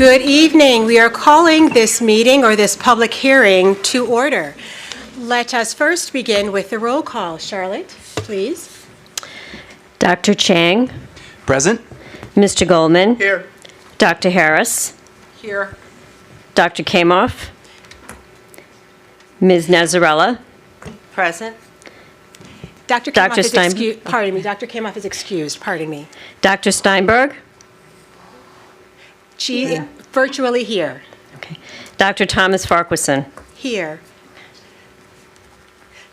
Good evening. We are calling this meeting or this public hearing to order. Let us first begin with the roll call. Charlotte, please. Dr. Chang. Present. Mr. Goldman. Here. Dr. Harris. Here. Dr. Kamoff. Ms. Nazarella. Present. Dr. Kamoff is excused. Pardon me. Dr. Kamoff is excused. Pardon me. Dr. Steinberg. She is virtually here. Okay. Dr. Thomas Farquharson. Here.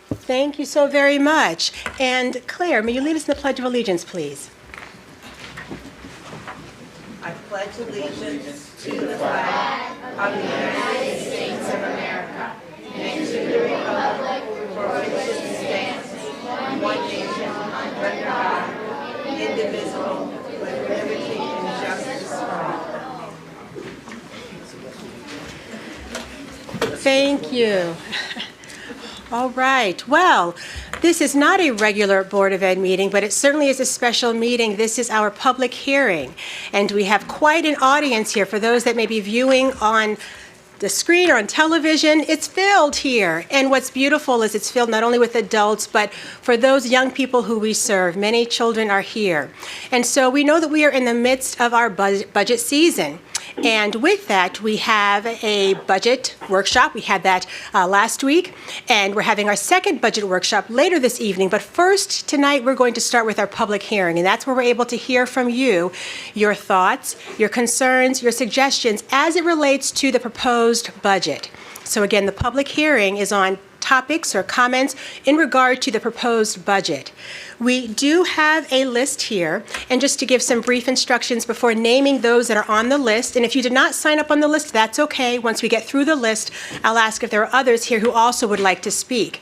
Thank you so very much. And Claire, may you lead us in the Pledge of Allegiance, please? I pledge allegiance to the flag of the United States of America and to the republic for which it stands, one nation, under God, indivisible, with liberty and justice for all. Thank you. All right. Well, this is not a regular Board of Ed meeting, but it certainly is a special meeting. This is our public hearing, and we have quite an audience here. For those that may be viewing on the screen or on television, it's filled here. And what's beautiful is it's filled not only with adults, but for those young people who we serve. Many children are here. And so we know that we are in the midst of our budget season. And with that, we have a budget workshop. We had that last week, and we're having our second budget workshop later this evening. But first, tonight, we're going to start with our public hearing, and that's where we're able to hear from you, your thoughts, your concerns, your suggestions as it relates to the proposed budget. So again, the public hearing is on topics or comments in regard to the proposed budget. We do have a list here, and just to give some brief instructions before naming those that are on the list, and if you did not sign up on the list, that's okay. Once we get through the list, I'll ask if there are others here who also would like to speak.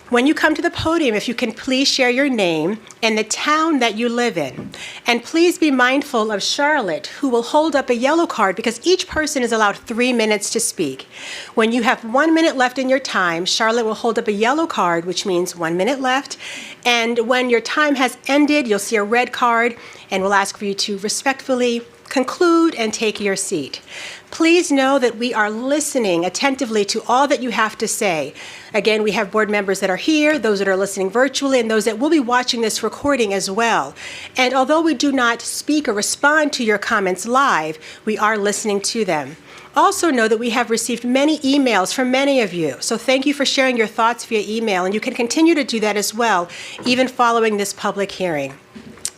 When you come to the podium, if you can please share your name and the town that you live in. And please be mindful of Charlotte, who will hold up a yellow card because each person is allowed 3 minutes to speak. When you have 1 minute left in your time, Charlotte will hold up a yellow card, which means 1 minute left. And when your time has ended, you'll see a red card, and we'll ask for you to respectfully conclude and take your seat. Please know that we are listening attentively to all that you have to say. Again, we have board members that are here, those that are listening virtually, and those that will be watching this recording as well. And although we do not speak or respond to your comments live, we are listening to them. Also know that we have received many emails from many of you. So thank you for sharing your thoughts via email, and you can continue to do that as well, even following this public hearing.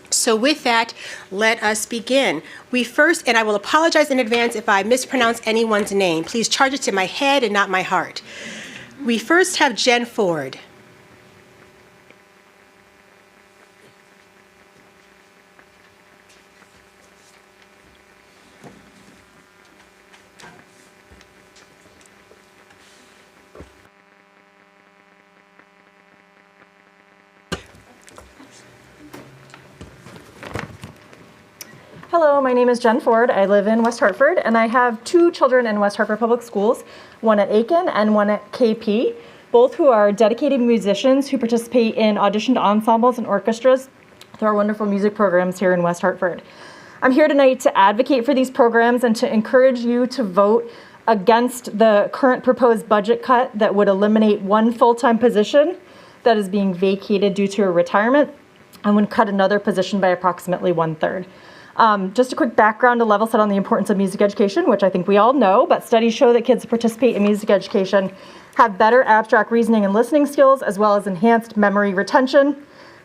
So with that, let us begin. We first, and I will apologize in advance if I mispronounce anyone's name. Please charge it to my head and not my heart. We first have Jen Ford. Hello, my name is Jen Ford. I live in West Hartford, and I have 2 children in West Hartford Public Schools, one at Aiken and one at KP, both who are dedicated musicians who participate in auditioned ensembles and orchestras through our wonderful music programs here in West Hartford. I'm here tonight to advocate for these programs and to encourage you to vote against the current proposed budget cut that would eliminate one full-time position that is being vacated due to a retirement and would cut another position by approximately 1/3. Just a quick background to level set on the importance of music education, which I think we all know, but studies show that kids who participate in music education have better abstract reasoning and listening skills, as well as enhanced memory retention.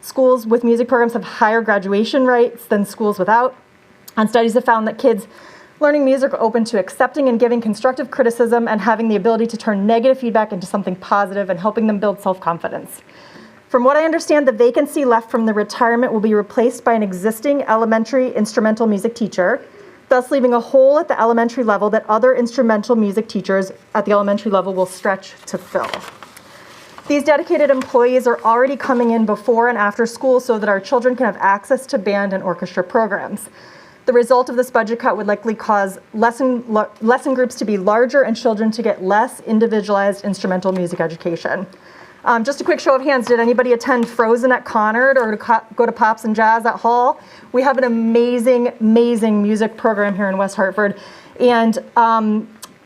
Schools with music programs have higher graduation rates than schools without. And studies have found that kids learning music are open to accepting and giving constructive criticism and having the ability to turn negative feedback into something positive and helping them build self-confidence. From what I understand, the vacancy left from the retirement will be replaced by an existing elementary instrumental music teacher, thus leaving a hole at the elementary level that other instrumental music teachers at the elementary level will stretch to fill. These dedicated employees are already coming in before and after school so that our children can have access to band and orchestra programs. The result of this budget cut would likely cause lesson groups to be larger and children to get less individualized instrumental music education. Just a quick show of hands, did anybody attend Frozen at Conard or go to Pops and Jazz at Hall? We have an amazing, amazing music program here in West Hartford. And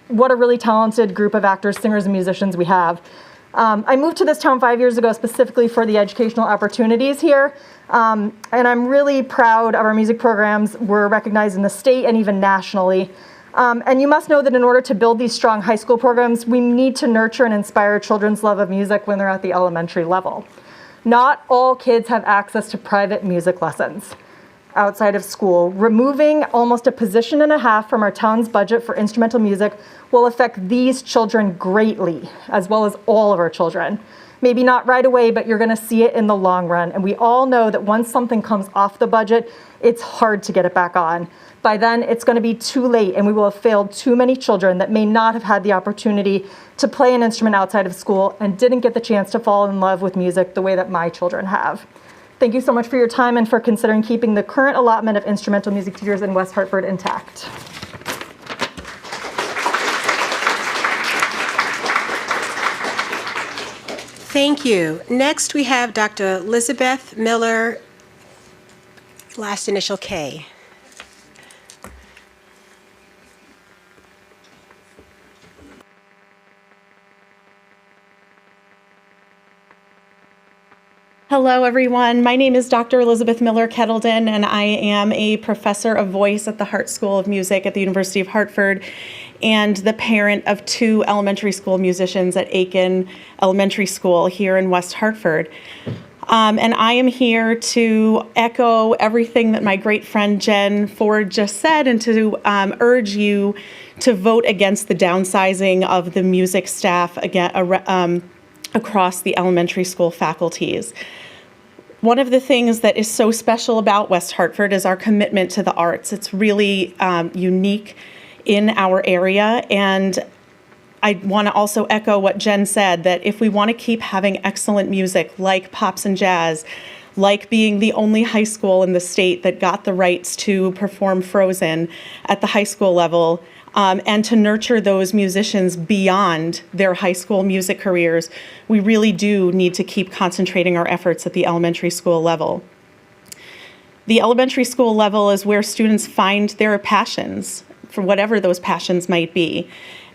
what a really talented group of actors, singers, and musicians we have. I moved to this town 5 years ago specifically for the educational opportunities here. And I'm really proud of our music programs. We're recognized in the state and even nationally. And you must know that in order to build these strong high school programs, we need to nurture and inspire children's love of music when they're at the elementary level. Not all kids have access to private music lessons outside of school. Removing almost a position and a half from our town's budget for instrumental music will affect these children greatly, as well as all of our children. Maybe not right away, but you're gonna see it in the long run. And we all know that once something comes off the budget, it's hard to get it back on. By then, it's gonna be too late, and we will have failed too many children that may not have had the opportunity to play an instrument outside of school and didn't get the chance to fall in love with music the way that my children have. Thank you so much for your time and for considering keeping the current allotment of instrumental music teachers in West Hartford intact. Thank you. Next, we have Dr. Elizabeth Miller, last initial K. Hello, everyone. My name is Dr. Elizabeth Miller Kettledon, and I am a professor of voice at the Hart School of Music at the University of Hartford and the parent of 2 elementary school musicians at Aiken Elementary School here in West Hartford. And I am here to echo everything that my great friend Jen Ford just said and to urge you to vote against the downsizing of the music staff again, across the elementary school faculties. One of the things that is so special about West Hartford is our commitment to the arts. It's really unique in our area, and I want to also echo what Jen said, that if we want to keep having excellent music like pops and jazz, like being the only high school in the state that got the rights to perform Frozen at the high school level, and to nurture those musicians beyond their high school music careers, we really do need to keep concentrating our efforts at the elementary school level. The elementary school level is where students find their passions, for whatever those passions might be.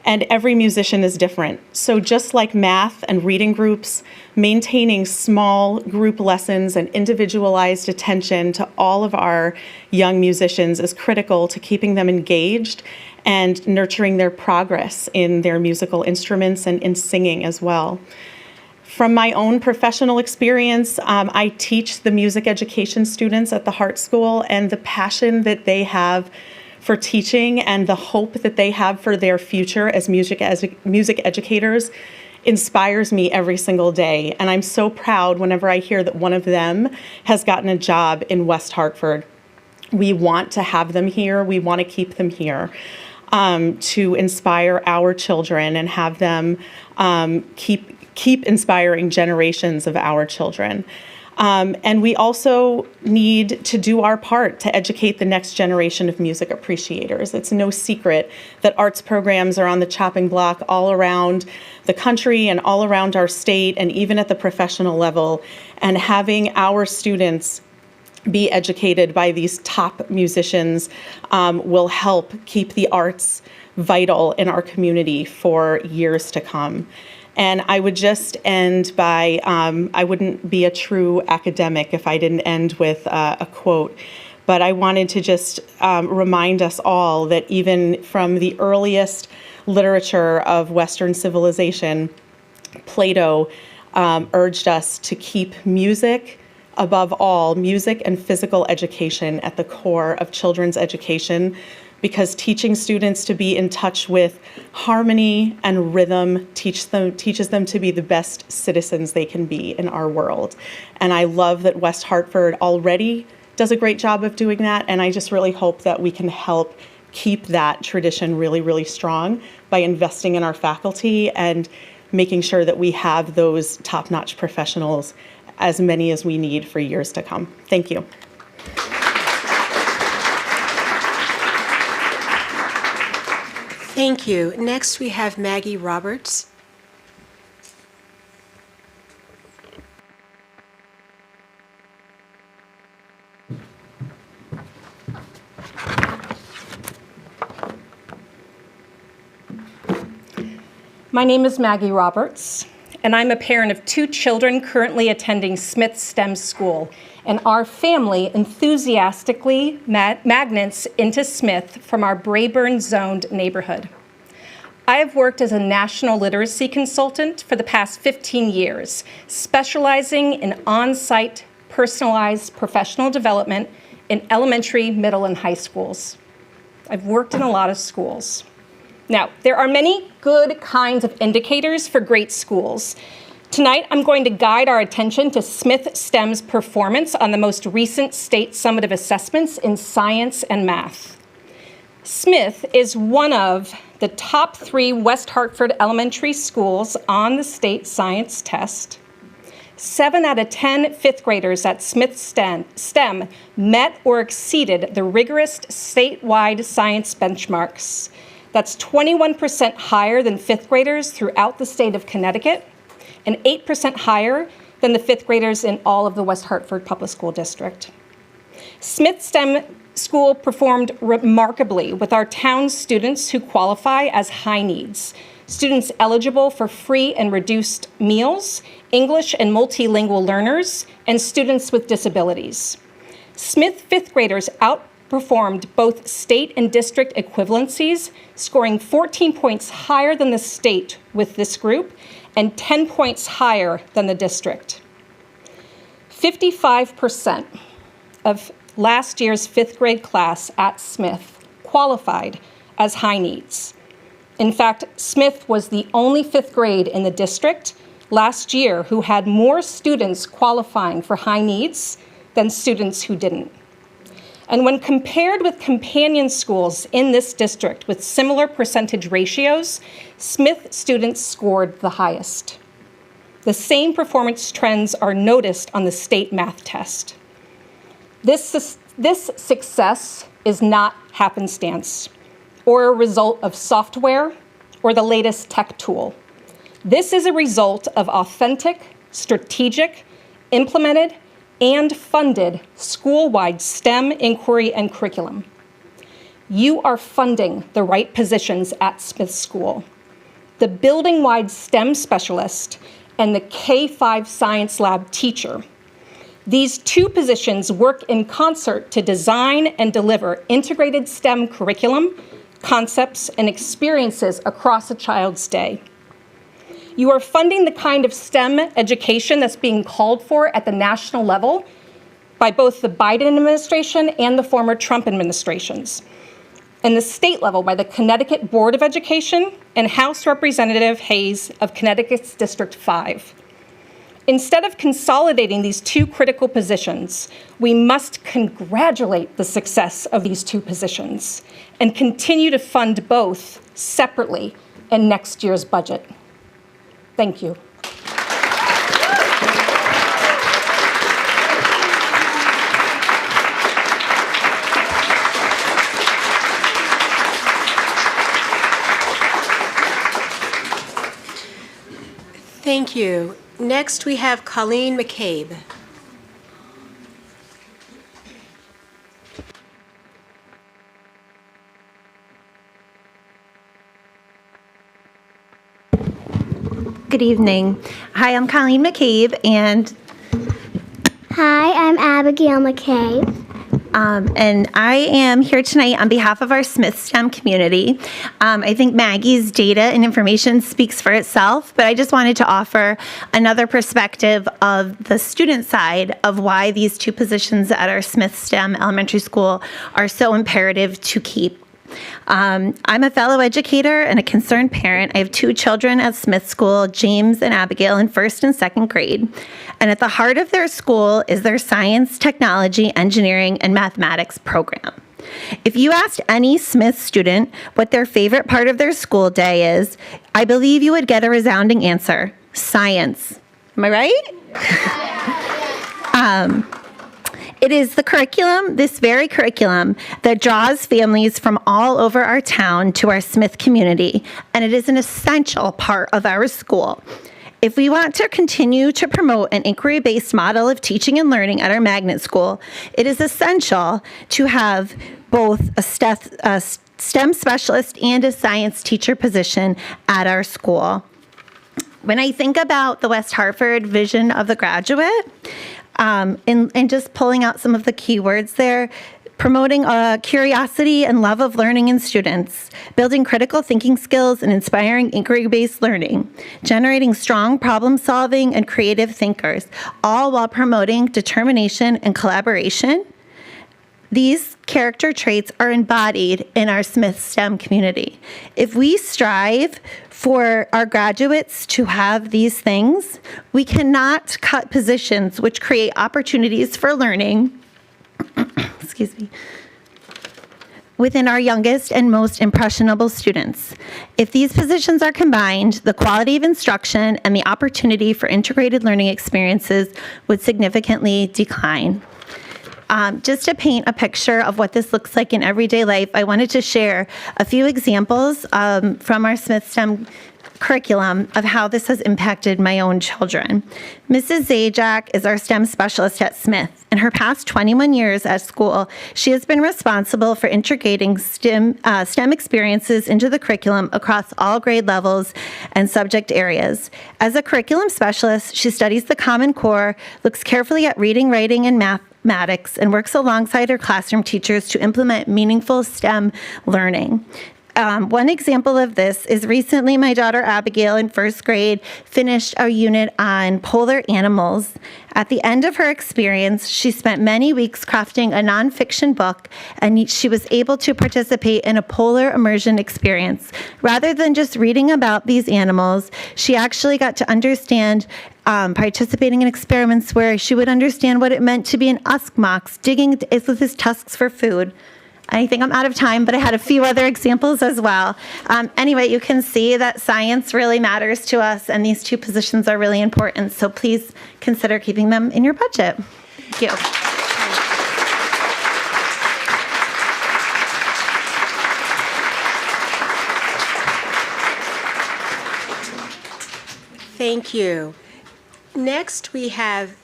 And every musician is different. So just like math and reading groups, maintaining small group lessons and individualized attention to all of our young musicians is critical to keeping them engaged and nurturing their progress in their musical instruments and in singing as well. From my own professional experience, I teach the music education students at the Hart School, and the passion that they have for teaching and the hope that they have for their future as music educators inspires me every single day. And I'm so proud whenever I hear that one of them has gotten a job in West Hartford. We want to have them here. We want to keep them here to inspire our children and have them keep inspiring generations of our children. And we also need to do our part to educate the next generation of music appreciators. It's no secret that arts programs are on the chopping block all around the country and all around our state and even at the professional level. And having our students be educated by these top musicians will help keep the arts vital in our community for years to come. And I would just end by, I wouldn't be a true academic if I didn't end with a quote, but I wanted to just remind us all that even from the earliest literature of Western civilization, Plato urged us to keep music, above all, music and physical education at the core of children's education, because teaching students to be in touch with harmony and rhythm teaches them to be the best citizens they can be in our world. And I love that West Hartford already does a great job of doing that, and I just really hope that we can help keep that tradition really, really strong by investing in our faculty and making sure that we have those top-notch professionals, as many as we need for years to come. Thank you. Thank you. Next, we have Maggie Roberts. My name is Maggie Roberts, and I'm a parent of 2 children currently attending Smith STEM School, and our family enthusiastically magnets into Smith from our Brayburn-zoned neighborhood. I have worked as a national literacy consultant for the past 15 years, specializing in on-site, personalized professional development in elementary, middle, and high schools. I've worked in a lot of schools. Now, there are many good kinds of indicators for great schools. Tonight, I'm going to guide our attention to Smith STEM's performance on the most recent state summative assessments in science and math. Smith is one of the top 3 West Hartford elementary schools on the state science test. 7 out of 10 fifth graders at Smith STEM met or exceeded the rigorous statewide science benchmarks. That's 21% higher than fifth graders throughout the state of Connecticut, and 8% higher than the fifth graders in all of the West Hartford Public School District. Smith STEM School performed remarkably with our town's students who qualify as high needs, students eligible for free and reduced meals, English and multilingual learners, and students with disabilities. Smith fifth graders outperformed both state and district equivalencies, scoring 14 points higher than the state with this group and 10 points higher than the district. 55% of last year's fifth grade class at Smith qualified as high needs. In fact, Smith was the only fifth grade in the district last year who had more students qualifying for high needs than students who didn't. And when compared with companion schools in this district with similar percentage ratios, Smith students scored the highest. The same performance trends are noticed on the state math test. This success is not happenstance or a result of software or the latest tech tool. This is a result of authentic, strategic, implemented, and funded school-wide STEM inquiry and curriculum. You are funding the right positions at Smith School. The building-wide STEM specialist and the K-5 science lab teacher. These 2 positions work in concert to design and deliver integrated STEM curriculum, concepts, and experiences across a child's day. You are funding the kind of STEM education that's being called for at the national level by both the Biden administration and the former Trump administrations, and the state level by the Connecticut Board of Education and House Representative Hayes of Connecticut's District 5. Instead of consolidating these 2 critical positions, we must congratulate the success of these 2 positions and continue to fund both separately in next year's budget. Thank you. Thank you. Next, we have Colleen McCabe. Good evening. Hi, I'm Colleen McCabe, and Hi, I'm Abigail McKay. and I am here tonight on behalf of our Smith STEM community. I think Maggie's data and information speaks for itself, but I just wanted to offer another perspective of the student side of why these 2 positions at our Smith STEM elementary school are so imperative to keep. I'm a fellow educator and a concerned parent. I have 2 children at Smith School, James and Abigail, in 1st and 2nd grade. And at the heart of their school is their science, technology, engineering, and mathematics program. If you asked any Smith student what their favorite part of their school day is, I believe you would get a resounding answer: science. Am I right? It is the curriculum, this very curriculum, that draws families from all over our town to our Smith community, and it is an essential part of our school. If we want to continue to promote an inquiry-based model of teaching and learning at our magnet school, it is essential to have both a STEM specialist and a science teacher position at our school. When I think about the West Hartford vision of the graduate, and just pulling out some of the keywords there, promoting curiosity and love of learning in students, building critical thinking skills and inspiring inquiry-based learning, generating strong problem-solving and creative thinkers, all while promoting determination and collaboration. These character traits are embodied in our Smith STEM community. If we strive for our graduates to have these things, we cannot cut positions which create opportunities for learning excuse me, within our youngest and most impressionable students. If these positions are combined, the quality of instruction and the opportunity for integrated learning experiences would significantly decline. Just to paint a picture of what this looks like in everyday life, I wanted to share a few examples from our Smith STEM curriculum of how this has impacted my own children. Mrs. Zajac is our STEM specialist at Smith. In her past 21 years at school, she has been responsible for integrating STEM experiences into the curriculum across all grade levels and subject areas. As a curriculum specialist, she studies the Common Core, looks carefully at reading, writing, and mathematics, and works alongside her classroom teachers to implement meaningful STEM learning. One example of this is recently my daughter Abigail in first grade finished a unit on polar animals. At the end of her experience, she spent many weeks crafting a nonfiction book, and she was able to participate in a polar immersion experience. Rather than just reading about these animals, she actually got to understand participating in experiments where she would understand what it meant to be an uskmox, digging with his tusks for food. I think I'm out of time, but I had a few other examples as well. Anyway, you can see that science really matters to us, and these two positions are really important, so please consider keeping them in your budget. Thank you. Thank you. Next, we have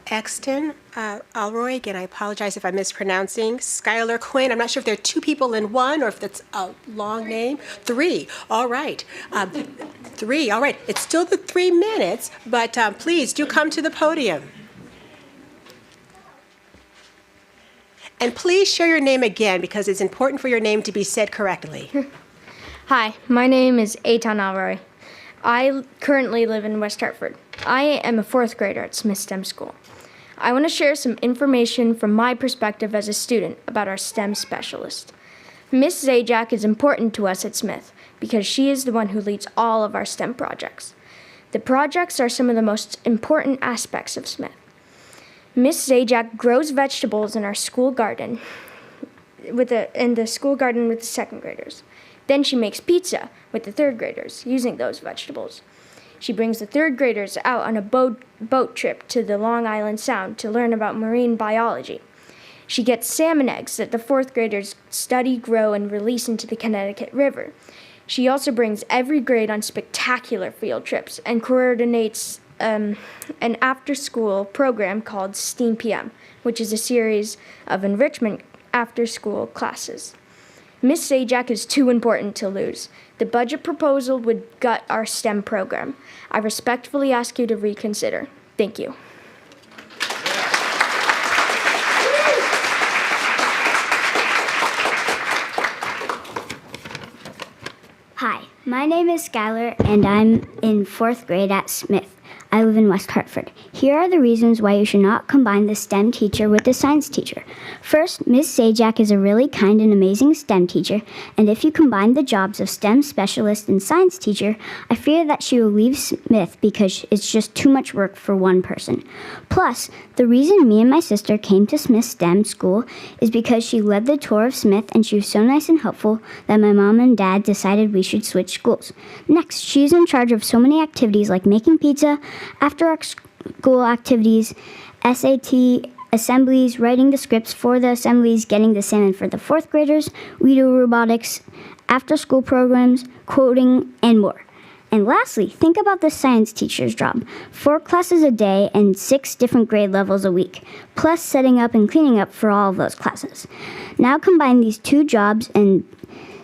Exton Alroy, and I apologize if I'm mispronouncing, Skylar Quinn. I'm not sure if there are two people in one or if that's a long name. Three, all right. Three, all right. It's still the 3 minutes, but please do come to the podium. And please share your name again because it's important for your name to be said correctly. Hi, my name is Eitan Alroy. I currently live in West Hartford. I am a 4th grader at Smith STEM School. I want to share some information from my perspective as a student about our STEM specialist. Miss Zajac is important to us at Smith because she is the one who leads all of our STEM projects. The projects are some of the most important aspects of Smith. Miss Zajac grows vegetables in our school garden, in the school garden with the 2nd graders. Then she makes pizza with the 3rd graders using those vegetables. She brings the 3rd graders out on a boat trip to the Long Island Sound to learn about marine biology. She gets salmon eggs that the 4th graders study, grow, and release into the Connecticut River. She also brings every grade on spectacular field trips and coordinates an after-school program called STEAM PM, which is a series of enrichment after-school classes. Miss Zajac is too important to lose. The budget proposal would gut our STEM program. I respectfully ask you to reconsider. Thank you. Hi, my name is Skylar, and I'm in 4th grade at Smith. I live in West Hartford. Here are the reasons why you should not combine the STEM teacher with the science teacher. First, Ms. Zajac is a really kind and amazing STEM teacher, and if you combine the jobs of STEM specialist and science teacher, I fear that she will leave Smith because it's just too much work for one person. Plus, the reason me and my sister came to Smith STEM school is because she led the tour of Smith and she was so nice and helpful that my mom and dad decided we should switch schools. Next, she's in charge of so many activities like making pizza, after-school activities, SAT assemblies, writing the scripts for the assemblies, getting the salmon for the 4th graders, we do robotics, after-school programs, coding, and more. And lastly, think about the science teacher's job. 4 classes a day and 6 different grade levels a week, plus setting up and cleaning up for all of those classes. Now combine these 2 jobs and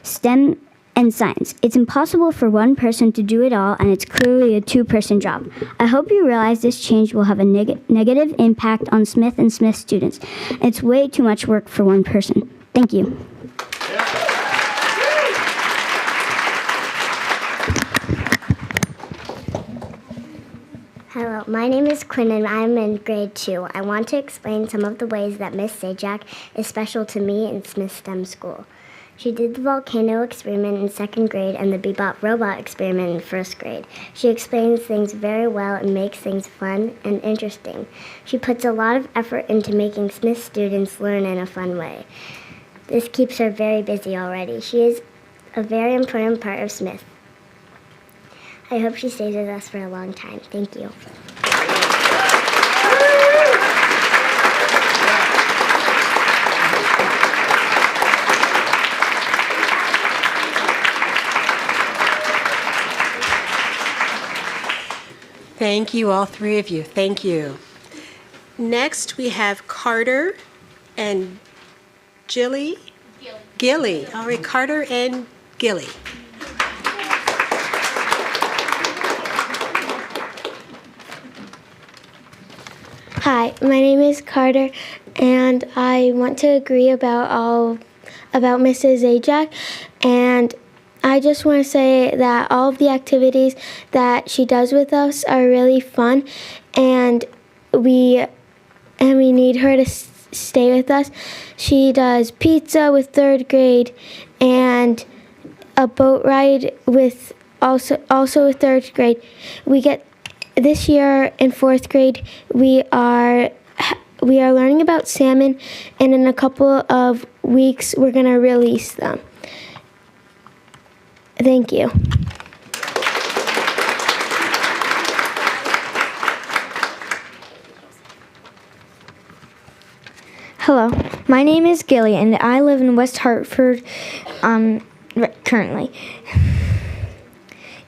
STEM and science. It's impossible for one person to do it all, and it's clearly a two-person job. I hope you realize this change will have a negative impact on Smith and Smith students. It's way too much work for one person. Thank you. Hello, my name is Quinn and I'm in grade 2. I want to explain some of the ways that Miss Zajac is special to me in Smith STEM School. She did the volcano experiment in 2nd grade and the Bebop robot experiment in 1st grade. She explains things very well and makes things fun and interesting. She puts a lot of effort into making Smith students learn in a fun way. This keeps her very busy already. She is a very important part of Smith. I hope she stays with us for a long time. Thank you. Thank you, all three of you. Thank you. Next, we have Carter and Gilly. Gilly. All right, Carter and Gilly. Hi, my name is Carter, and I want to agree about Mrs. Zajac, and I just want to say that all of the activities that she does with us are really fun, and we need her to stay with us. She does pizza with 3rd grade, and a boat ride with also with 3rd grade. This year in 4th grade, we are learning about salmon, and in a couple of weeks, we're going to release them. Thank you. Hello, my name is Gilly, and I live in West Hartford currently.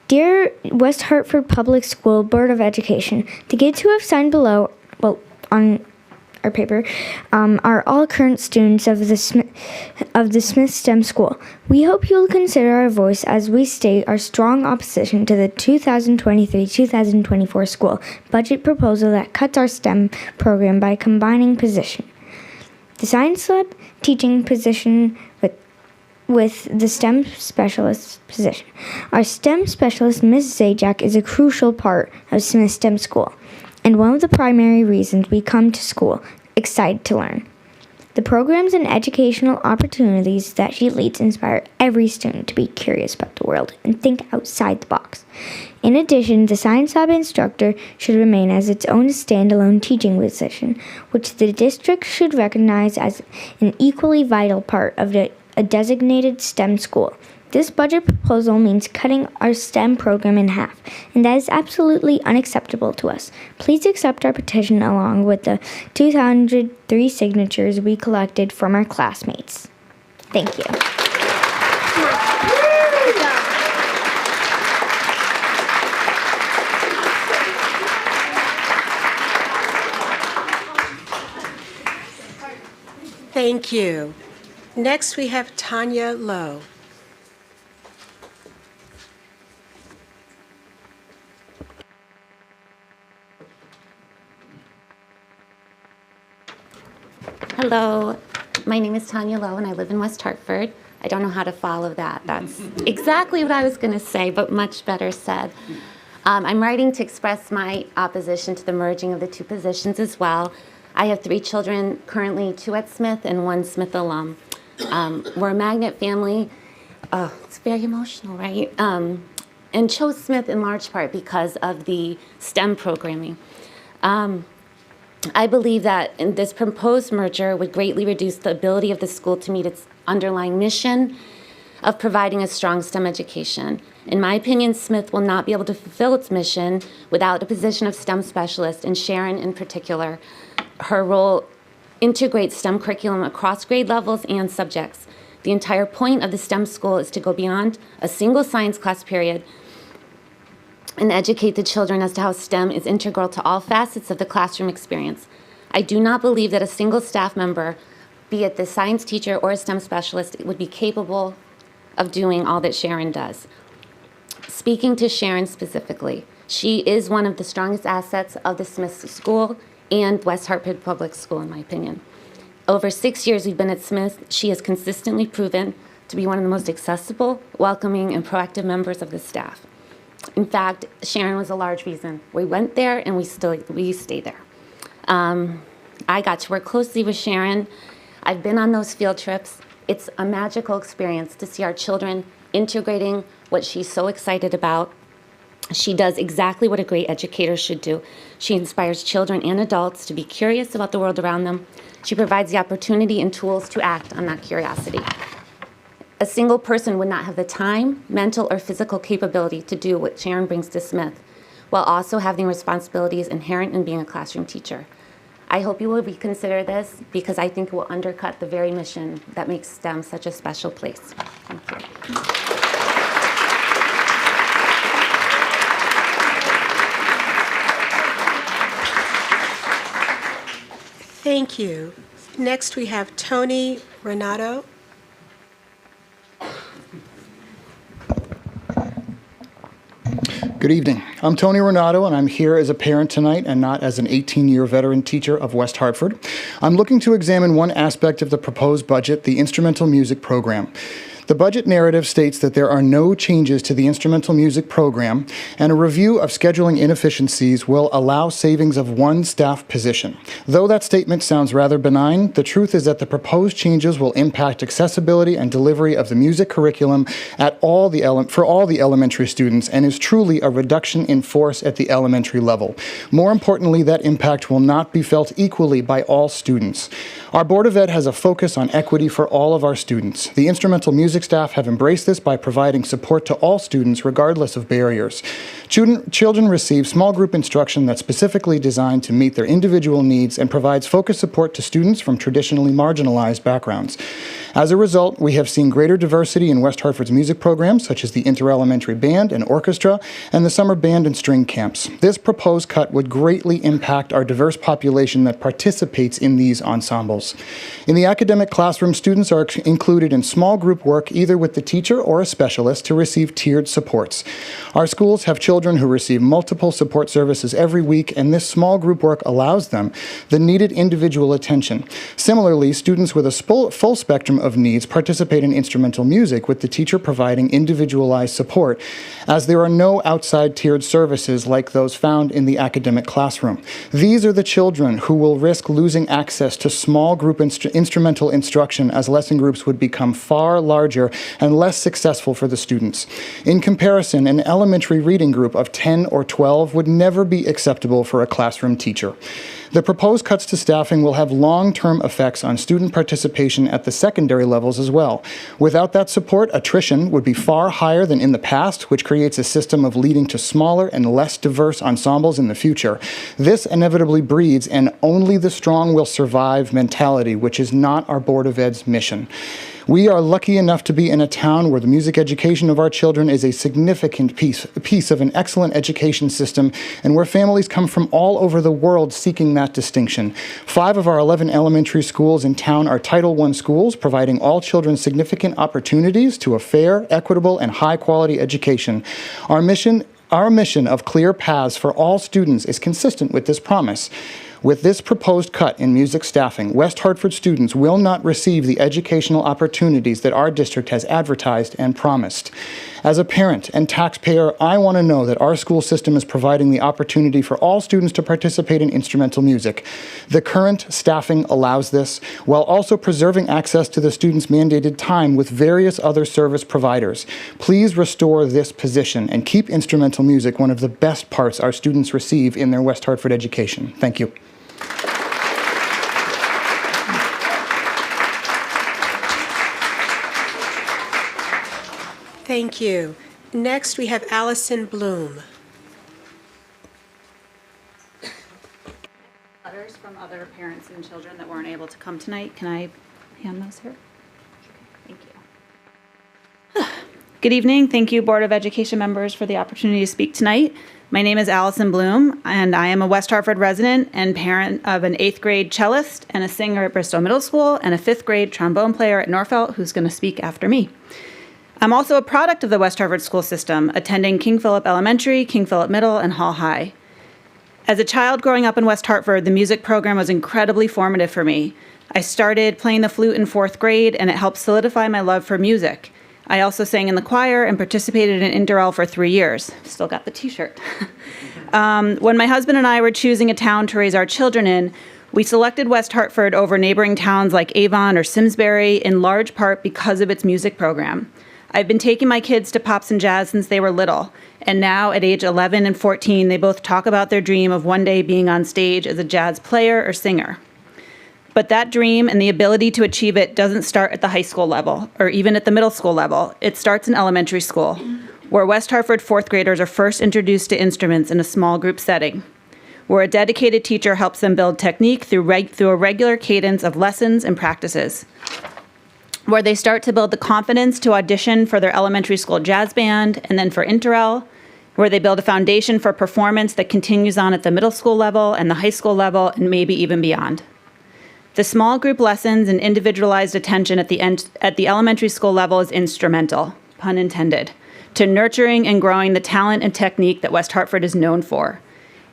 Dear West Hartford Public School Board of Education, the kids who have signed below, on our paper, are all current students of the Smith STEM School. We hope you'll consider our voice as we state our strong opposition to the 2023-2024 school budget proposal that cuts our STEM program by combining position. The science lab teaching position with the STEM specialist position. Our STEM specialist, Ms. Zajac, is a crucial part of Smith STEM School, and one of the primary reasons we come to school excited to learn. The programs and educational opportunities that she leads inspire every student to be curious about the world and think outside the box. In addition, the science lab instructor should remain as its own standalone teaching position, which the district should recognize as an equally vital part of a designated STEM school. This budget proposal means cutting our STEM program in half, and that is absolutely unacceptable to us. Please accept our petition along with the 203 signatures we collected from our classmates. Thank you. Thank you. Next, we have Tanya Lowe. Hello, my name is Tanya Lowe and I live in West Hartford. I don't know how to follow that. That's exactly what I was going to say, but much better said. I'm writing to express my opposition to the merging of the two positions as well. I have 3 children, currently 2 at Smith and 1 Smith alum. We're a magnet family. It's very emotional, right? And chose Smith in large part because of the STEM programming. I believe that this proposed merger would greatly reduce the ability of the school to meet its underlying mission of providing a strong STEM education. In my opinion, Smith will not be able to fulfill its mission without a position of STEM specialist, and Sharon in particular. Her role integrates STEM curriculum across grade levels and subjects. The entire point of the STEM school is to go beyond a single science class period and educate the children as to how STEM is integral to all facets of the classroom experience. I do not believe that a single staff member, be it the science teacher or a STEM specialist, would be capable of doing all that Sharon does. Speaking to Sharon specifically, she is one of the strongest assets of the Smith School and West Hartford Public School, in my opinion. Over 6 years we've been at Smith, she has consistently proven to be one of the most accessible, welcoming, and proactive members of the staff. In fact, Sharon was a large reason we went there, and we stay there. I got to work closely with Sharon. I've been on those field trips. It's a magical experience to see our children integrating what she's so excited about. She does exactly what a great educator should do. She inspires children and adults to be curious about the world around them. She provides the opportunity and tools to act on that curiosity. A single person would not have the time, mental, or physical capability to do what Sharon brings to Smith, while also having responsibilities inherent in being a classroom teacher. I hope you will reconsider this because I think it will undercut the very mission that makes STEM such a special place. Thank you. Thank you. Next, we have Tony Renato. Good evening. I'm Tony Renato, and I'm here as a parent tonight and not as an 18-year veteran teacher of West Hartford. I'm looking to examine one aspect of the proposed budget, the instrumental music program. The budget narrative states that there are no changes to the instrumental music program, and a review of scheduling inefficiencies will allow savings of one staff position. Though that statement sounds rather benign, the truth is that the proposed changes will impact accessibility and delivery of the music curriculum for all the elementary students, and is truly a reduction in force at the elementary level. More importantly, that impact will not be felt equally by all students. Our Board of Ed has a focus on equity for all of our students. The instrumental music staff have embraced this by providing support to all students regardless of barriers. Children receive small group instruction that's specifically designed to meet their individual needs and provides focused support to students from traditionally marginalized backgrounds. As a result, we have seen greater diversity in West Hartford's music programs, such as the inter-elementary band and orchestra and the summer band and string camps. This proposed cut would greatly impact our diverse population that participates in these ensembles. In the academic classroom, students are included in small group work either with the teacher or a specialist to receive tiered supports. Our schools have children who receive multiple support services every week, and this small group work allows them the needed individual attention. Similarly, students with a full spectrum of needs participate in instrumental music, with the teacher providing individualized support, as there are no outside tiered services like those found in the academic classroom. These are the children who will risk losing access to small group instrumental instruction, as lesson groups would become far larger and less successful for the students. In comparison, an elementary reading group of 10 or 12 would never be acceptable for a classroom teacher. The proposed cuts to staffing will have long-term effects on student participation at the secondary levels as well. Without that support, attrition would be far higher than in the past, which creates a system of leading to smaller and less diverse ensembles in the future. This inevitably breeds an only the strong will survive mentality, which is not our Board of Ed's mission. We are lucky enough to be in a town where the music education of our children is a significant piece of an excellent education system, and where families come from all over the world seeking that distinction. 5 of our 11 elementary schools in town are Title I schools, providing all children significant opportunities to a fair, equitable, and high-quality education. Our mission of clear paths for all students is consistent with this promise. With this proposed cut in music staffing, West Hartford students will not receive the educational opportunities that our district has advertised and promised. As a parent and taxpayer, I want to know that our school system is providing the opportunity for all students to participate in instrumental music. The current staffing allows this, while also preserving access to the students' mandated time with various other service providers. Please restore this position and keep instrumental music one of the best parts our students receive in their West Hartford education. Thank you. Thank you. Next, we have Allison Bloom. Letters from other parents and children that weren't able to come tonight. Can I hand those here? Thank you. Good evening. Thank you, Board of Education members, for the opportunity to speak tonight. My name is Allison Bloom, and I am a West Hartford resident and parent of an 8th grade cellist and a singer at Bristol Middle School and a 5th grade trombone player at Norfolk who's going to speak after me. I'm also a product of the West Hartford school system, attending King Philip Elementary, King Philip Middle, and Hall High. As a child growing up in West Hartford, the music program was incredibly formative for me. I started playing the flute in 4th grade, and it helped solidify my love for music. I also sang in the choir and participated in Interel for 3 years. Still got the t-shirt. When my husband and I were choosing a town to raise our children in, we selected West Hartford over neighboring towns like Avon or Simsbury, in large part because of its music program. I've been taking my kids to Pops and Jazz since they were little, and now at age 11 and 14, they both talk about their dream of one day being on stage as a jazz player or singer. But that dream and the ability to achieve it doesn't start at the high school level or even at the middle school level. It starts in elementary school, where West Hartford 4th graders are first introduced to instruments in a small group setting, where a dedicated teacher helps them build technique through a regular cadence of lessons and practices, where they start to build the confidence to audition for their elementary school jazz band and then for Interel, where they build a foundation for performance that continues on at the middle school level and the high school level and maybe even beyond. The small group lessons and individualized attention at the elementary school level is instrumental, pun intended, to nurturing and growing the talent and technique that West Hartford is known for.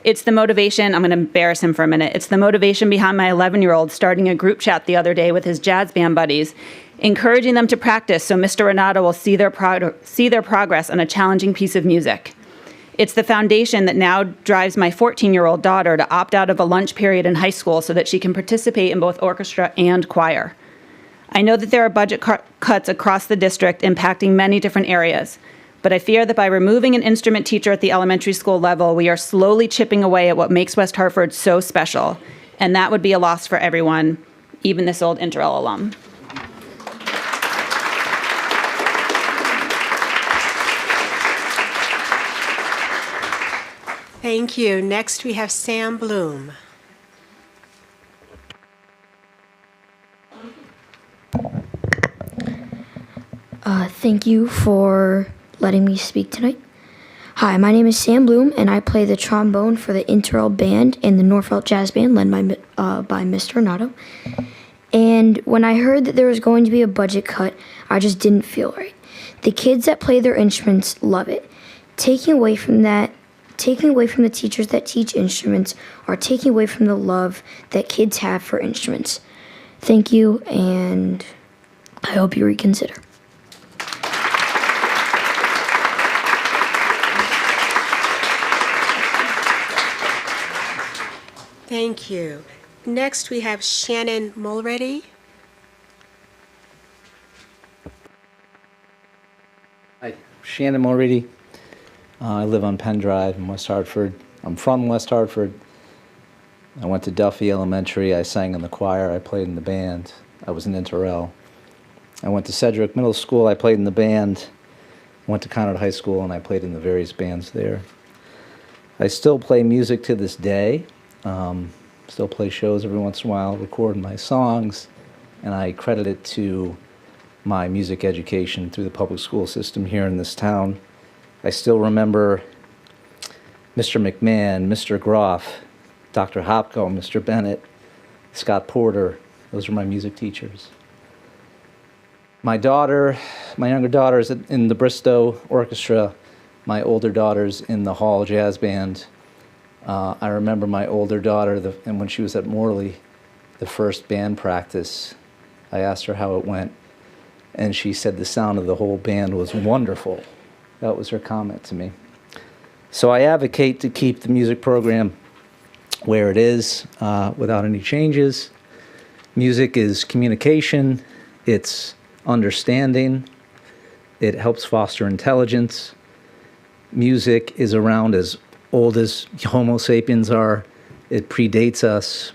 It's the motivation, I'm going to embarrass him for a minute, it's the motivation behind my 11-year-old starting a group chat the other day with his jazz band buddies, encouraging them to practice so Mr. Renato will see their progress on a challenging piece of music. It's the foundation that now drives my 14-year-old daughter to opt out of a lunch period in high school so that she can participate in both orchestra and choir. I know that there are budget cuts across the district impacting many different areas, but I fear that by removing an instrument teacher at the elementary school level, we are slowly chipping away at what makes West Hartford so special, and that would be a loss for everyone, even this old Interel alum. Thank you. Next, we have Sam Bloom. Thank you for letting me speak tonight. Hi, my name is Sam Bloom, and I play the trombone for the Interel Band and the Norfolk Jazz Band, led by Mr. Renato. And when I heard that there was going to be a budget cut, I just didn't feel right. The kids that play their instruments love it. Taking away from the teachers that teach instruments are taking away from the love that kids have for instruments. Thank you, and I hope you reconsider. Thank you. Next, we have Shannon Mulready. Hi, Shannon Mulready. I live on Penn Drive in West Hartford. I'm from West Hartford. I went to Duffy Elementary. I sang in the choir. I played in the band. I was in Interel. I went to Sedgwick Middle School. I played in the band. I went to Conard High School, and I played in the various bands there. I still play music to this day. Still play shows every once in a while, record my songs, and I credit it to my music education through the public school system here in this town. I still remember Mr. McMahon, Mr. Groff, Dr. Hopko, Mr. Bennett, Scott Porter. Those were my music teachers. My younger daughter is in the Bristow Orchestra. My older daughter's in the Hall Jazz Band. I remember my older daughter, and when she was at Morley, the first band practice, I asked her how it went, and she said the sound of the whole band was wonderful. That was her comment to me. So I advocate to keep the music program where it is without any changes. Music is communication, it's understanding, it helps foster intelligence. Music is around as old as Homo sapiens are. It predates us.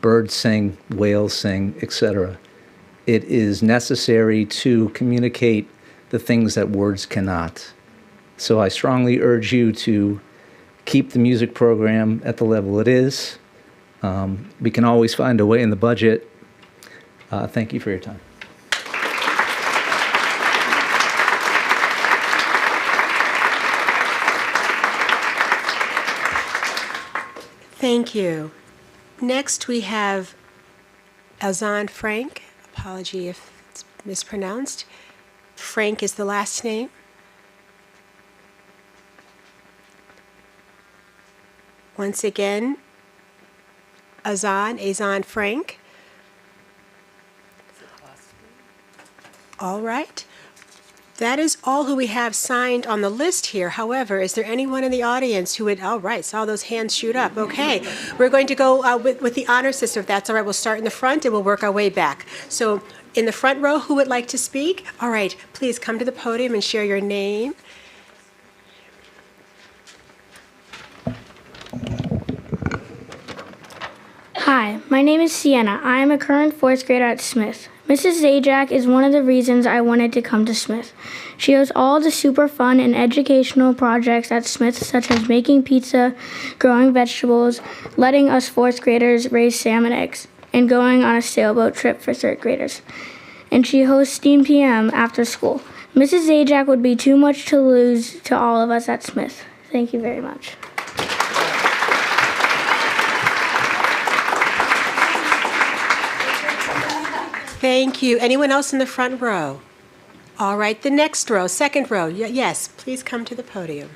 Birds sing, whales sing, etc. It is necessary to communicate the things that words cannot. So I strongly urge you to keep the music program at the level it is. We can always find a way in the budget. Thank you for your time. Thank you. Next, we have Elzan Frank. Apology if it's mispronounced. Frank is the last name. Once again, Azan Frank. All right. That is all who we have signed on the list here. However, is there anyone in the audience who would, all right, saw those hands shoot up. Okay. We're going to go with the honor system, if that's all right. We'll start in the front and we'll work our way back. So in the front row, who would like to speak? All right, please come to the podium and share your name. Hi, my name is Sienna. I am a current 4th grader at Smith. Mrs. Zajac is one of the reasons I wanted to come to Smith. She has all the super fun and educational projects at Smith, such as making pizza, growing vegetables, letting us 4th graders raise salmon eggs, and going on a sailboat trip for 3rd graders. And she hosts STEAM PM after school. Mrs. Zajac would be too much to lose to all of us at Smith. Thank you very much. Thank you. Anyone else in the front row? All right, the next row, second row. Yes, please come to the podium.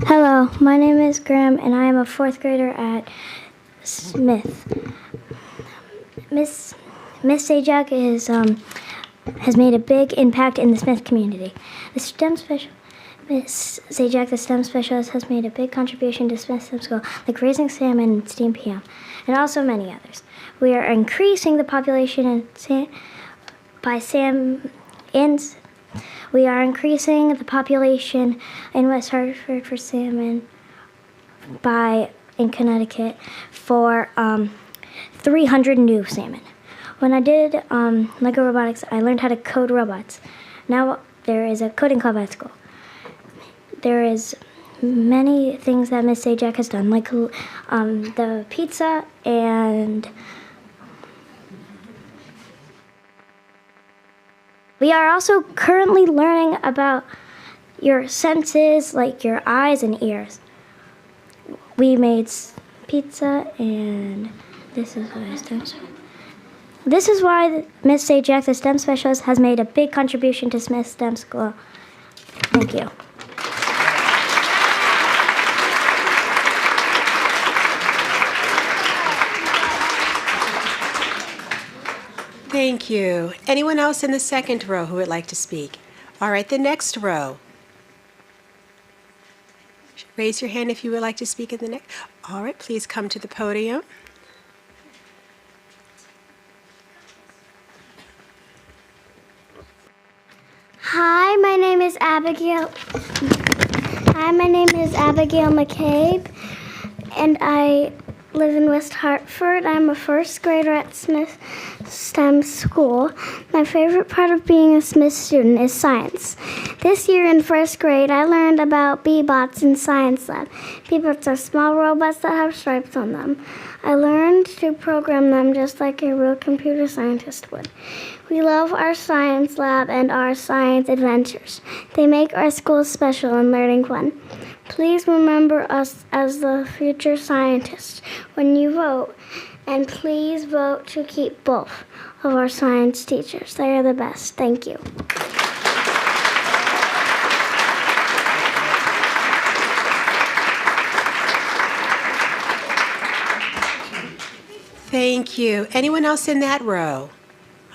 Hello, my name is Graham, and I am a 4th grader at Smith. Miss Zajac has made a big impact in the Smith community. Miss Zajac, the STEM specialist, has made a big contribution to Smith STEM School, like raising salmon and STEAM PM, and also many others. We are increasing the population We are increasing the population in West Hartford for salmon in Connecticut for 300 new salmon. When I did Lego Robotics, I learned how to code robots. Now there is a coding club at school. There is many things that Miss Zajac has done, like the pizza and we are also currently learning about your senses, like your eyes and ears. We made pizza, and this is what I started. This is why Miss Zajac, the STEM specialist, has made a big contribution to Smith STEM School. Thank you. Thank you. Anyone else in the second row who would like to speak? All right, the next row. Raise your hand if you would like to speak in the next. All right, please come to the podium. Hi, my name is Abigail. McCabe, and I live in West Hartford. I'm a 1st grader at Smith STEM School. My favorite part of being a Smith student is science. This year in 1st grade, I learned about bee-bots in science lab. Bee-bots are small robots that have stripes on them. I learned to program them just like a real computer scientist would. We love our science lab and our science adventures. They make our school special and learning fun. Please remember us as the future scientists when you vote, and please vote to keep both of our science teachers. They are the best. Thank you. Thank you. Anyone else in that row?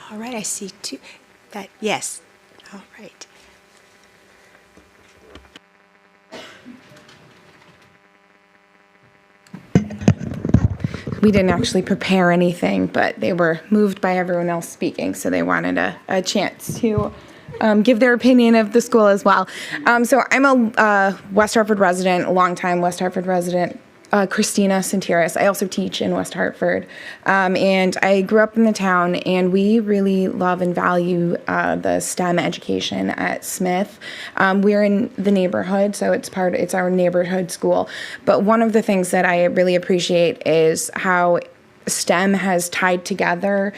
All right, I see two. Yes. All right. We didn't actually prepare anything, but they were moved by everyone else speaking, so they wanted a chance to give their opinion of the school as well. So I'm a West Hartford resident, a longtime West Hartford resident. Christina Santiras. I also teach in West Hartford. And I grew up in the town, and we really love and value the STEM education at Smith. We're in the neighborhood, so it's our neighborhood school. But one of the things that I really appreciate is how STEM has tied together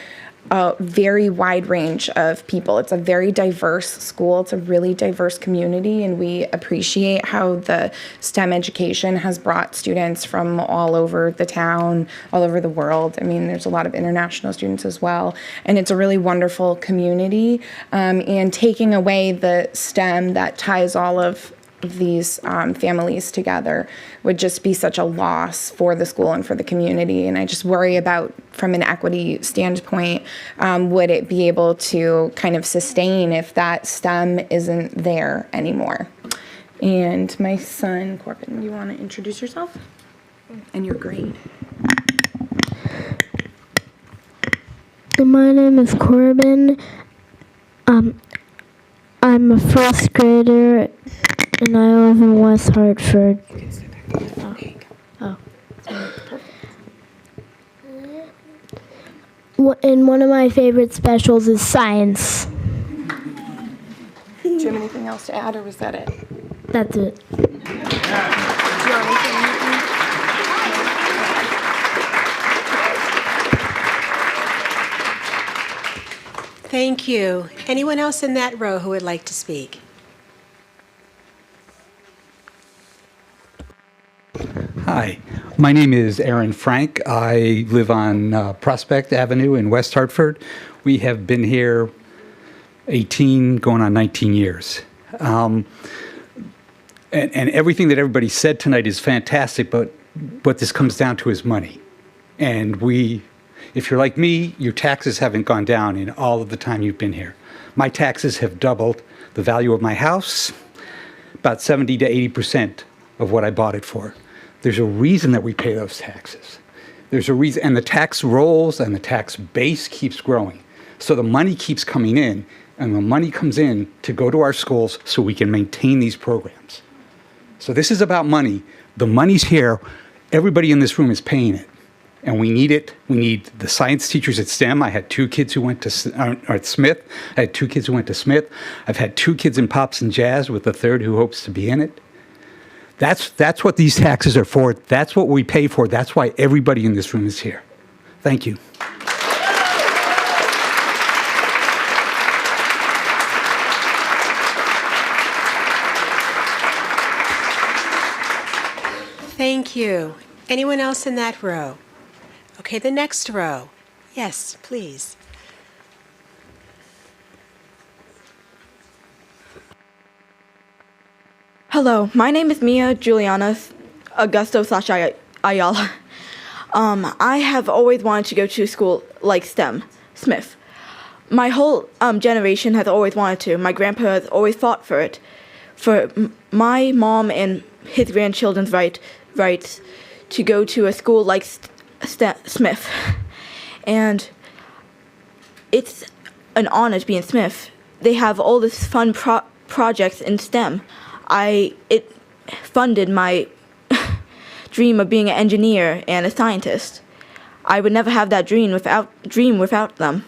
a very wide range of people. It's a very diverse school. It's a really diverse community, and we appreciate how the STEM education has brought students from all over the town, all over the world. I mean, there's a lot of international students as well, and it's a really wonderful community. And taking away the STEM that ties all of these families together would just be such a loss for the school and for the community. And I just worry about, from an equity standpoint, would it be able to kind of sustain if that STEM isn't there anymore? And my son, Corbin, you want to introduce yourself and your grade? My name is Corbin. I'm a first grader and I live in West Hartford. And one of my favorite specials is science. Do you have anything else to add, or was that it? That's it. Thank you. Anyone else in that row who would like to speak? Hi, my name is Aaron Frank. I live on Prospect Avenue in West Hartford. We have been here 18, going on 19 years. And everything that everybody said tonight is fantastic, but what this comes down to is money. And if you're like me, your taxes haven't gone down in all of the time you've been here. My taxes have doubled the value of my house, about 70 to 80% of what I bought it for. There's a reason that we pay those taxes. There's a reason, and the tax rolls and the tax base keeps growing. So the money keeps coming in, and the money comes in to go to our schools so we can maintain these programs. So this is about money. The money's here. Everybody in this room is paying it, and we need it. We need the science teachers at STEM. I had 2 kids who went to at Smith. I had 2 kids who went to Smith. I've had 2 kids in pops and jazz with a third who hopes to be in it. That's what these taxes are for. That's what we pay for. That's why everybody in this room is here. Thank you. Thank you. Anyone else in that row? Okay, the next row. Yes, please. Hello, my name is Mia Juliana Augusto/Ayala. I have always wanted to go to school like STEM, Smith. My whole generation has always wanted to. My grandpa has always fought for it. For my mom and his grandchildren's rights to go to a school like Smith. And it's an honor to be in Smith. They have all this fun projects in STEM. It funded my dream of being an engineer and a scientist. I would never have that dream without them.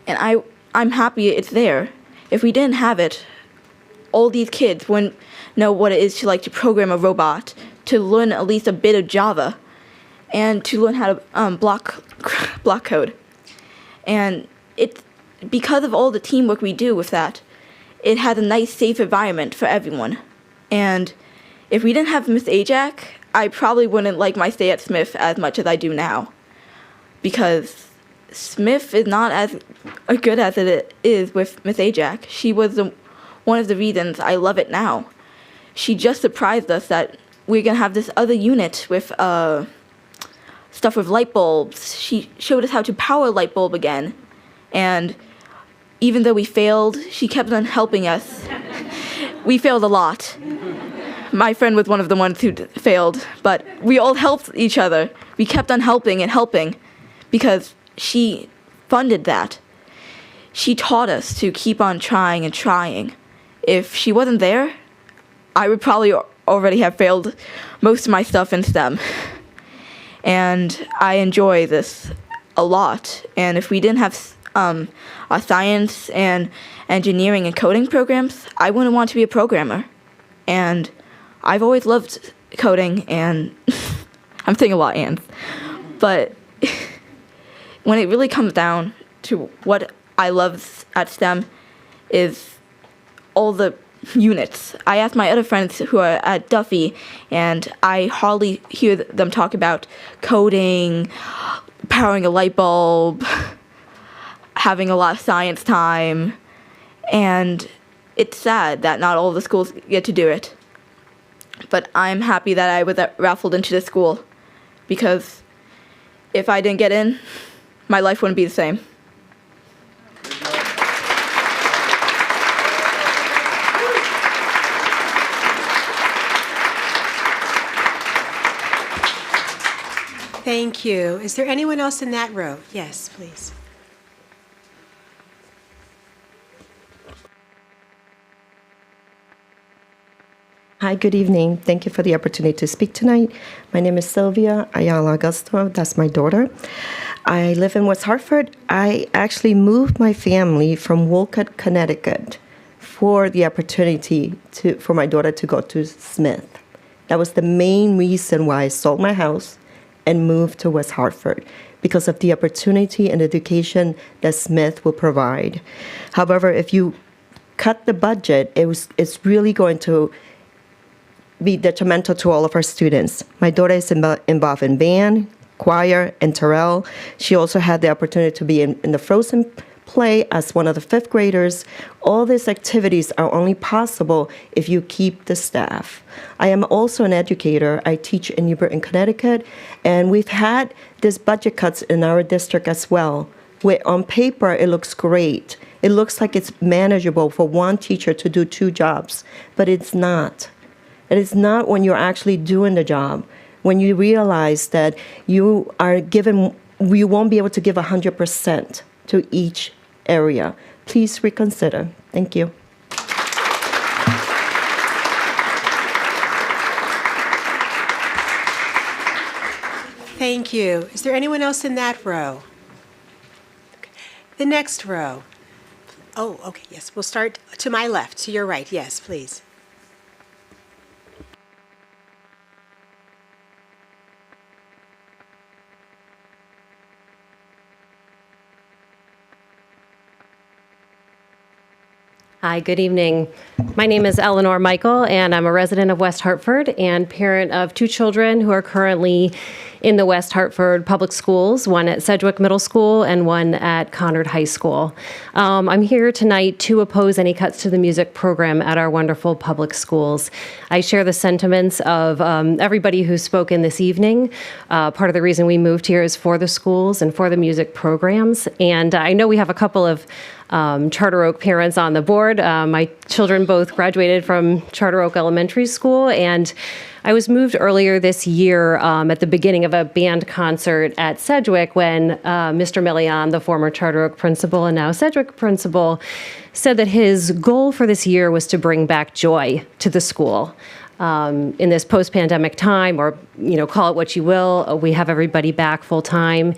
And I'm happy it's there. If we didn't have it, all these kids wouldn't know what it is to program a robot, to learn at least a bit of Java, and to learn how to block code. And it's because of all the teamwork we do with that, it has a nice, safe environment for everyone. And if we didn't have Miss Ajak, I probably wouldn't like my stay at Smith as much as I do now. Because Smith is not as good as it is with Miss Ajak. She was one of the reasons I love it now. She just surprised us that we're going to have this other unit with stuff with light bulbs. She showed us how to power a light bulb again. And even though we failed, she kept on helping us. We failed a lot. My friend was one of the ones who failed, but we all helped each other. We kept on helping and helping because she funded that. She taught us to keep on trying and trying. If she wasn't there, I would probably already have failed most of my stuff in STEM. And I enjoy this a lot. And if we didn't have our science and engineering and coding programs, I wouldn't want to be a programmer. And I've always loved coding, and I'm saying a lot, Anne. But when it really comes down to what I love at STEM is all the units. I asked my other friends who are at Duffy, and I hardly hear them talk about coding, powering a light bulb, having a lot of science time, and it's sad that not all of the schools get to do it. But I'm happy that I was raffled into this school, because if I didn't get in, my life wouldn't be the same. Thank you. Is there anyone else in that row? Yes, please. Hi, good evening. Thank you for the opportunity to speak tonight. My name is Sylvia Ayala Augusto. That's my daughter. I live in West Hartford. I actually moved my family from Wolcott, Connecticut for the opportunity for my daughter to go to Smith. That was the main reason why I sold my house and moved to West Hartford, because of the opportunity and education that Smith will provide. However, if you cut the budget, it's really going to be detrimental to all of our students. My daughter is involved in band, choir, and Terrell. She also had the opportunity to be in the Frozen play as one of the fifth graders. All these activities are only possible if you keep the staff. I am also an educator. I teach in New Britain, Connecticut, and we've had these budget cuts in our district as well, where on paper it looks great. It looks like it's manageable for one teacher to do two jobs, but it's not. It is not when you're actually doing the job, when you realize that you won't be able to give 100% to each area. Please reconsider. Thank you. Thank you. Is there anyone else in that row? Okay. The next row. Oh, okay, yes. We'll start to my left, to your right. Yes, please. Hi, good evening. My name is Eleanor Michael, and I'm a resident of West Hartford and parent of two children who are currently in the West Hartford Public Schools, one at Sedgwick Middle School and one at Conard High School. I'm here tonight to oppose any cuts to the music program at our wonderful public schools. I share the sentiments of everybody who's spoken this evening. Part of the reason we moved here is for the schools and for the music programs. And I know we have a couple of Charter Oak parents on the board. My children both graduated from Charter Oak Elementary School, and I was moved earlier this year at the beginning of a band concert at Sedgwick when Mr. Millian, the former Charter Oak principal and now Sedgwick principal, said that his goal for this year was to bring back joy to the school. In this post-pandemic time, or call it what you will, we have everybody back full time.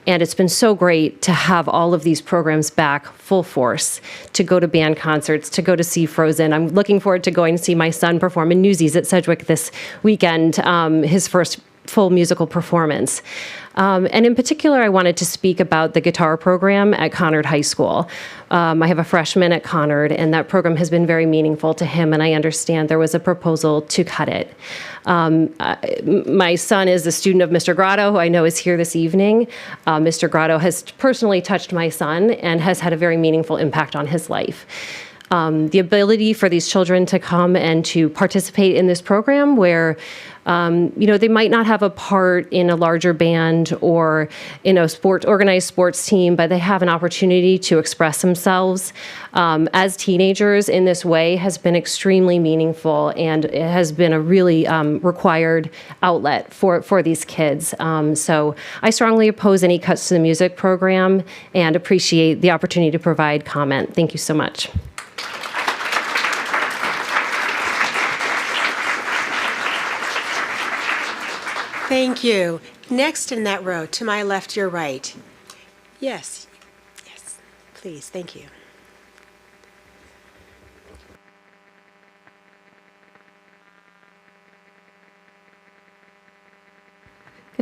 And it's been so great to have all of these programs back full force, to go to band concerts, to go to see Frozen. I'm looking forward to going to see my son perform in Newsies at Sedgwick this weekend, his first full musical performance. And in particular, I wanted to speak about the guitar program at Conard High School. I have a freshman at Conard, and that program has been very meaningful to him, and I understand there was a proposal to cut it. My son is a student of Mr. Grotto, who I know is here this evening. Mr. Grotto has personally touched my son and has had a very meaningful impact on his life. The ability for these children to come and to participate in this program where they might not have a part in a larger band or in a organized sports team, but they have an opportunity to express themselves as teenagers in this way has been extremely meaningful, and it has been a really required outlet for these kids. So I strongly oppose any cuts to the music program and appreciate the opportunity to provide comment. Thank you so much. Thank you. Next in that row, to my left, your right. Yes. Yes. Please. Thank you.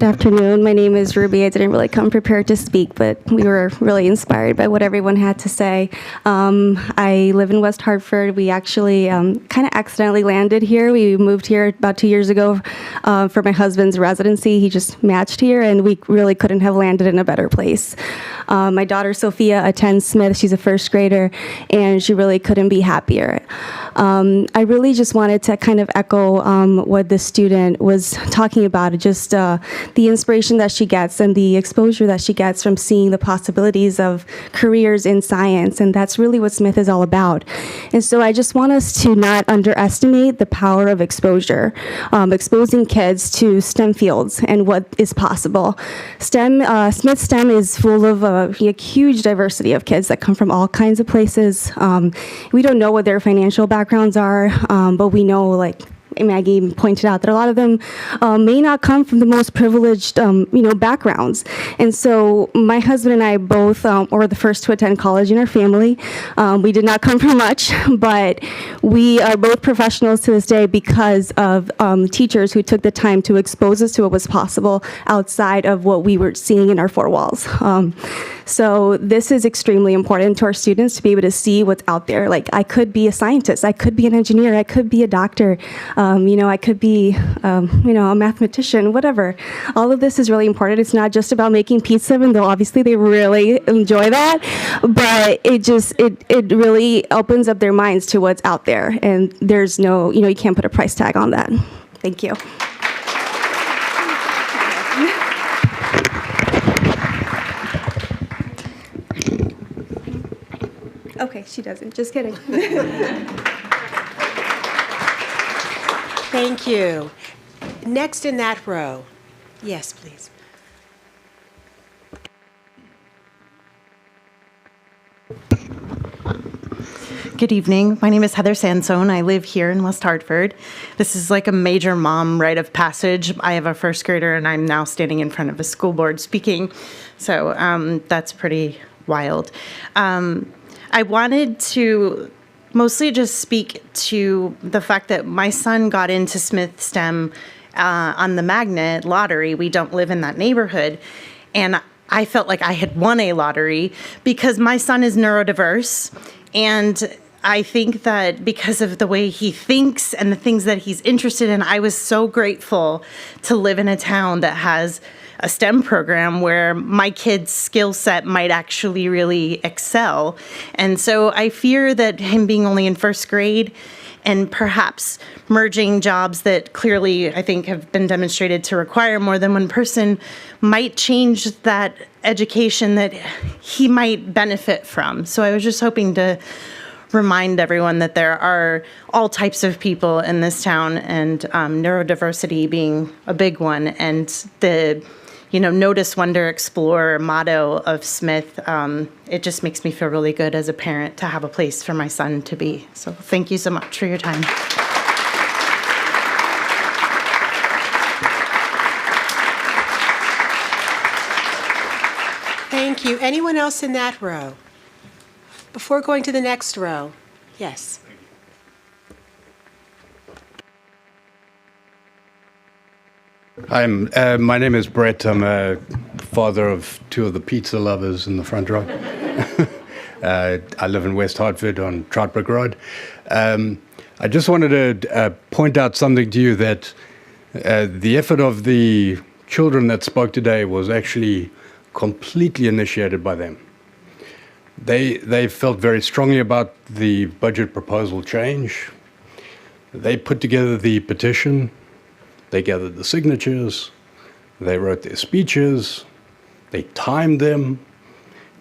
Good afternoon. My name is Ruby. I didn't really come prepared to speak, but we were really inspired by what everyone had to say. I live in West Hartford. We actually kind of accidentally landed here. We moved here about 2 years ago for my husband's residency. He just matched here, and we really couldn't have landed in a better place. My daughter Sophia attends Smith. She's a first grader, and she really couldn't be happier. I really just wanted to kind of echo what the student was talking about, just the inspiration that she gets and the exposure that she gets from seeing the possibilities of careers in science, and that's really what Smith is all about. And so I just want us to not underestimate the power of exposure, exposing kids to STEM fields and what is possible. Smith STEM is full of a huge diversity of kids that come from all kinds of places. We don't know what their financial backgrounds are, but we know, like Maggie pointed out, that a lot of them may not come from the most privileged, backgrounds. And so my husband and I both were the first to attend college in our family. We did not come from much, but we are both professionals to this day because of teachers who took the time to expose us to what was possible outside of what we were seeing in our four walls. So this is extremely important to our students to be able to see what's out there. Like, I could be a scientist, I could be an engineer, I could be a doctor, I could be, a mathematician, whatever. All of this is really important. It's not just about making pizza, even though obviously they really enjoy that, but it really opens up their minds to what's out there. And there's no, you can't put a price tag on that. Thank you. Okay, she doesn't. Just kidding. Thank you. Next in that row. Yes, please. Good evening. My name is Heather Sansone. I live here in West Hartford. This is like a major mom rite of passage. I have a first grader, and I'm now standing in front of a school board speaking. So that's pretty wild. I wanted to mostly just speak to the fact that my son got into Smith STEM on the magnet lottery. We don't live in that neighborhood. And I felt like I had won a lottery because my son is neurodiverse. And I think that because of the way he thinks and the things that he's interested in, I was so grateful to live in a town that has a STEM program where my kid's skill set might actually really excel. And so I fear that him being only in first grade and perhaps merging jobs that clearly I think have been demonstrated to require more than one person might change that education that he might benefit from. So I was just hoping to remind everyone that there are all types of people in this town, and neurodiversity being a big one, and the notice, wonder, explore motto of Smith, it just makes me feel really good as a parent to have a place for my son to be. So thank you so much for your time. Thank you. Anyone else in that row? Before going to the next row, yes. Hi, my name is Brett. I'm a father of two of the pizza lovers in the front row. I live in West Hartford on Troutbrook Road. I just wanted to point out something to you, that the effort of the children that spoke today was actually completely initiated by them. They felt very strongly about the budget proposal change. They put together the petition. They gathered the signatures, they wrote their speeches, they timed them,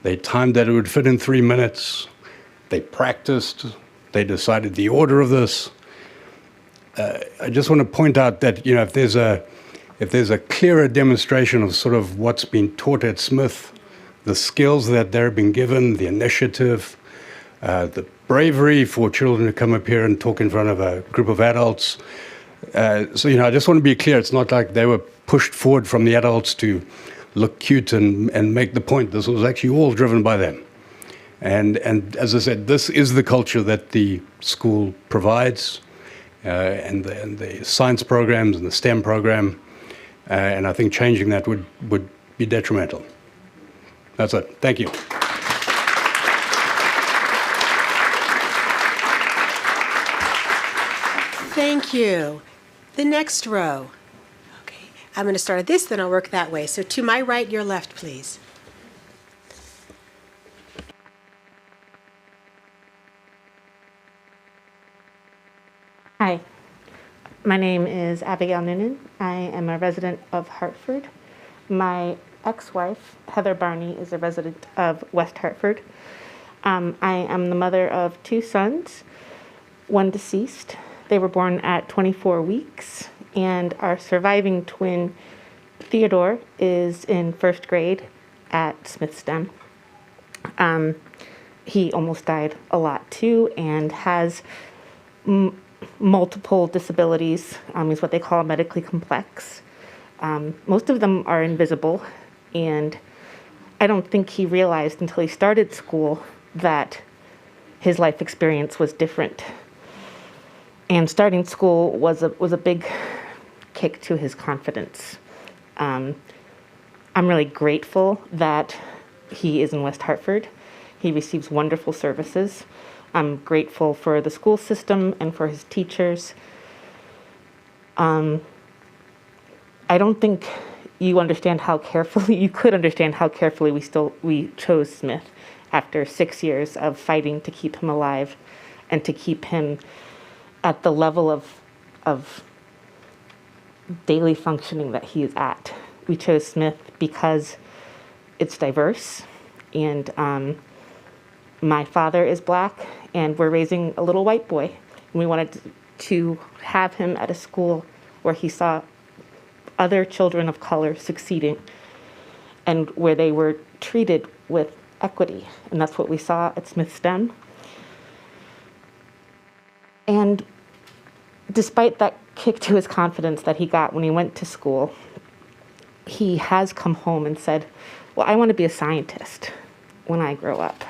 they timed that it would fit in 3 minutes, they practiced, they decided the order of this. I just want to point out that, if there's a clearer demonstration of sort of what's been taught at Smith, the skills that they're being given, the initiative, the bravery for children to come up here and talk in front of a group of adults. I just want to be clear. It's not like they were pushed forward from the adults to look cute and make the point. This was actually all driven by them. And as I said, this is the culture that the school provides, and the science programs and the STEM program. and I think changing that would be detrimental. That's it. Thank you. Thank you. The next row. Okay, I'm going to start at this, then I'll work that way. So to my right, your left, please. Hi, my name is Abigail Noonan. I am a resident of Hartford. My ex-wife, Heather Barney, is a resident of West Hartford. I am the mother of 2 sons, one deceased. They were born at 24 weeks, and our surviving twin, Theodore, is in 1st grade at Smith STEM. He almost died a lot too, and has multiple disabilities. He's what they call medically complex. Most of them are invisible, and I don't think he realized until he started school that his life experience was different. And starting school was a big kick to his confidence. I'm really grateful that he is in West Hartford. He receives wonderful services. I'm grateful for the school system and for his teachers. I don't think you could understand how carefully we chose Smith after 6 years of fighting to keep him alive and to keep him at the level of daily functioning that he is at. We chose Smith because it's diverse, and my father is Black, and we're raising a little white boy. And we wanted to have him at a school where he saw other children of color succeeding and where they were treated with equity. And that's what we saw at Smith STEM. And despite that kick to his confidence that he got when he went to school, he has come home and said, well, I want to be a scientist when I grow up.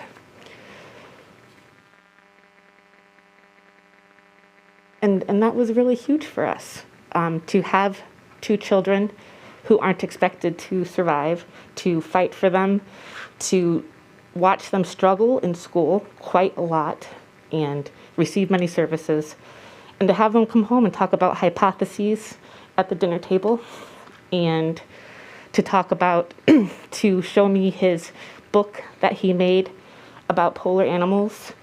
And that was really huge for us, to have 2 children who aren't expected to survive, to fight for them, to watch them struggle in school quite a lot and receive many services, and to have them come home and talk about hypotheses at the dinner table, and to talk about, to show me his book that he made about polar animals.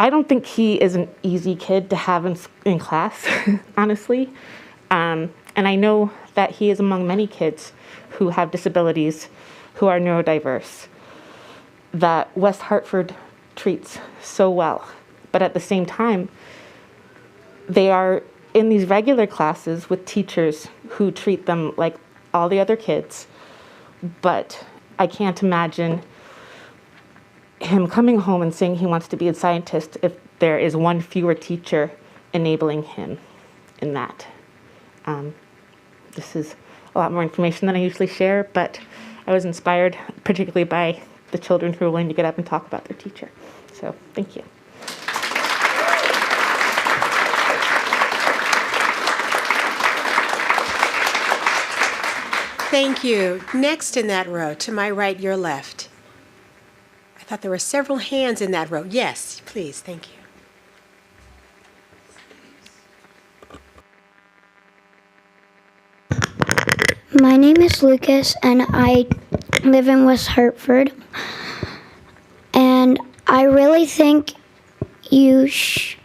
I don't think he is an easy kid to have in class, honestly. And I know that he is among many kids who have disabilities, who are neurodiverse, that West Hartford treats so well. But at the same time, they are in these regular classes with teachers who treat them like all the other kids. But I can't imagine him coming home and saying he wants to be a scientist if there is one fewer teacher enabling him in that. This is a lot more information than I usually share, but I was inspired particularly by the children who are willing to get up and talk about their teacher. So thank you. Thank you. Next in that row, to my right, your left. I thought there were several hands in that row. Yes, please, thank you. My name is Lucas, and I live in West Hartford. And I really think it's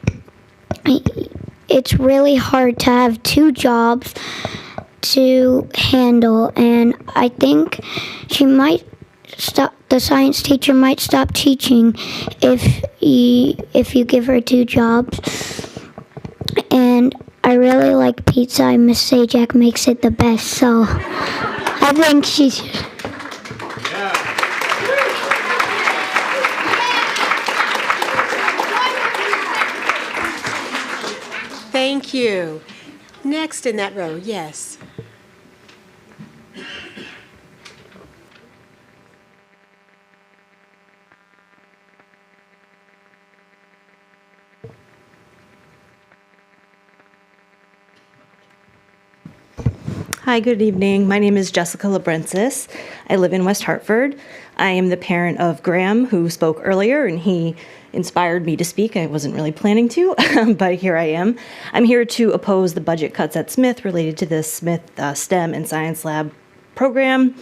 really hard to have 2 jobs to handle, and I think the science teacher might stop teaching if you give her 2 jobs. And I really like pizza, and Miss Sajak makes it the best, so I think she should. Thank you. Next in that row, yes. Hi, good evening. My name is Jessica Labrensis. I live in West Hartford. I am the parent of Graham, who spoke earlier, and he inspired me to speak. I wasn't really planning to, but here I am. I'm here to oppose the budget cuts at Smith related to the Smith STEM and Science Lab program.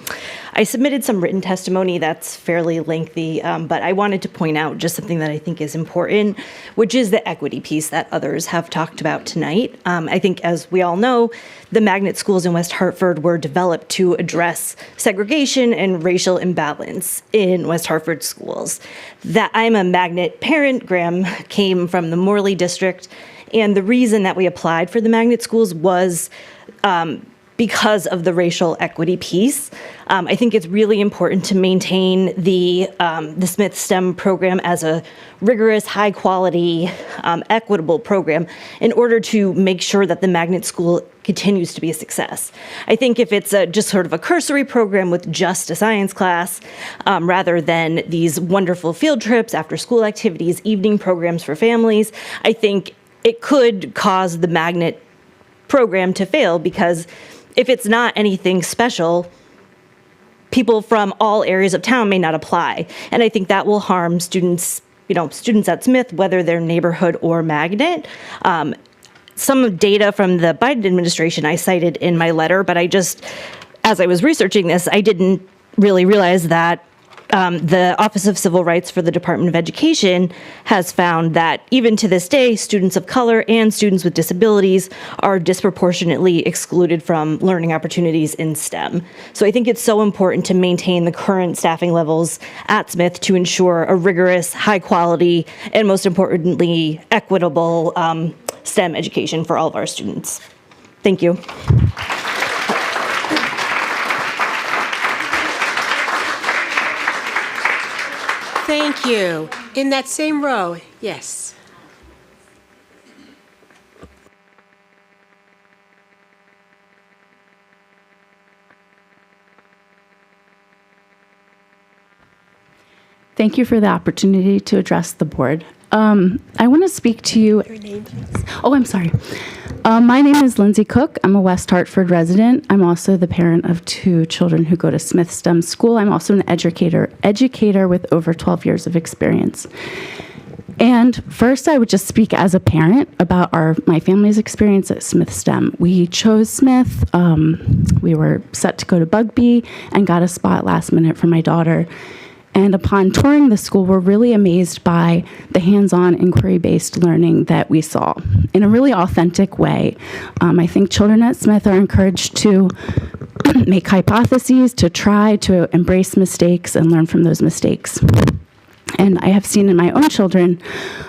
I submitted some written testimony that's fairly lengthy, but I wanted to point out just something that I think is important, which is the equity piece that others have talked about tonight. I think, as we all know, the magnet schools in West Hartford were developed to address segregation and racial imbalance in West Hartford schools. That I'm a magnet parent. Graham came from the Morley district, and the reason that we applied for the magnet schools was because of the racial equity piece. I think it's really important to maintain the Smith STEM program as a rigorous, high-quality, equitable program in order to make sure that the magnet school continues to be a success. I think if it's just sort of a cursory program with just a science class, rather than these wonderful field trips, after-school activities, evening programs for families, I think it could cause the magnet program to fail, because if it's not anything special, people from all areas of town may not apply. And I think that will harm students, students at Smith, whether they're neighborhood or magnet. Some data from the Biden administration I cited in my letter, but as I was researching this, I didn't really realize that the Office of Civil Rights for the Department of Education has found that even to this day, students of color and students with disabilities are disproportionately excluded from learning opportunities in STEM. So I think it's so important to maintain the current staffing levels at Smith to ensure a rigorous, high quality, and most importantly, equitable STEM education for all of our students. Thank you. Thank you. In that same row, yes. Thank you for the opportunity to address the board. I want to speak to you. Your name, please. Oh, I'm sorry. My name is Lindsay Cook. I'm a West Hartford resident. I'm also the parent of 2 children who go to Smith STEM School. I'm also an educator with over 12 years of experience. And first, I would just speak as a parent about my family's experience at Smith STEM. We chose Smith. We were set to go to Bugby and got a spot last minute for my daughter. And upon touring the school, we're really amazed by the hands-on inquiry-based learning that we saw in a really authentic way. I think children at Smith are encouraged to make hypotheses, to try to embrace mistakes and learn from those mistakes. And I have seen in my own children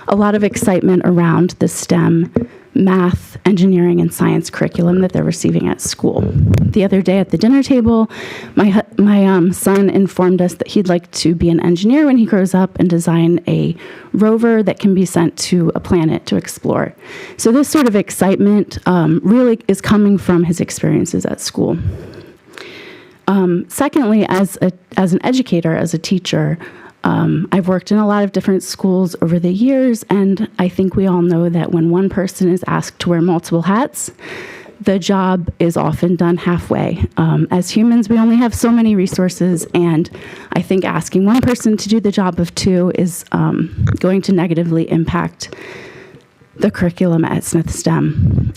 a lot of excitement around the STEM, math, engineering, and science curriculum that they're receiving at school. The other day at the dinner table, my son informed us that he'd like to be an engineer when he grows up and design a rover that can be sent to a planet to explore. So this sort of excitement really is coming from his experiences at school. Secondly, as an educator, as a teacher, I've worked in a lot of different schools over the years, and I think we all know that when one person is asked to wear multiple hats, the job is often done halfway. As humans, we only have so many resources, and I think asking one person to do the job of 2 is going to negatively impact the curriculum at Smith STEM.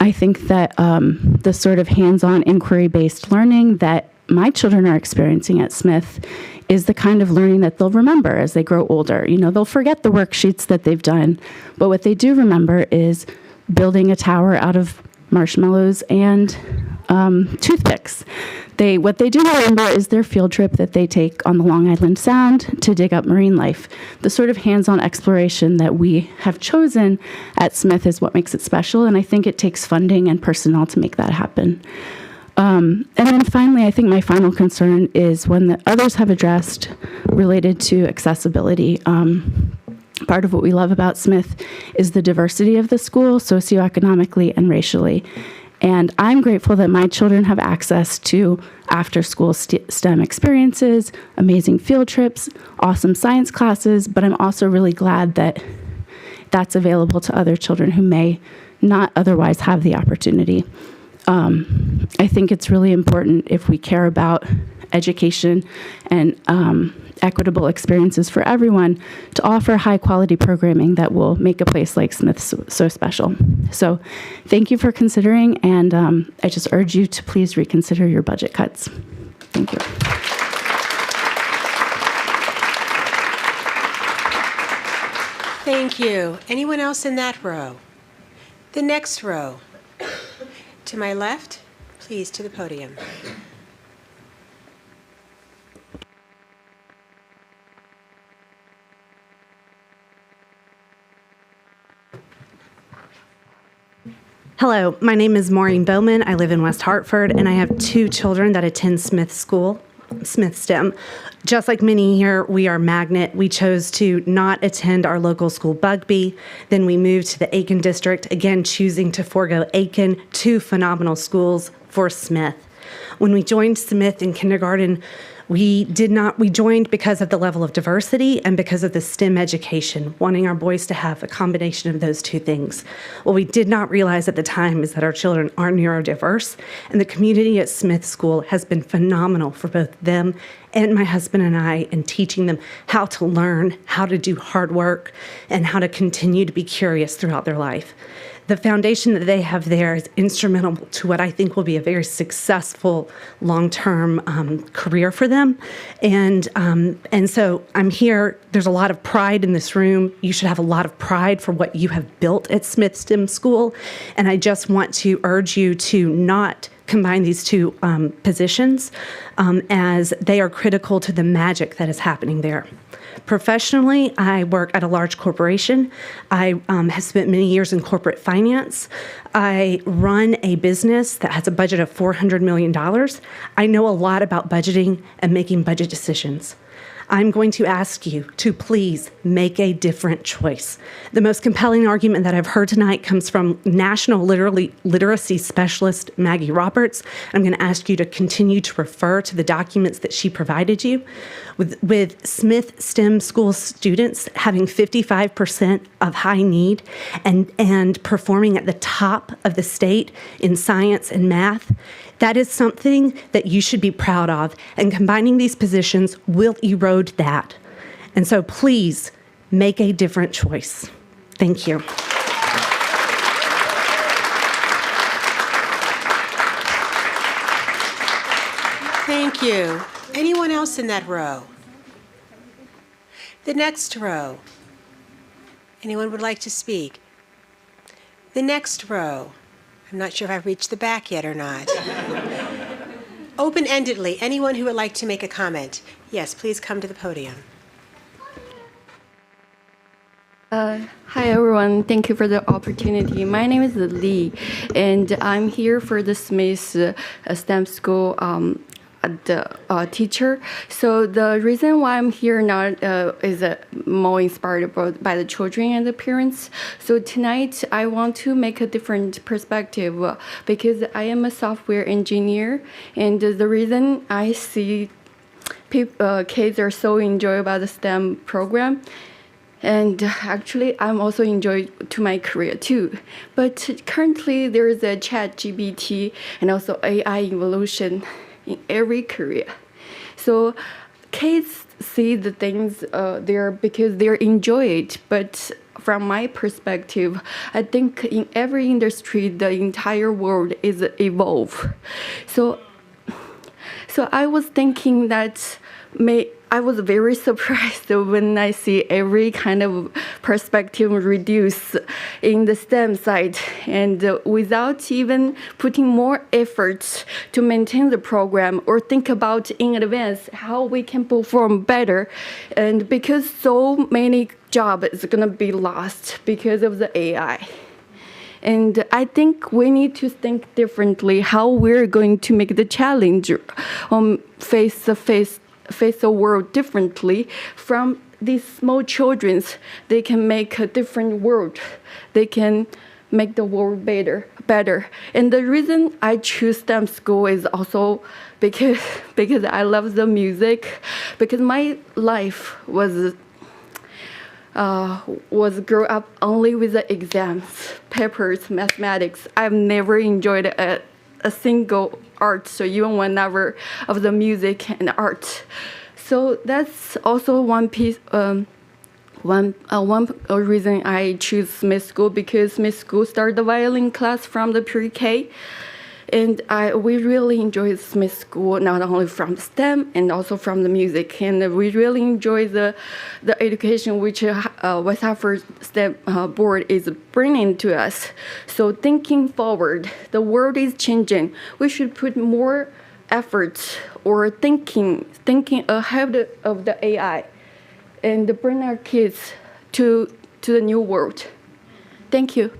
I think that the sort of hands-on inquiry-based learning that my children are experiencing at Smith is the kind of learning that they'll remember as they grow older. They'll forget the worksheets that they've done, but what they do remember is building a tower out of marshmallows and toothpicks. What they do remember is their field trip that they take on the Long Island Sound to dig up marine life. The sort of hands-on exploration that we have chosen at Smith is what makes it special, and I think it takes funding and personnel to make that happen. And then finally, I think my final concern is one that others have addressed related to accessibility. Part of what we love about Smith is the diversity of the school, socioeconomically and racially. And I'm grateful that my children have access to after-school STEM experiences, amazing field trips, awesome science classes, but I'm also really glad that that's available to other children who may not otherwise have the opportunity. I think it's really important, if we care about education and equitable experiences for everyone, to offer high quality programming that will make a place like Smith so special. So thank you for considering, and I just urge you to please reconsider your budget cuts. Thank you. Thank you. Anyone else in that row? The next row. To my left, please, to the podium. Hello, my name is Maureen Bowman. I live in West Hartford, and I have 2 children that attend Smith School, Smith STEM. Just like many here, we are magnet. We chose to not attend our local school, Bugby. Then we moved to the Aiken district, again choosing to forego Aiken, 2 phenomenal schools for Smith. When we joined Smith in kindergarten, we joined because of the level of diversity and because of the STEM education, wanting our boys to have a combination of those 2 things. What we did not realize at the time is that our children are neurodiverse, and the community at Smith School has been phenomenal for both them and my husband and I in teaching them how to learn, how to do hard work, and how to continue to be curious throughout their life. The foundation that they have there is instrumental to what I think will be a very successful long-term career for them. And so I'm here. There's a lot of pride in this room. You should have a lot of pride for what you have built at Smith STEM School. And I just want to urge you to not combine these 2 positions as they are critical to the magic that is happening there. Professionally, I work at a large corporation. I have spent many years in corporate finance. I run a business that has a budget of $400 million. I know a lot about budgeting and making budget decisions. I'm going to ask you to please make a different choice. The most compelling argument that I've heard tonight comes from national literacy specialist Maggie Roberts. I'm going to ask you to continue to refer to the documents that she provided you. With Smith STEM School students having 55% of high need and performing at the top of the state in science and math, that is something that you should be proud of, and combining these positions will erode that. And so please make a different choice. Thank you. Thank you. Anyone else in that row? The next row. Anyone would like to speak? The next row. I'm not sure if I've reached the back yet or not. Open-endedly, anyone who would like to make a comment. Yes, please come to the podium. Hi, everyone. Thank you for the opportunity. My name is Lee, and I'm here for the Smith STEM School teacher. So the reason why I'm here now is more inspired by the children and the parents. So tonight I want to make a different perspective because I am a software engineer, and the reason I see kids are so enjoy about the STEM program. And actually, I'm also enjoying to my career too. But currently, there is a ChatGPT and also AI evolution in every career. So kids see the things there because they enjoy it. But from my perspective, I think in every industry, the entire world is evolve. So I was thinking that I was very surprised when I see every kind of perspective reduce in the STEM side, and without even putting more effort to maintain the program or think about in advance how we can perform better. And because so many jobs is going to be lost because of the AI. And I think we need to think differently how we're going to make the challenge face the world differently. From these small children, they can make a different world. They can make the world better. And the reason I choose STEM school is also because I love the music, because my life was was grew up only with the exams, papers, mathematics. I've never enjoyed a single art, so even whenever of the music and art. So that's also one piece. One reason I choose Smith School, because Smith School started the violin class from the pre-K, and we really enjoy Smith School, not only from STEM and also from the music, and we really enjoy the education which West Hartford STEM board is bringing to us. So thinking forward, the world is changing. We should put more effort or thinking ahead of the AI, and bring our kids to the new world. Thank you.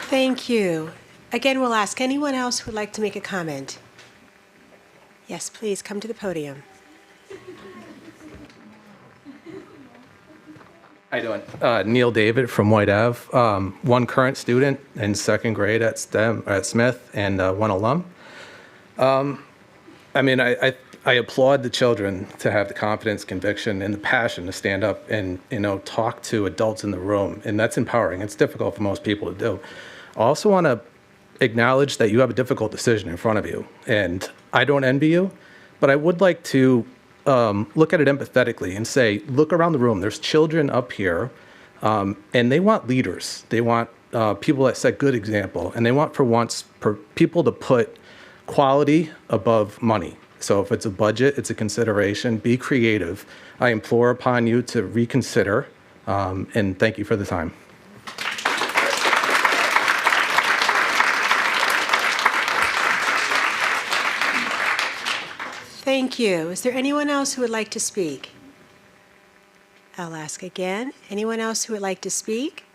Thank you. Again, we'll ask anyone else who would like to make a comment. Yes, please come to the podium. How you doing? Neil David from White Ave. One current student in second grade at Smith, and one alum. I applaud the children to have the confidence, conviction, and the passion to stand up and talk to adults in the room, and that's empowering. It's difficult for most people to do. I also want to acknowledge that you have a difficult decision in front of you, and I don't envy you, but I would like to look at it empathetically and say, look around the room. There's children up here, and they want leaders. They want people that set good example, and they want for people to put quality above money. So if it's a budget, it's a consideration. Be creative. I implore upon you to reconsider, and thank you for the time. Thank you. Is there anyone else who would like to speak? I'll ask again. Anyone else who would like to speak?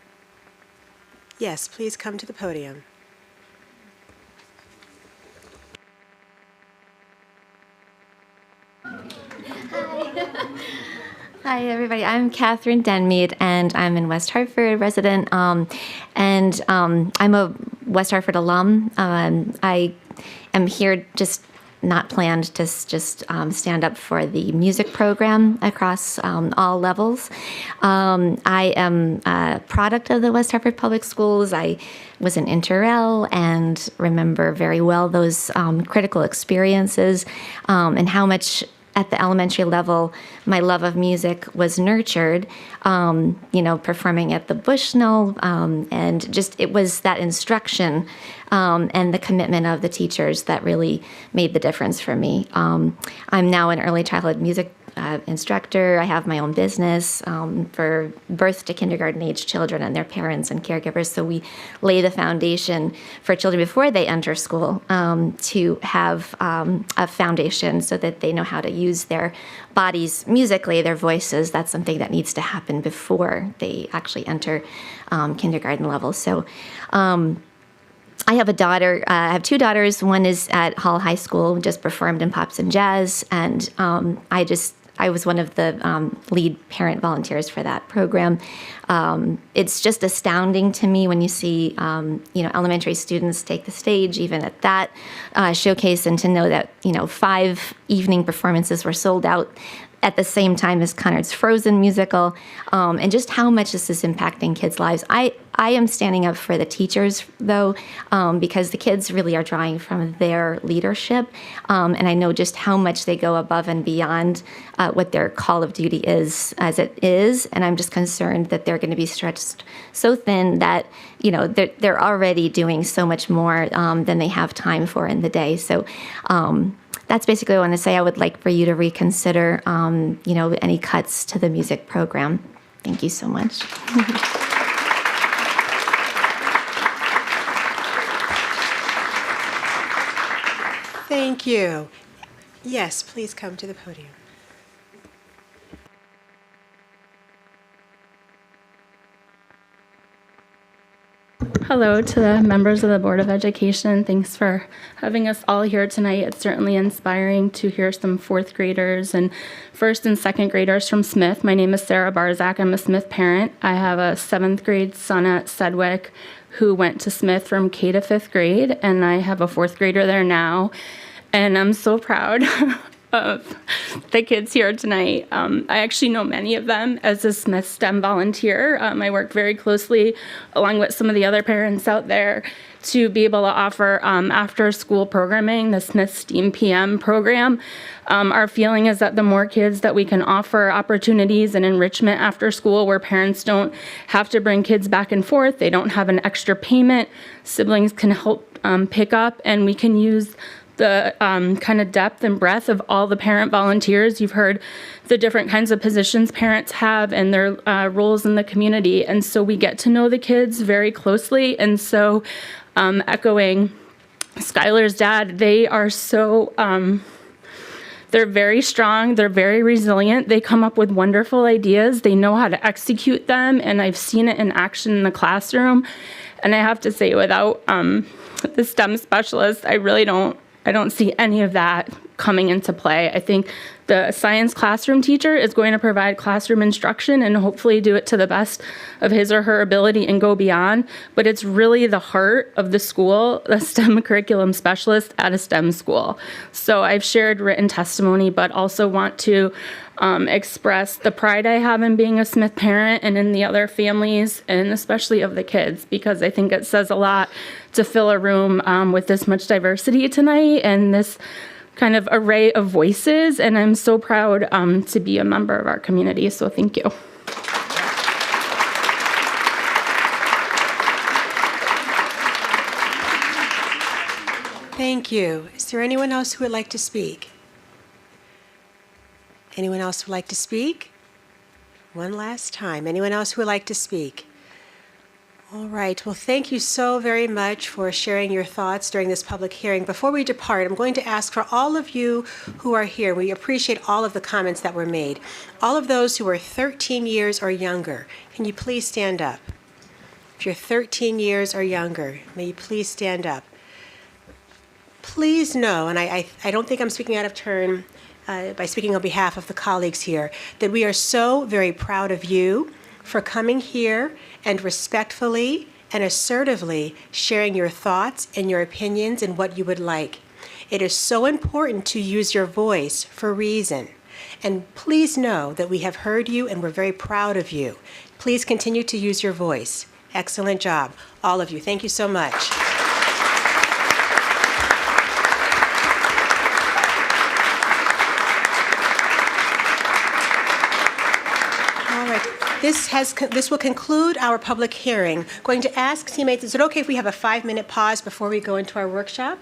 Yes, please come to the podium. Hi, everybody. I'm Catherine Denmead, and I'm in West Hartford resident, and I'm a West Hartford alum. I am here just not planned to just stand up for the music program across all levels. I am a product of the West Hartford Public Schools. I was an interrel and remember very well those critical experiences and how much at the elementary level, my love of music was nurtured, performing at the Bushnell, and just it was that instruction and the commitment of the teachers that really made the difference for me. I'm now an early childhood music instructor. I have my own business for birth to kindergarten age children and their parents and caregivers. So we lay the foundation for children before they enter school to have a foundation so that they know how to use their bodies musically, their voices. That's something that needs to happen before they actually enter kindergarten level. So I have a daughter. I have two daughters. One is at Hall High School, just performed in Pops and Jazz, and I was one of the lead parent volunteers for that program. It's just astounding to me when you see, elementary students take the stage, even at that showcase, and to know that, 5 evening performances were sold out at the same time as Conrad's Frozen musical, and just how much this is impacting kids' lives. I am standing up for the teachers, though, because the kids really are drawing from their leadership, and I know just how much they go above and beyond what their call of duty is, as it is, and I'm just concerned that they're going to be stretched so thin that, they're already doing so much more than they have time for in the day. So that's basically what I want to say. I would like for you to reconsider, any cuts to the music program. Thank you so much. Thank you. Yes, please come to the podium. Hello to the members of the Board of Education. Thanks for having us all here tonight. It's certainly inspiring to hear some fourth graders and first and second graders from Smith. My name is Sarah Barzak. I'm a Smith parent. I have a 7th grade son at Sedgwick who went to Smith from K to 5th grade, and I have a 4th grader there now. And I'm so proud of the kids here tonight. I actually know many of them as a Smith STEM volunteer. I work very closely along with some of the other parents out there to be able to offer after school programming, the Smith STEAM PM program. Our feeling is that the more kids that we can offer opportunities and enrichment after school where parents don't have to bring kids back and forth, they don't have an extra payment, siblings can help pick up, and we can use the kind of depth and breadth of all the parent volunteers. You've heard the different kinds of positions parents have and their roles in the community. And so we get to know the kids very closely. And so echoing Skylar's dad, they are so, they're very strong. They're very resilient. They come up with wonderful ideas. They know how to execute them. And I've seen it in action in the classroom. And I have to say, without the STEM specialist, I don't see any of that coming into play. I think the science classroom teacher is going to provide classroom instruction and hopefully do it to the best of his or her ability and go beyond. But it's really the heart of the school, the STEM curriculum specialist at a STEM school. So I've shared written testimony, but also want to express the pride I have in being a Smith parent and in the other families, and especially of the kids, because I think it says a lot to fill a room with this much diversity tonight and this kind of array of voices. And I'm so proud to be a member of our community. So thank you. Thank you. Is there anyone else who would like to speak? Anyone else who would like to speak? One last time. Anyone else who would like to speak? All right. Well, thank you so very much for sharing your thoughts during this public hearing. Before we depart, I'm going to ask for all of you who are here, we appreciate all of the comments that were made. All of those who are 13 years or younger, can you please stand up? If you're 13 years or younger, may you please stand up. Please know, and I don't think I'm speaking out of turn by speaking on behalf of the colleagues here, that we are so very proud of you for coming here and respectfully and assertively sharing your thoughts and your opinions and what you would like. It is so important to use your voice for reason. And please know that we have heard you and we're very proud of you. Please continue to use your voice. Excellent job, all of you. Thank you so much. This will conclude our public hearing. Going to ask teammates, is it okay if we have a 5-minute pause before we go into our workshop?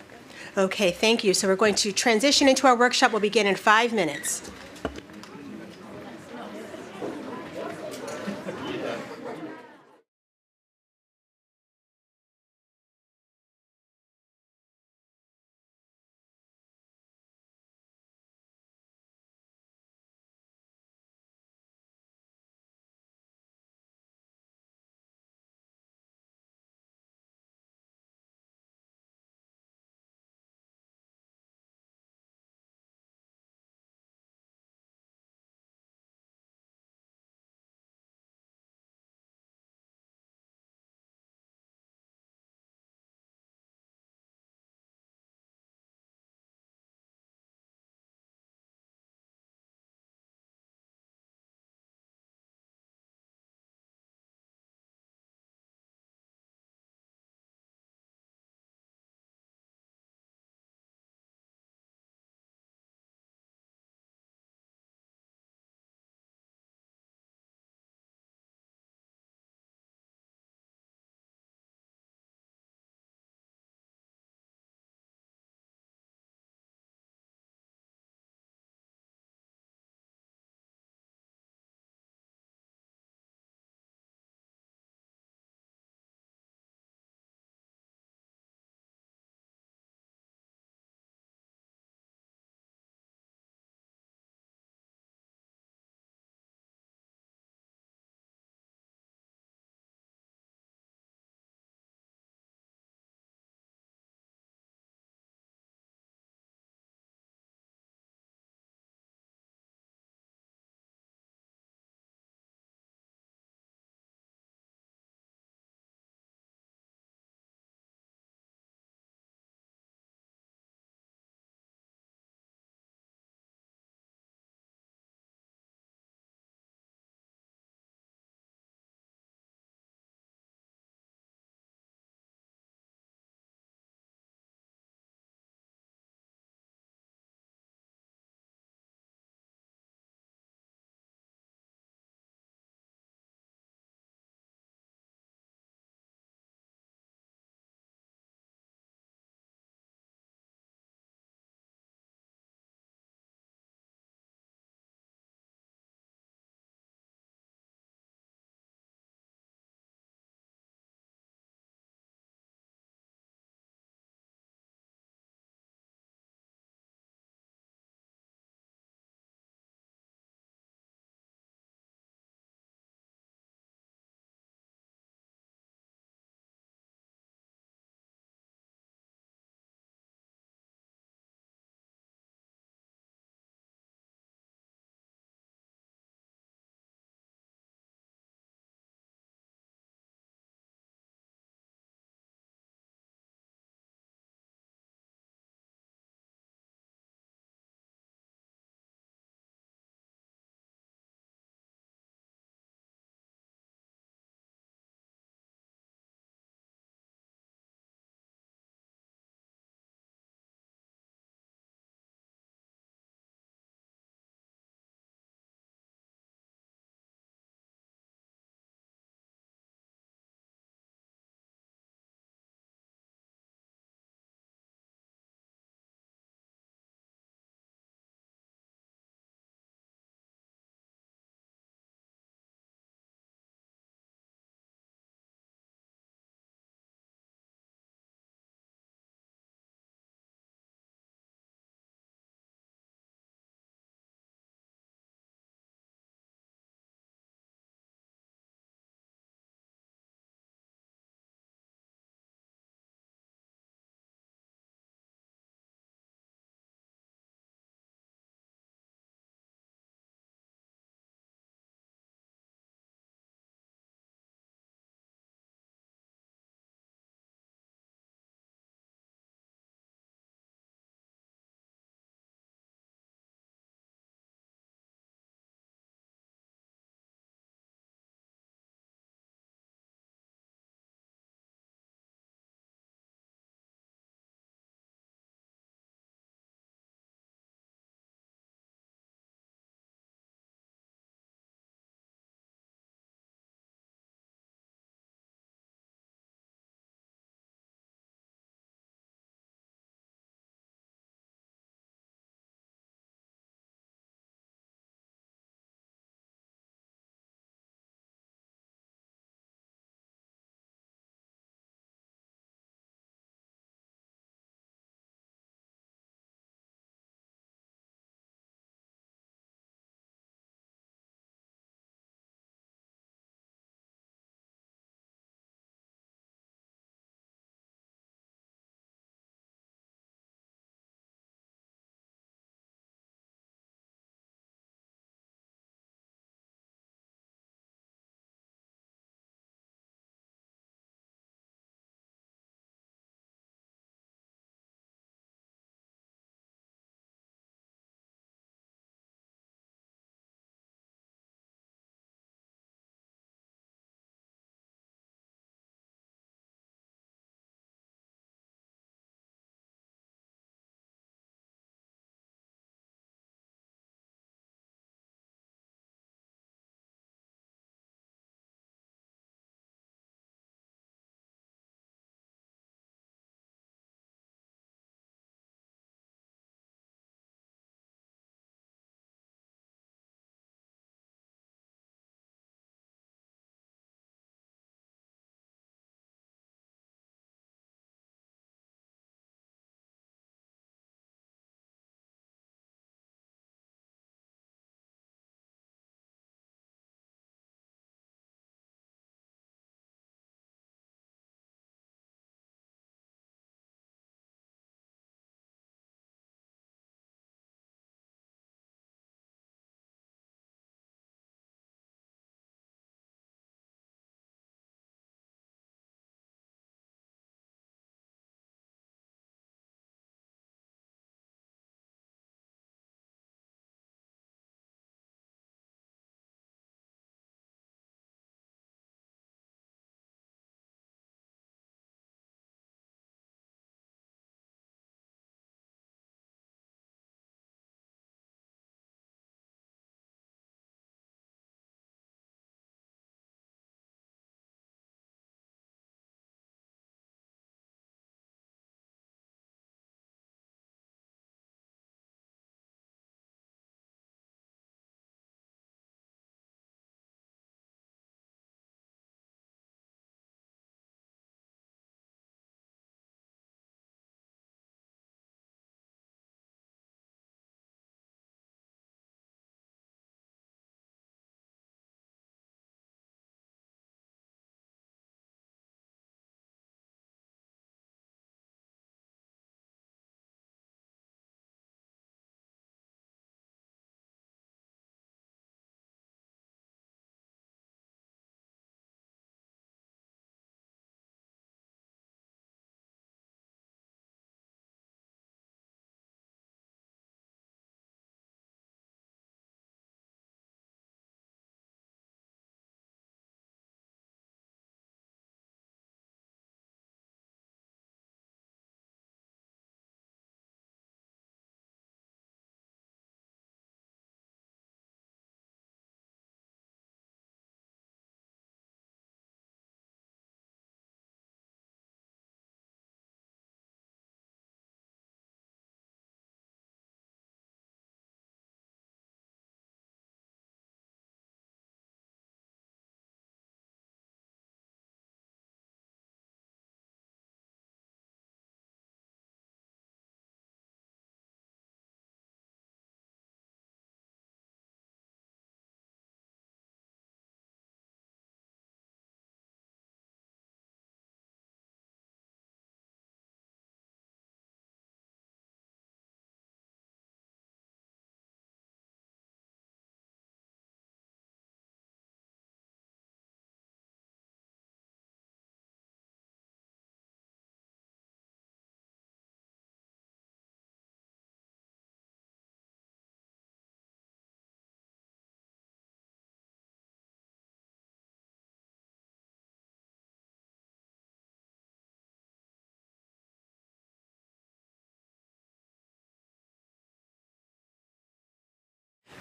Okay, thank you. So we're going to transition into our workshop. We'll begin in 5 minutes.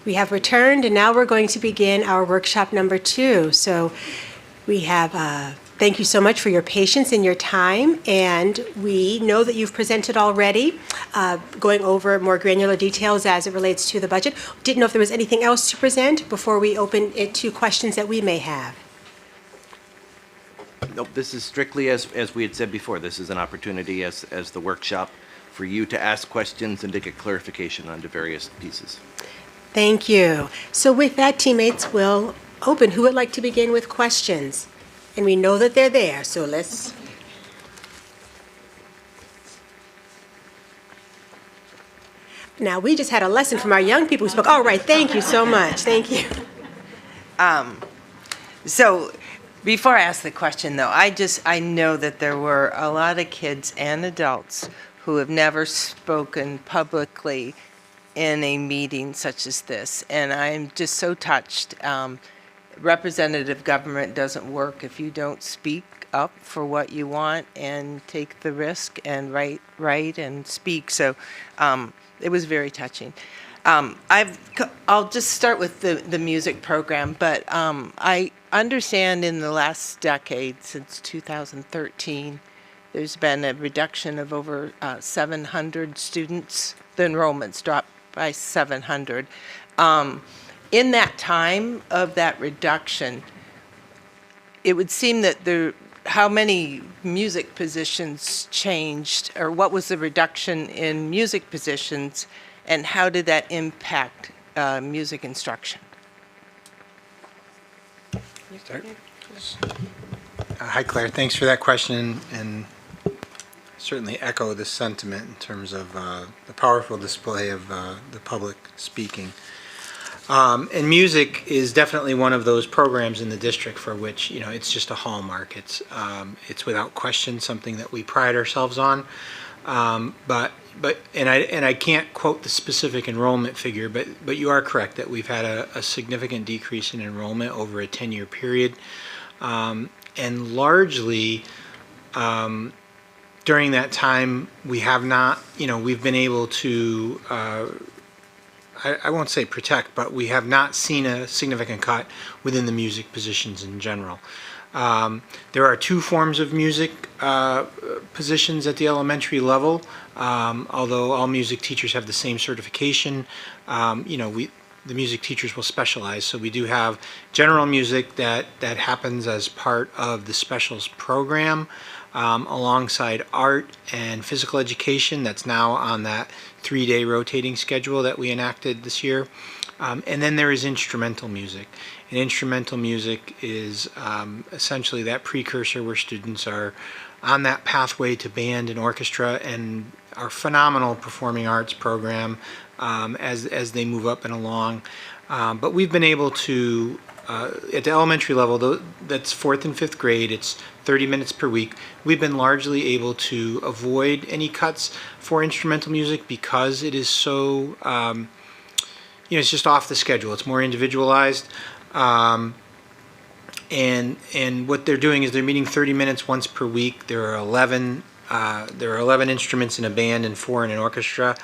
We have returned, and now we're going to begin our workshop number 2. So we have, thank you so much for your patience and your time, and we know that you've presented already, going over more granular details as it relates to the budget. Didn't know if there was anything else to present before we open it to questions that we may have. Nope, this is strictly as we had said before. This is an opportunity as the workshop for you to ask questions and to get clarification on the various pieces. Thank you. So with that, teammates, we'll open. Who would like to begin with questions? And we know that they're there, so let's. Now, we just had a lesson from our young people who spoke. All right, thank you so much. Thank you. So before I ask the question, though, I know that there were a lot of kids and adults who have never spoken publicly in a meeting such as this, and I'm just so touched. Representative government doesn't work if you don't speak up for what you want and take the risk and write and speak. So it was very touching. I'll just start with the music program, but I understand in the last decade, since 2013, there's been a reduction of over 700 students. The enrollments dropped by 700. In that time of that reduction, it would seem that how many music positions changed, or what was the reduction in music positions, and how did that impact music instruction? Hi, Claire. Thanks for that question, and certainly echo the sentiment in terms of the powerful display of the public speaking. And music is definitely one of those programs in the district for which, it's just a hallmark. It's without question something that we pride ourselves on. But I can't quote the specific enrollment figure, but you are correct that we've had a significant decrease in enrollment over a 10-year period, and largely during that time we have not, we've been able to. I won't say protect, but we have not seen a significant cut within the music positions in general. There are 2 forms of music positions at the elementary level. Although all music teachers have the same certification, the music teachers will specialize. So we do have general music that happens as part of the specials program, alongside art and physical education that's now on that 3-day rotating schedule that we enacted this year. And then there is instrumental music. And instrumental music is essentially that precursor where students are on that pathway to band and orchestra and our phenomenal performing arts program as they move up and along. But we've been able to, at the elementary level, that's 4th and 5th grade, it's 30 minutes per week. We've been largely able to avoid any cuts for instrumental music because it is so, it's just off the schedule. It's more individualized. And what they're doing is they're meeting 30 minutes once per week. There are 11 instruments in a band and 4 in an orchestra.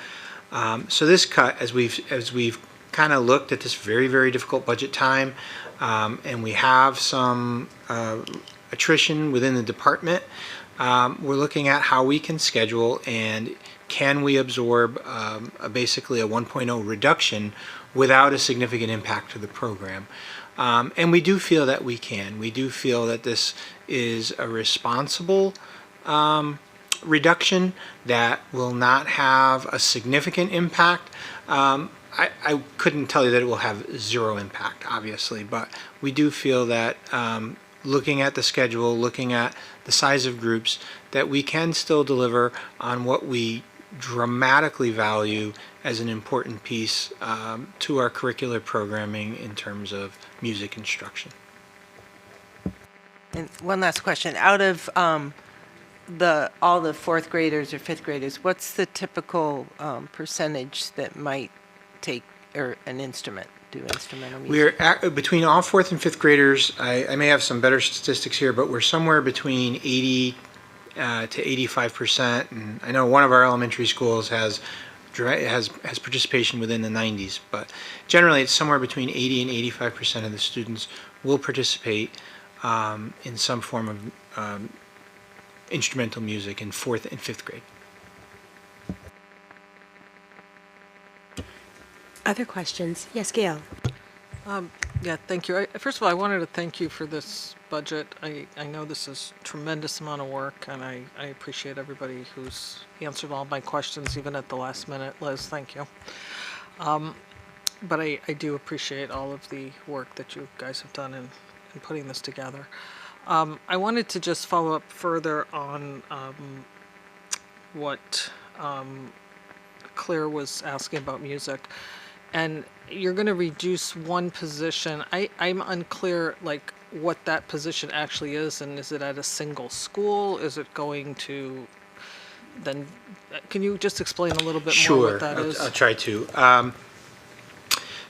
So this cut, as we've kind of looked at this very, very difficult budget time, and we have some attrition within the department, we're looking at how we can schedule and can we absorb basically a 1.0 reduction without a significant impact to the program. And we do feel that we can. We do feel that this is a responsible reduction that will not have a significant impact. I couldn't tell you that it will have 0 impact, obviously, but we do feel that looking at the schedule, looking at the size of groups, that we can still deliver on what we dramatically value as an important piece to our curricular programming in terms of music instruction. And one last question. Out of all the 4th graders or 5th graders, what's the typical percentage that might take an instrument? Do instrumental music? We're between all 4th and 5th graders, I may have some better statistics here, but we're somewhere between 80 to 85%. And I know one of our elementary schools has has participation within the 90s, but generally it's somewhere between 80 and 85% of the students will participate in some form of instrumental music in 4th and 5th grade. Other questions? Yes, Gail. Yeah, thank you. First of all, I wanted to thank you for this budget. I know this is a tremendous amount of work, and I appreciate everybody who's answered all my questions, even at the last minute. Liz, thank you. But I do appreciate all of the work that you guys have done in putting this together. I wanted to just follow up further on what Claire was asking about music. And you're going to reduce one position. I'm unclear, like, what that position actually is, and is it at a single school? Is it going to then? Can you just explain a little bit more what that is? Sure, I'll try to.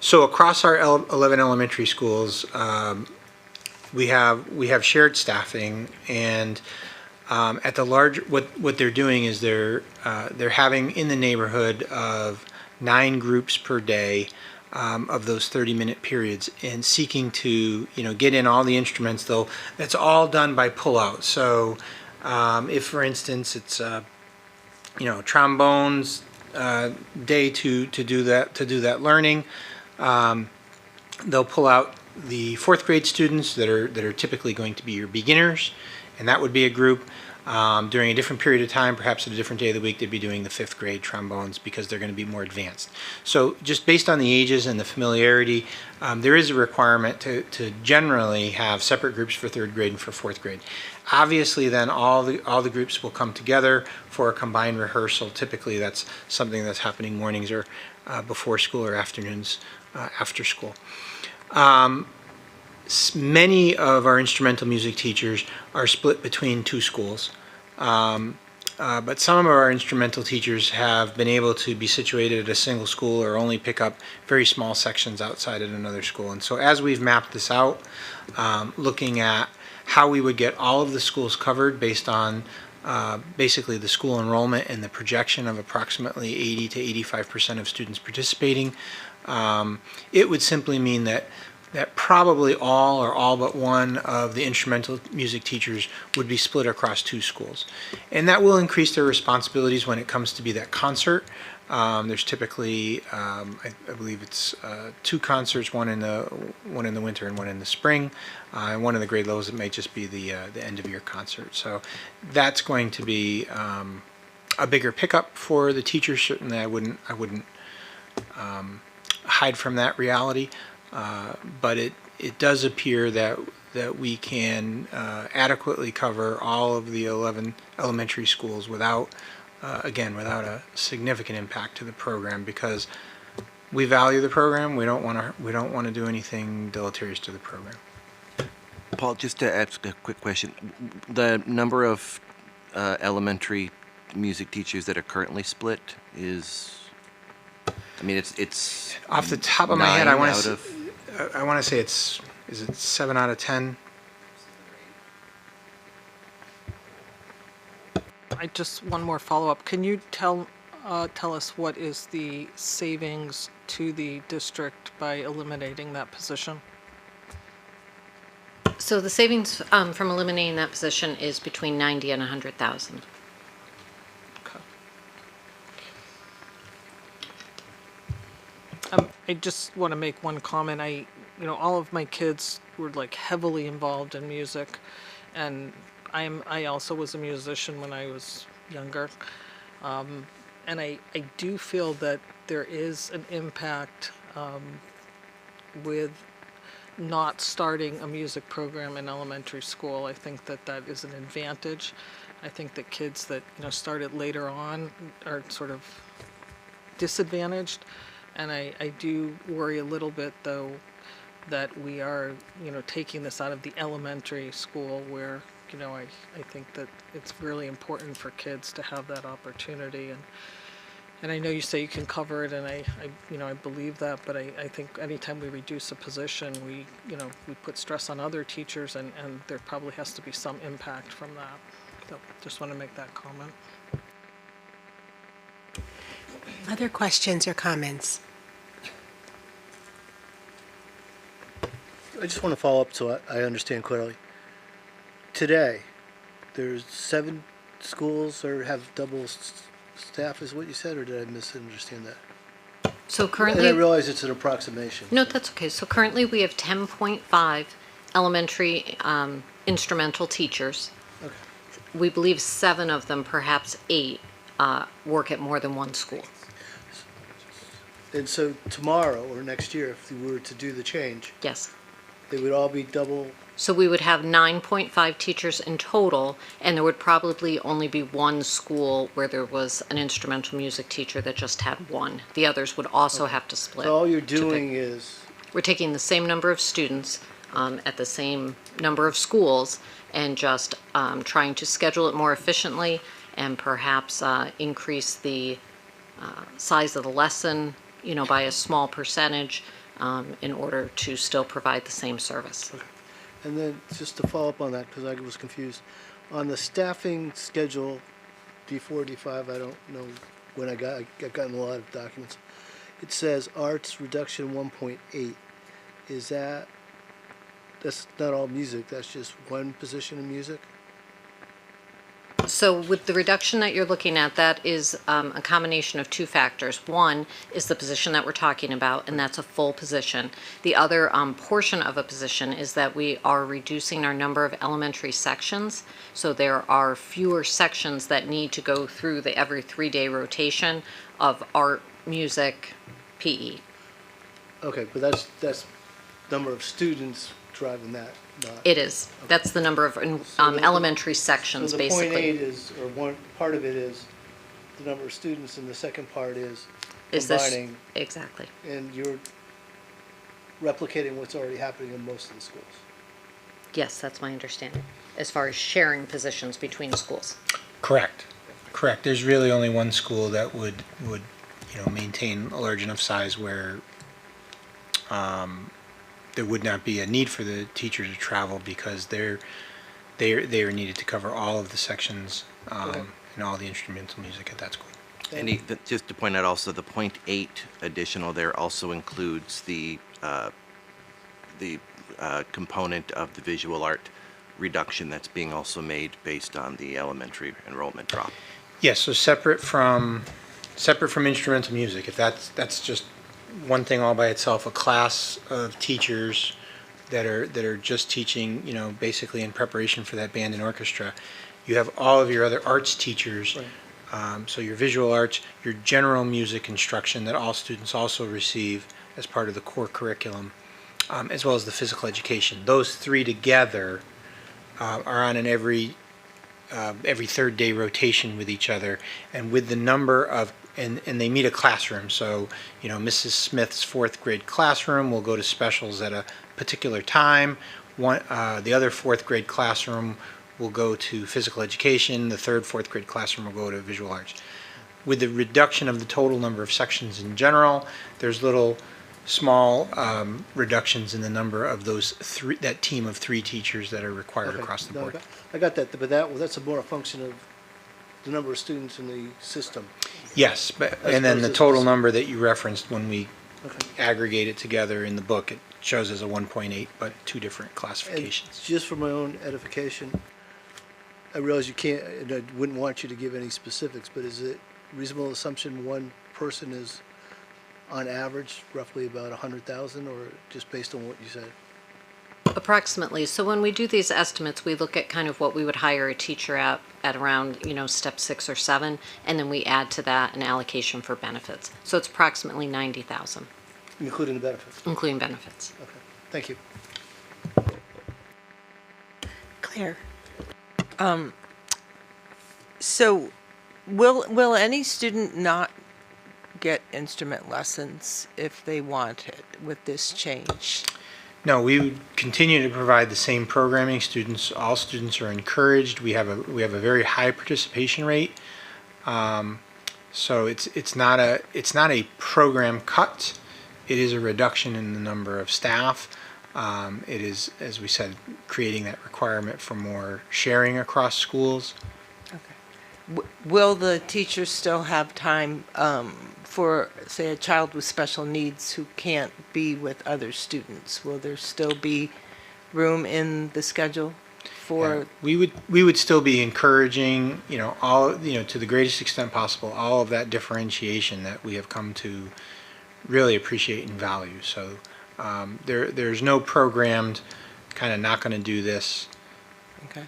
So across our 11 elementary schools, we have shared staffing, and at the large, what they're doing is they're having in the neighborhood of 9 groups per day of those 30-minute periods, and seeking to get in all the instruments. Though that's all done by pullout. So if, for instance, it's trombones day to do that learning, they'll pull out the 4th grade students that are typically going to be your beginners, and that would be a group. During a different period of time, perhaps at a different day of the week, they'd be doing the 5th grade trombones because they're going to be more advanced. So just based on the ages and the familiarity, there is a requirement to generally have separate groups for 3rd grade and for 4th grade. Obviously, then all the groups will come together for a combined rehearsal. Typically, that's something that's happening mornings or before school, or afternoons after school. Many of our instrumental music teachers are split between 2 schools, but some of our instrumental teachers have been able to be situated at a single school or only pick up very small sections outside at another school. And so as we've mapped this out, looking at how we would get all of the schools covered based on basically the school enrollment and the projection of approximately 80 to 85% of students participating, it would simply mean that probably all or all but one of the instrumental music teachers would be split across 2 schools. And that will increase their responsibilities when it comes to be that concert. There's typically, I believe it's 2 concerts, one in the winter and one in the spring. And one of the grade levels, it may just be the end of year concert. So that's going to be a bigger pickup for the teachers. Certainly, I wouldn't hide from that reality. But it does appear that we can adequately cover all of the 11 elementary schools without a significant impact to the program, because we value the program. We don't want to do anything deleterious to the program. Paul, just to ask a quick question, the number of elementary music teachers that are currently split is, I mean, it's off the top of my head, I want to say is it 7 out of 10? One more follow-up. Can you tell us what is the savings to the district by eliminating that position? So the savings from eliminating that position is between 90 and 100,000. I just want to make one comment. All of my kids were like heavily involved in music, and I also was a musician when I was younger, and I do feel that there is an impact with not starting a music program in elementary school. I think that is an advantage. I think that kids that start it later on are sort of disadvantaged. And I do worry a little bit, though, that we are, taking this out of the elementary school where, I think that it's really important for kids to have that opportunity. And I know you say you can cover it, and I believe that, but I think anytime we reduce a position, we put stress on other teachers, and there probably has to be some impact from that. So just want to make that comment. Other questions or comments? I just want to follow up so I understand clearly. Today, there's 7 schools or have double staff, is what you said, or did I misunderstand that? So And I currently, realize it's an approximation. no, that's okay. So currently we have 10.5 elementary instrumental teachers. Okay. We believe 7 of them, perhaps 8, work at more than one school. And so tomorrow or next year, if we were to do the change, Yes. they would all be double. So we would have 9.5 teachers in total, and there would probably only be one school where there was an instrumental music teacher that just had one. The others would also have to split. So all you're to doing is, We're taking the same number of students at the same number of schools and just trying to schedule it more efficiently and perhaps increase the size of the lesson, by a small percentage in order to still provide the same service. and then just to follow up on that, because I was confused, on the staffing schedule, D4, D5, I don't know when I've gotten a lot of documents. It says arts reduction 1.8. Is that's not all music, that's just one position in music? So with the reduction that you're looking at, that is a combination of 2 factors. One is the position that we're talking about, and that's a full position. The other portion of a position is that we are reducing our number of elementary sections. So there are fewer sections that need to go through the every 3-day rotation of art, music, PE. Okay, but that's number of students driving that, not. It is. That's the number of elementary sections, So the basically. 0.8 is, or one, part of it is the number of students, and the second part is Is this- combining. Exactly. And you're replicating what's already happening in most of the schools. Yes, that's my understanding, as far as sharing positions between schools. Correct. Correct. There's really only one school that would maintain a large enough size where there would not be a need for the teacher to travel because they are needed to cover all of the sections and all the instrumental music at that school. And just to point out also, the 0.8 additional there also includes the component of the visual art reduction that's being also made based on the elementary enrollment drop. Yes, so separate from instrumental music, if that's just one thing all by itself, a class of teachers that are just teaching, basically in preparation for that band and orchestra. You have all of your other arts teachers, so your visual arts, your general music instruction that all students also receive as part of the core curriculum, as well as the physical education. Those 3 together are on an every 3rd day rotation with each other, and with the number of and they meet a classroom. So, Mrs. Smith's 4th grade classroom will go to specials at a particular time. The other 4th grade classroom will go to physical education. The 3rd, 4th grade classroom will go to visual arts. With the reduction of the total number of sections in general, there's little small reductions in the number of that team of 3 teachers that are required across the board. I got that, but that's more a function of the number of students in the system. Yes, and then the total number that you referenced when we aggregate it together in the book, it shows as a 1.8, but 2 different classifications. And just for my own edification, I realize you can't, and I wouldn't want you to give any specifics, but is it reasonable assumption one person is on average roughly about 100,000, or just based on what you said? Approximately. So when we do these estimates, we look at kind of what we would hire a teacher at around, step 6 or 7, and then we add to that an allocation for benefits. So it's approximately 90,000. Including the benefits? Including benefits. Okay, thank you. Claire? So will any student not get instrument lessons if they want it with this change? No, we would continue to provide the same programming. All students are encouraged. We have a very high participation rate. So it's not a program cut. It is a reduction in the number of staff. It is, as we said, creating that requirement for more sharing across schools. Okay. Will the teachers still have time for, say, a child with special needs who can't be with other students? Will there still be room in the schedule for? We would still be encouraging, to the greatest extent possible, all of that differentiation that we have come to really appreciate and value. So there's no programmed kind of not going to do this. Okay.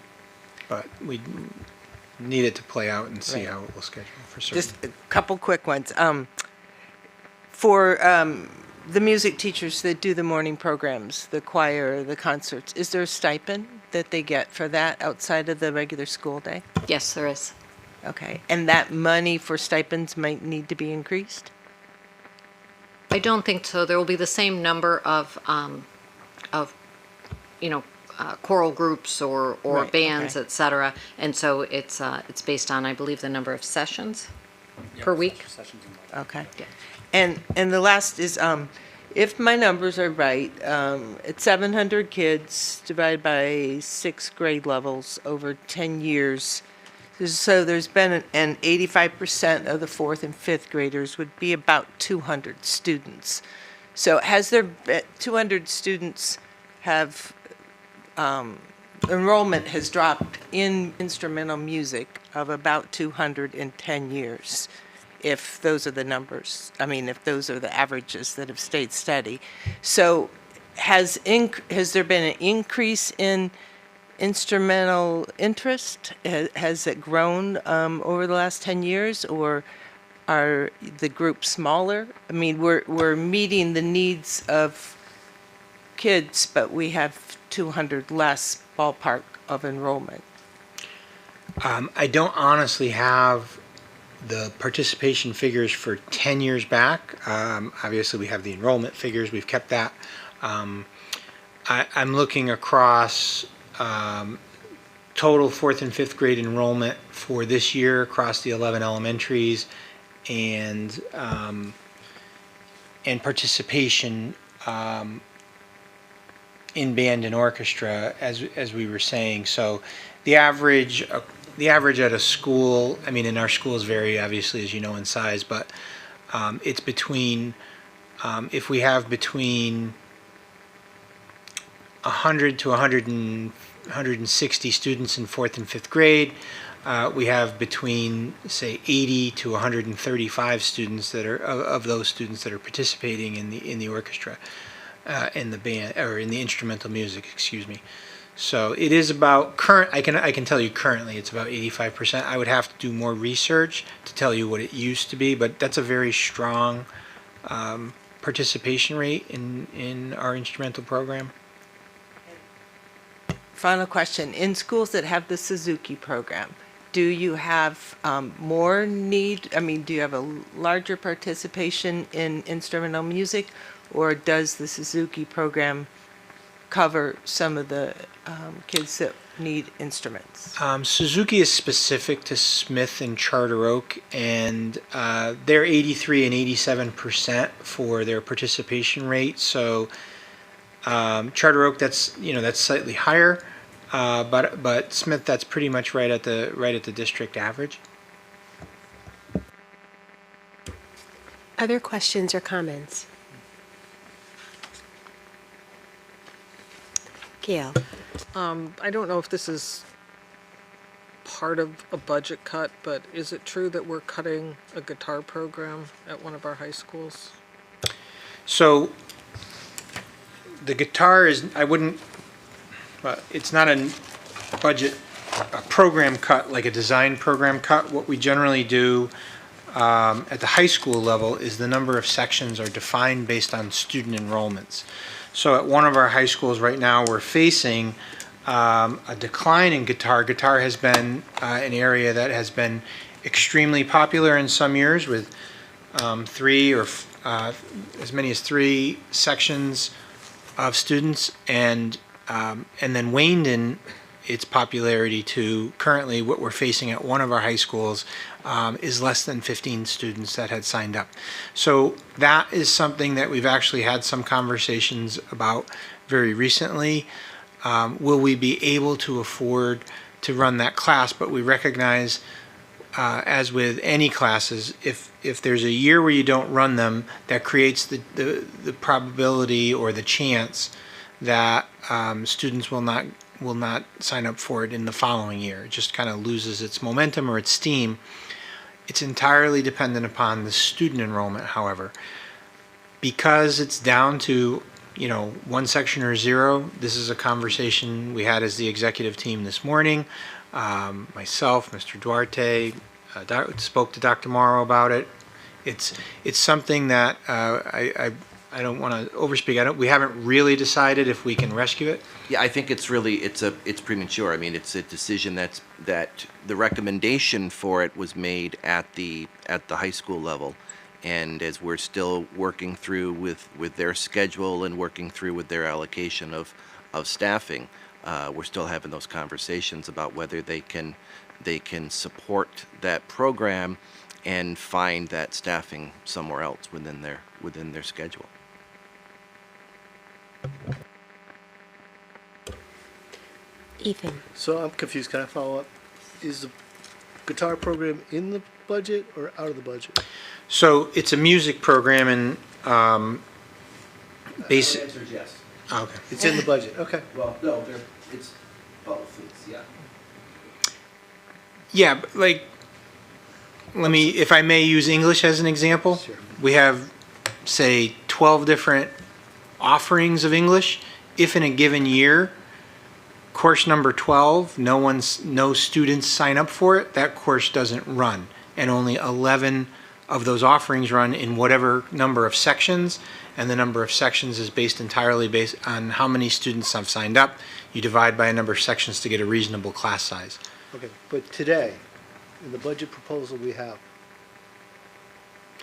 But we need it to play out and see Right. how it will schedule for certain. Just a couple quick ones. For the music teachers that do the morning programs, the choir, the concerts, is there a stipend that they get for that outside of the regular school day? Yes, there is. Okay. And that money for stipends might need to be increased? I don't think so. There will be the same number of choral groups or Right, bands, okay. et cetera. And so it's based on, I believe, the number of sessions per week. Okay. And the last is, if my numbers are right, it's 700 kids divided by 6 grade levels over 10 years. So there's been an 85% of the 4th and 5th graders would be about 200 students. So has there been 200 students have, enrollment has dropped in instrumental music of about 200 in 10 years, if those are the numbers. I mean, if those are the averages that have stayed steady. So has there been an increase in instrumental interest? Has it grown over the last 10 years, or are the groups smaller? I mean, we're meeting the needs of kids, but we have 200 less ballpark of enrollment. I don't honestly have the participation figures for 10 years back. Obviously, we have the enrollment figures. We've kept that. I'm looking across total 4th and 5th grade enrollment for this year across the 11 elementaries, and participation in band and orchestra, as we were saying. So the average at a school, I mean, and our schools vary obviously, as you know, in size, but it's between, if we have between 100 to 160 students in 4th and 5th grade, we have between, say, 80 to 135 students that are of those students that are participating in the orchestra, in the band, or in the instrumental music, excuse me. So it is about I can tell you currently it's about 85%. I would have to do more research to tell you what it used to be, but that's a very strong participation rate in our instrumental program. Final question. In schools that have the Suzuki program, do you have more need? I mean, do you have a larger participation in instrumental music, or does the Suzuki program cover some of the kids that need instruments? Suzuki is specific to Smith and Charter Oak, and they're 83 and 87% for their participation rate. So Charter Oak, that's slightly higher, but Smith, that's pretty much right at the district average. Other questions or comments? Gail. I don't know if this is part of a budget cut, but is it true that we're cutting a guitar program at one of our high schools? So the guitar is, it's not a budget, a program cut, like a design program cut. What we generally do at the high school level is the number of sections are defined based on student enrollments. So at one of our high schools right now, we're facing a decline in guitar. Guitar has been an area that has been extremely popular in some years, with 3 or as many as 3 sections of students, and then waned in its popularity to currently what we're facing at one of our high schools is less than 15 students that had signed up. So that is something that we've actually had some conversations about very recently. Will we be able to afford to run that class? But we recognize as with any classes, if there's a year where you don't run them, that creates the probability or the chance that students will not sign up for it in the following year. It just kind of loses its momentum or its steam. It's entirely dependent upon the student enrollment, however. Because it's down to, one section or zero, this is a conversation we had as the executive team this morning. Myself, Mr. Duarte, spoke to Dr. Morrow about it. It's something that I don't want to overspeak. We haven't really decided if we can rescue it. Yeah, I think it's premature. I mean, it's a decision that the recommendation for it was made at the high school level, and as we're still working through with their schedule and working through with their allocation of staffing, we're still having those conversations about whether they can support that program and find that staffing somewhere else within their schedule. Ethan. So I'm confused. Can I follow up? Is the guitar program in the budget or out of the budget? So it's a music program, and The answer is yes. Okay. It's in the budget. Okay. Well, no, it's both. Yeah. Yeah, but if I may use English as an example, Sure. we have, say, 12 different offerings of English. If in a given year, course number 12, no students sign up for it, that course doesn't run, and only 11 of those offerings run in whatever number of sections, and the number of sections is entirely based on how many students have signed up. You divide by a number of sections to get a reasonable class size. Okay. But today, in the budget proposal we have,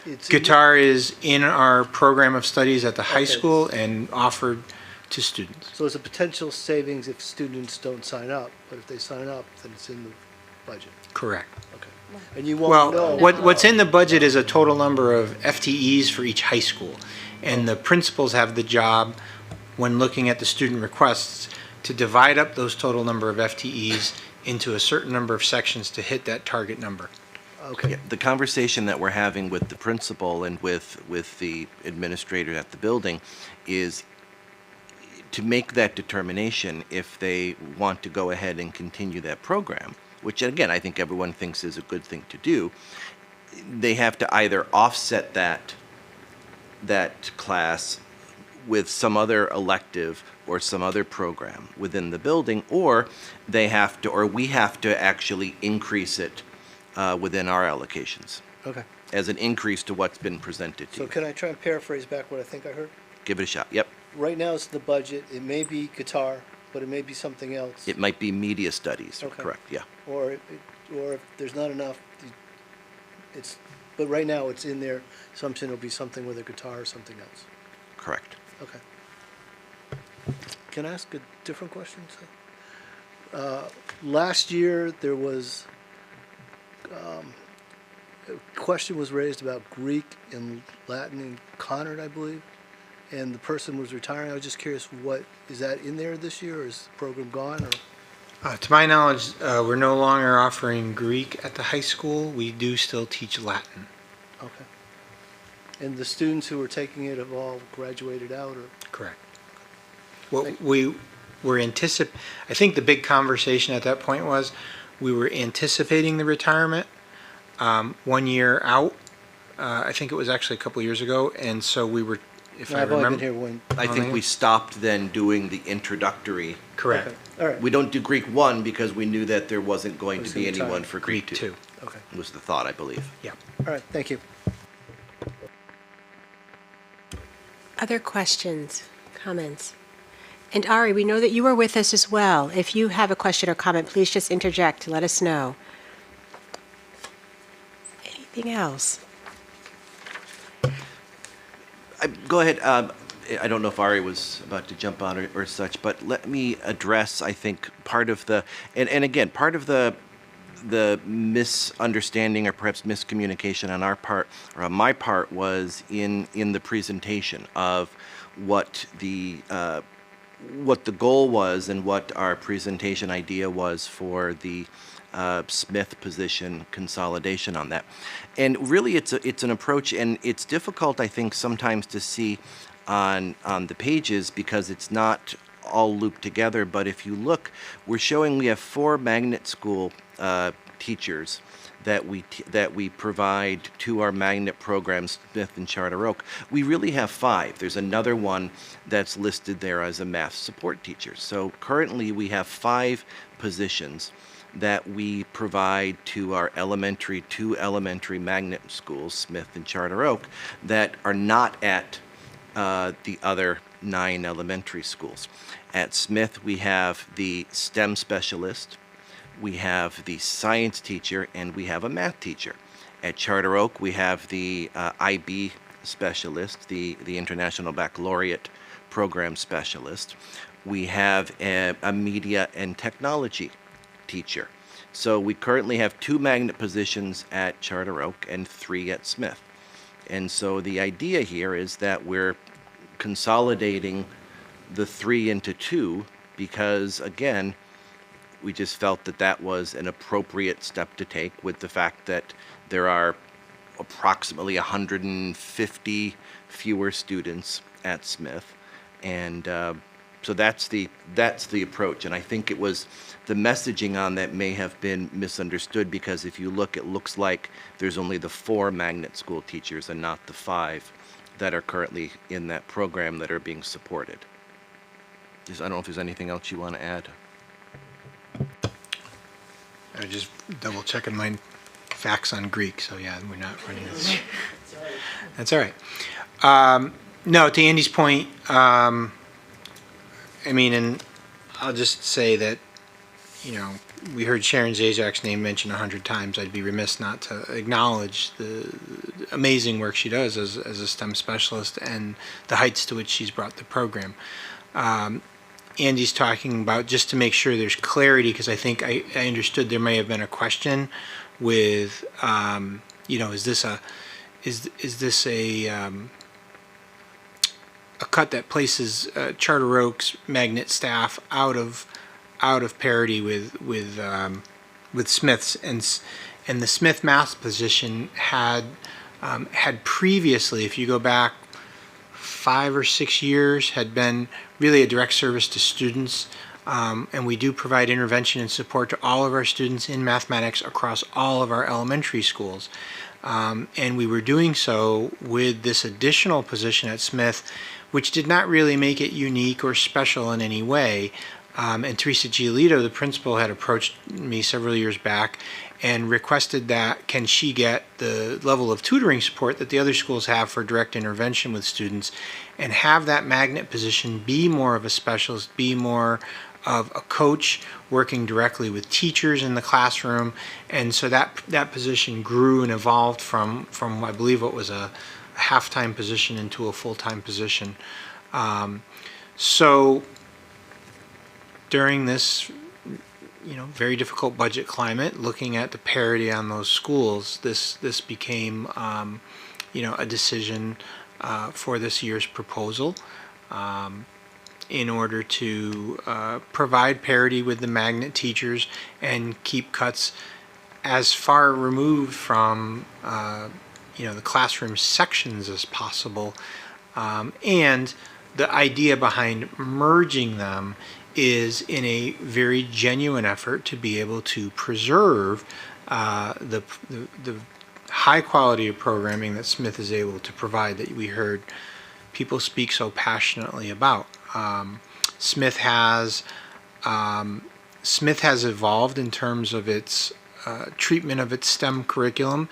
it's Guitar is in our program of studies at the high Okay. school and offered to students. So it's a potential savings if students don't sign up, but if they sign up, then it's in the budget. Correct. Okay. And you won't know. What's in the budget is a total number of FTEs for each high school. And the principals have the job, when looking at the student requests, to divide up those total number of FTEs into a certain number of sections to hit that target number. Okay. Yeah, the conversation that we're having with the principal and with the administrator at the building is to make that determination if they want to go ahead and continue that program, which again, I think everyone thinks is a good thing to do. They have to either offset that class with some other elective or some other program within the building, or we have to actually increase it within our allocations Okay. as an increase to what's been presented to So you. can I try and paraphrase back what I think I heard? Give it a shot. Yep. Right now it's the budget. It may be guitar, but it may be something else. It might be media studies. Okay. Correct. Yeah. Or if there's not enough, but right now it's in their assumption it'll be something with a guitar or something else. Correct. Okay. Can I ask a different question? Last year, there was, a question was raised about Greek and Latin in Conard, I believe, and the person was retiring. I was just curious, is that in there this year, or is the program gone, or? To my knowledge, we're no longer offering Greek at the high school. We do still teach Latin. Okay. And the students who were taking it have all graduated out, or? Correct. What we were I think the big conversation at that point was we were anticipating the retirement 1 year out. I think it was actually a couple years ago, and so we were, if I I've only remember. been here one. I think we stopped then doing the introductory. Correct. Okay. All right. We don't do Greek 1 because we knew that there wasn't going to Was be gonna retire. anyone for Greek 2. Okay. Was the thought, I believe. Yeah. All right, thank you. Other questions, comments? And Ari, we know that you are with us as well. If you have a question or comment, please just interject to let us know. Anything else? Go ahead. I don't know if Ari was about to jump on or such, but let me address, I think, part of the, and again, part of the misunderstanding or perhaps miscommunication on our part, or on my part, was in the presentation of what the goal was and what our presentation idea was for the Smith position consolidation on that. And really, it's an approach, and it's difficult, I think, sometimes to see on the pages because it's not all looped together. But if you look, we're showing we have 4 magnet school teachers that we provide to our magnet programs, Smith and Charter Oak. We really have 5. There's another one that's listed there as a math support teacher. So currently we have 5 positions that we provide to our two elementary magnet schools, Smith and Charter Oak, that are not at the other 9 elementary schools. At Smith, we have the STEM specialist, we have the science teacher, and we have a math teacher. At Charter Oak, we have the IB specialist, the International Baccalaureate Program specialist. We have a media and technology teacher. So we currently have 2 magnet positions at Charter Oak and 3 at Smith. And so the idea here is that we're consolidating the 3 into 2 because, again, we just felt that that was an appropriate step to take with the fact that there are approximately 150 fewer students at Smith. And so that's the approach. And I think it was the messaging on that may have been misunderstood because if you look, it looks like there's only the 4 magnet school teachers and not the 5 that are currently in that program that are being supported. I don't know if there's anything else you want to add. I just double checking my facts on Greek, so yeah, we're not running this. That's all right. No, to Andy's point, I mean, and I'll just say that, you know, we heard Sharon Zazak's name mentioned 100 times. I'd be remiss not to acknowledge the amazing work she does as a STEM specialist and the heights to which she's brought the program. Andy's talking about, just to make sure there's clarity, because I think I understood there may have been a question with, you know, is this a cut that places Charter Oak's magnet staff out of parity with Smith's, and the Smith math position had previously, if you go back 5 or 6 years, had been really a direct service to students, and we do provide intervention and support to all of our students in mathematics across all of our elementary schools. And we were doing so with this additional position at Smith, which did not really make it unique or special in any way. And Teresa Giolito, the principal, had approached me several years back and requested that can she get the level of tutoring support that the other schools have for direct intervention with students and have that magnet position be more of a specialist, be more of a coach working directly with teachers in the classroom. And so that position grew and evolved from I believe what was a half-time position into a full-time position. So during this, you know, very difficult budget climate, looking at the parity on those schools, this became, you know, a decision for this year's proposal in order to provide parity with the magnet teachers and keep cuts as far removed from, you know, the classroom sections as possible. And the idea behind merging them is in a very genuine effort to be able to preserve the high quality of programming that Smith is able to provide, that we heard people speak so passionately about. Smith has evolved in terms of its treatment of its STEM curriculum.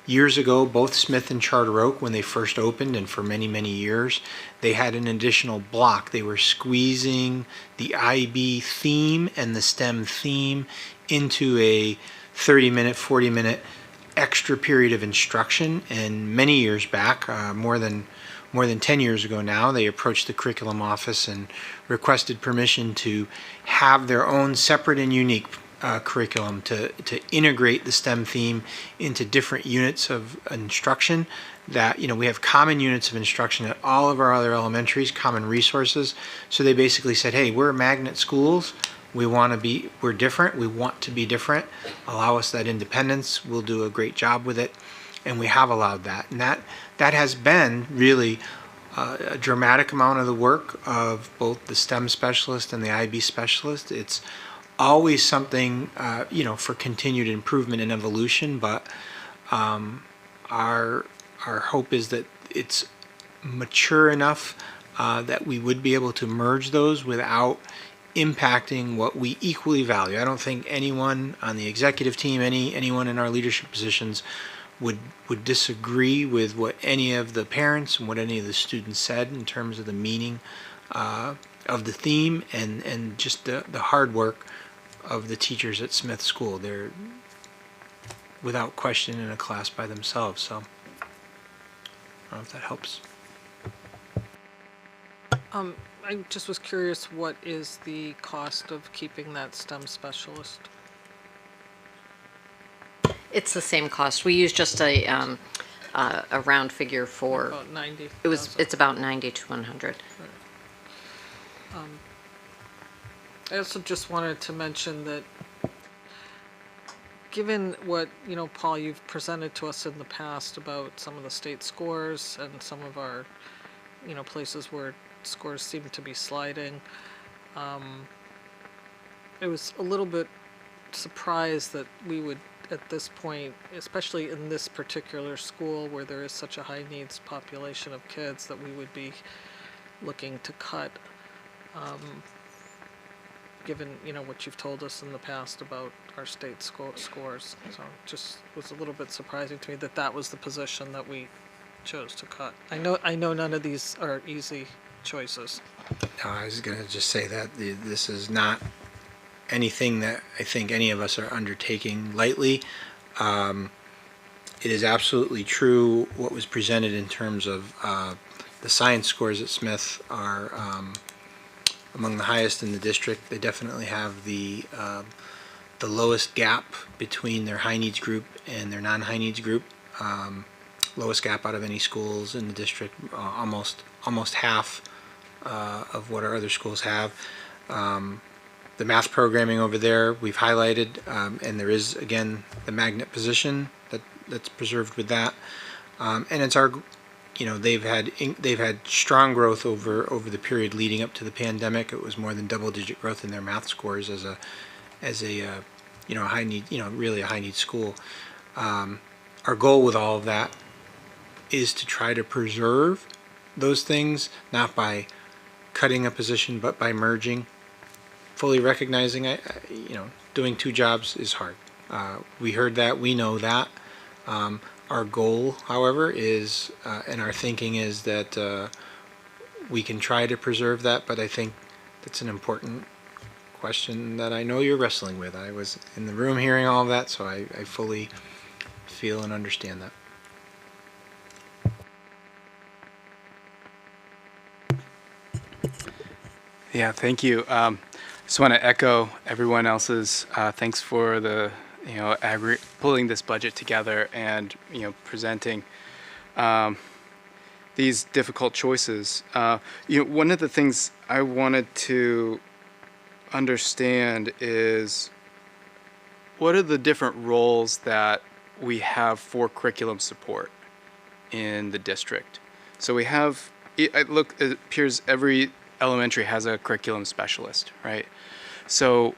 Years ago, both Smith and Charter Oak, when they first opened, and for many, many years, they had an additional block. They were squeezing the IB theme and the STEM theme into a 30-minute, 40-minute extra period of instruction. And many years back, more than 10 years ago now, they approached the curriculum office and requested permission to have their own separate and unique curriculum to integrate the STEM theme into different units of instruction. That, you know, we have common units of instruction at all of our other elementaries, common resources. So they basically said, hey, we're magnet schools. we're different. We want to be different. Allow us that independence. We'll do a great job with it. And we have allowed that. And that has been really a dramatic amount of the work of both the STEM specialist and the IB specialist. It's always something, for continued improvement and evolution, but our hope is that it's mature enough that we would be able to merge those without impacting what we equally value. I don't think anyone on the executive team, anyone in our leadership positions would disagree with what any of the parents and what any of the students said in terms of the meaning of the theme and just the hard work of the teachers at Smith School. They're without question in a class by themselves. So I don't know if that helps. I just was curious, what is the cost of keeping that STEM specialist? It's the same cost. We use just a round figure for. About 90. It's about 90 to 100. I also just wanted to mention that given what, Paul, you've presented to us in the past about some of the state scores and some of our, places where scores seem to be sliding, I was a little bit surprised that we would, at this point, especially in this particular school where there is such a high needs population of kids, that we would be looking to cut, given, what you've told us in the past about our state scores. So just was a little bit surprising to me that that was the position that we chose to cut. I know none of these are easy choices. No, I was going to just say that this is not anything that I think any of us are undertaking lightly. It is absolutely true what was presented in terms of the science scores at Smith are among the highest in the district. They definitely have the lowest gap between their high needs group and their non-high needs group. Lowest gap out of any schools in the district, almost half of what our other schools have. The math programming over there we've highlighted, and there is again the magnet position that's preserved with that, and it's our, they've had strong growth over the period leading up to the pandemic. It was more than double-digit growth in their math scores as a high need, really a high need school. Our goal with all of that is to try to preserve those things, not by cutting a position, but by merging. Fully recognizing, doing two jobs is hard. We heard that, we know that. Our goal, however, is, and our thinking is that we can try to preserve that, but I think that's an important question that I know you're wrestling with. I was in the room hearing all of that, so I fully feel and understand that. Yeah, thank you. Just want to echo everyone else's thanks for the pulling this budget together and presenting these difficult choices. One of the things I wanted to understand is what are the different roles that we have for curriculum support in the district. So we have, it appears every elementary has a curriculum specialist, right? So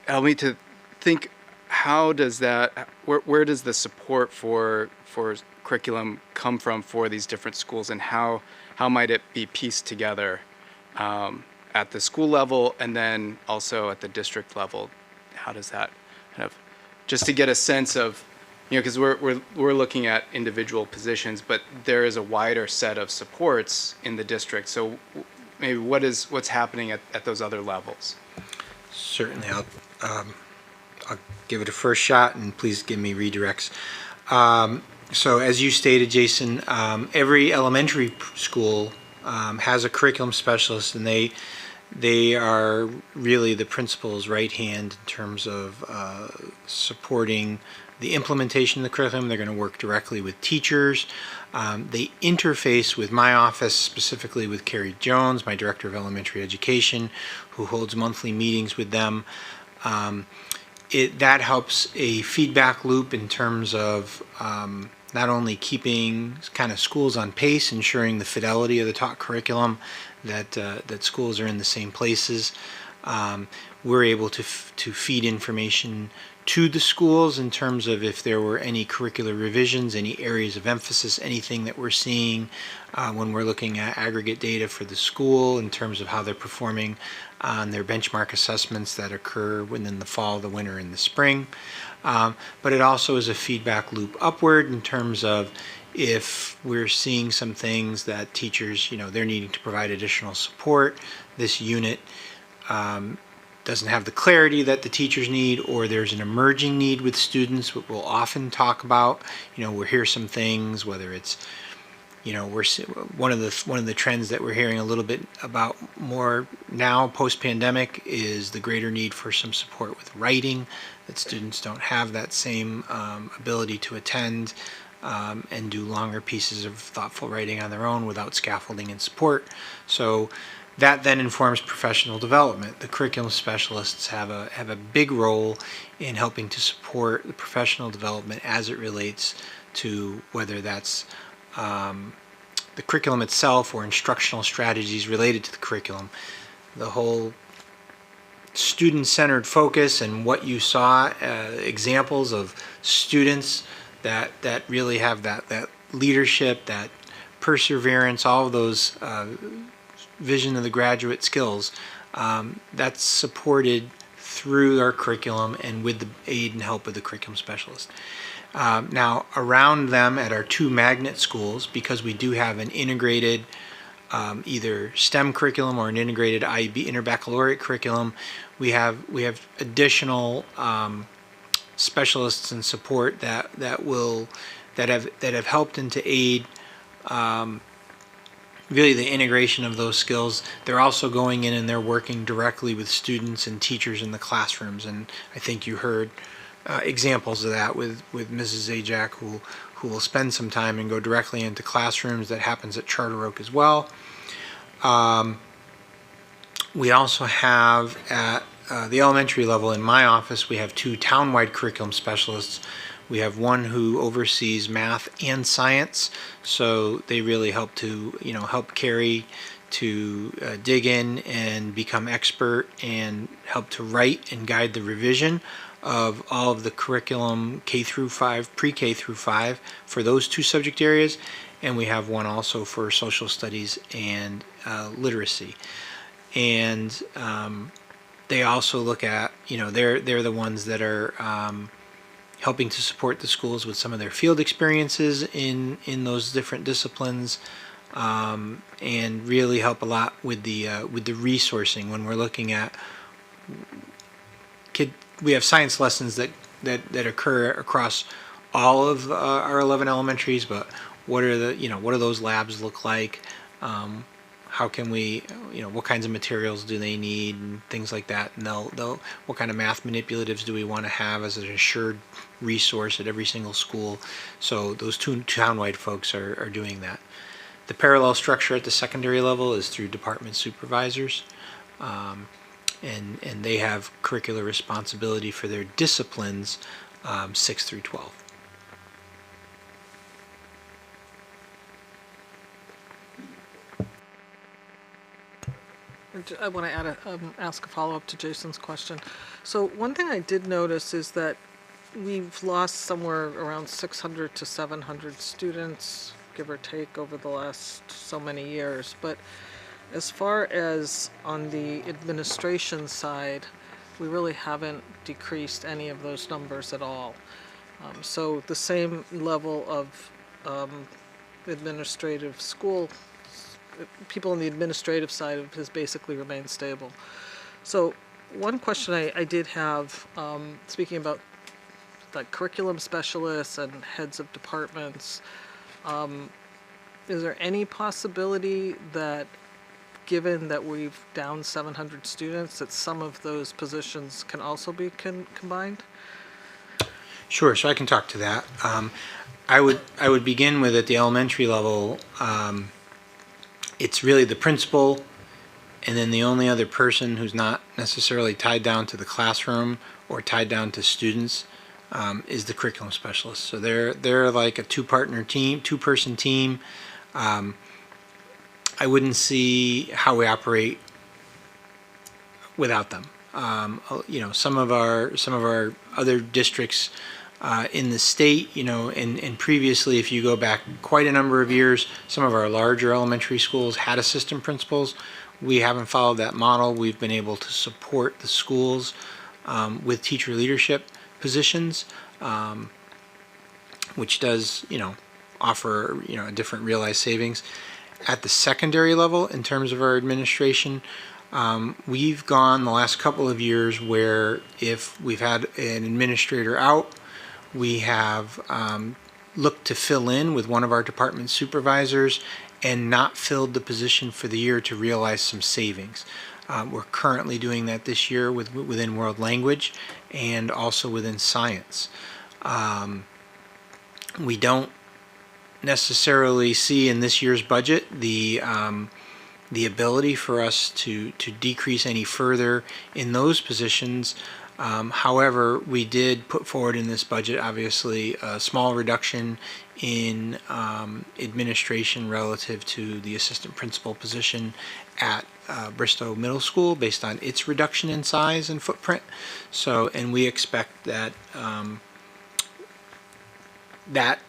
help me to think, how does that, where does the support for curriculum come from for these different schools, and how might it be pieced together at the school level and then also at the district level? How does that kind of, just to get a sense of, because we're looking at individual positions, but there is a wider set of supports in the district. So maybe what's happening at those other levels? Certainly, I'll give it a first shot, and please give me redirects. So as you stated, Jason, every elementary school has a curriculum specialist, and they are really the principal's right hand in terms of supporting the implementation of the curriculum. They're going to work directly with teachers. They interface with my office, specifically with Carrie Jones, my Director of Elementary Education, who holds monthly meetings with them. That helps a feedback loop in terms of not only keeping kind of schools on pace, ensuring the fidelity of the taught curriculum, that schools are in the same places. We're able to feed information to the schools in terms of if there were any curricular revisions, any areas of emphasis, anything that we're seeing when we're looking at aggregate data for the school in terms of how they're performing on their benchmark assessments that occur within the fall, the winter, and the spring. But it also is a feedback loop upward in terms of if we're seeing some things that teachers, they're needing to provide additional support, this unit doesn't have the clarity that the teachers need, or there's an emerging need with students, what we'll often talk about. We'll hear some things, whether it's, one of the trends that we're hearing a little bit about more now post-pandemic is the greater need for some support with writing, that students don't have that same ability to attend and do longer pieces of thoughtful writing on their own without scaffolding and support. So that then informs professional development. The curriculum specialists have a big role in helping to support the professional development as it relates to whether that's the curriculum itself or instructional strategies related to the curriculum. The whole student-centered focus and what you saw, examples of students that really have that leadership, that perseverance, all of those vision of the graduate skills, that's supported through our curriculum and with the aid and help of the curriculum specialist. Now, around them at our two magnet schools, because we do have an integrated either STEM curriculum or an integrated IB interbaccalaureate curriculum, we have additional specialists and support that have helped and to aid really the integration of those skills. They're also going in and they're working directly with students and teachers in the classrooms, and I think you heard examples of that with Mrs. Zajac, who will spend some time and go directly into classrooms. That happens at Charter Oak as well. We also have at the elementary level in my office, we have two town-wide curriculum specialists. We have one who oversees math and science, so they really help to help Carrie to dig in and become expert and help to write and guide the revision of all of the curriculum K through 5, pre-K through 5 for those two subject areas, and we have one also for social studies and literacy. And they also look at, they're the ones that are helping to support the schools with some of their field experiences in those different disciplines, and really help a lot with the resourcing when we're looking at we have science lessons that occur across all of our 11 elementaries, but what are those labs look like? How can we, what kinds of materials do they need and things like that? And what kind of math manipulatives do we want to have as an assured resource at every single school? So those two town-wide folks are doing that. The parallel structure at the secondary level is through department supervisors. And they have curricular responsibility for their disciplines 6 through 12. I want to ask a follow-up to Jason's question. So one thing I did notice is that we've lost somewhere around 600 to 700 students, give or take, over the last so many years. But as far as on the administration side, we really haven't decreased any of those numbers at all. So the same level of administrative school, people on the administrative side has basically remained stable. So one question I did have, speaking about like curriculum specialists and heads of departments, is there any possibility that, given that we've down 700 students, that some of those positions can also be combined? Sure, so I can talk to that. I would begin with at the elementary level, it's really the principal, and then the only other person who's not necessarily tied down to the classroom or tied down to students is the curriculum specialist. So they're like a two-person team. I wouldn't see how we operate without them. Some of our other districts in the state, and previously, if you go back quite a number of years, some of our larger elementary schools had assistant principals. We haven't followed that model. We've been able to support the schools with teacher leadership positions, which does, offer, a different realized savings. At the secondary level, in terms of our administration, we've gone the last couple of years where if we've had an administrator out, we have looked to fill in with one of our department supervisors and not filled the position for the year to realize some savings. We're currently doing that this year within world language and also within science. We don't necessarily see in this year's budget the ability for us to decrease any further in those positions. However, we did put forward in this budget, obviously, a small reduction in administration relative to the assistant principal position at Bristow Middle School based on its reduction in size and footprint. So, and we expect that that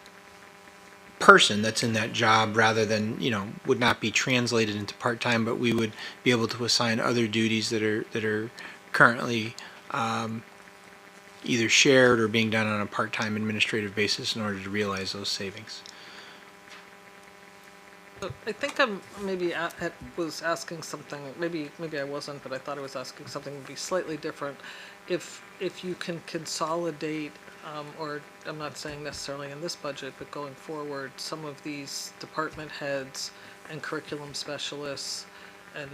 person that's in that job rather than, would not be translated into part-time, but we would be able to assign other duties that are currently either shared or being done on a part-time administrative basis in order to realize those savings. I think I was asking something, maybe I wasn't, but I thought I was asking something that would be slightly different. If you can consolidate, or I'm not saying necessarily in this budget, but going forward, some of these department heads and curriculum specialists and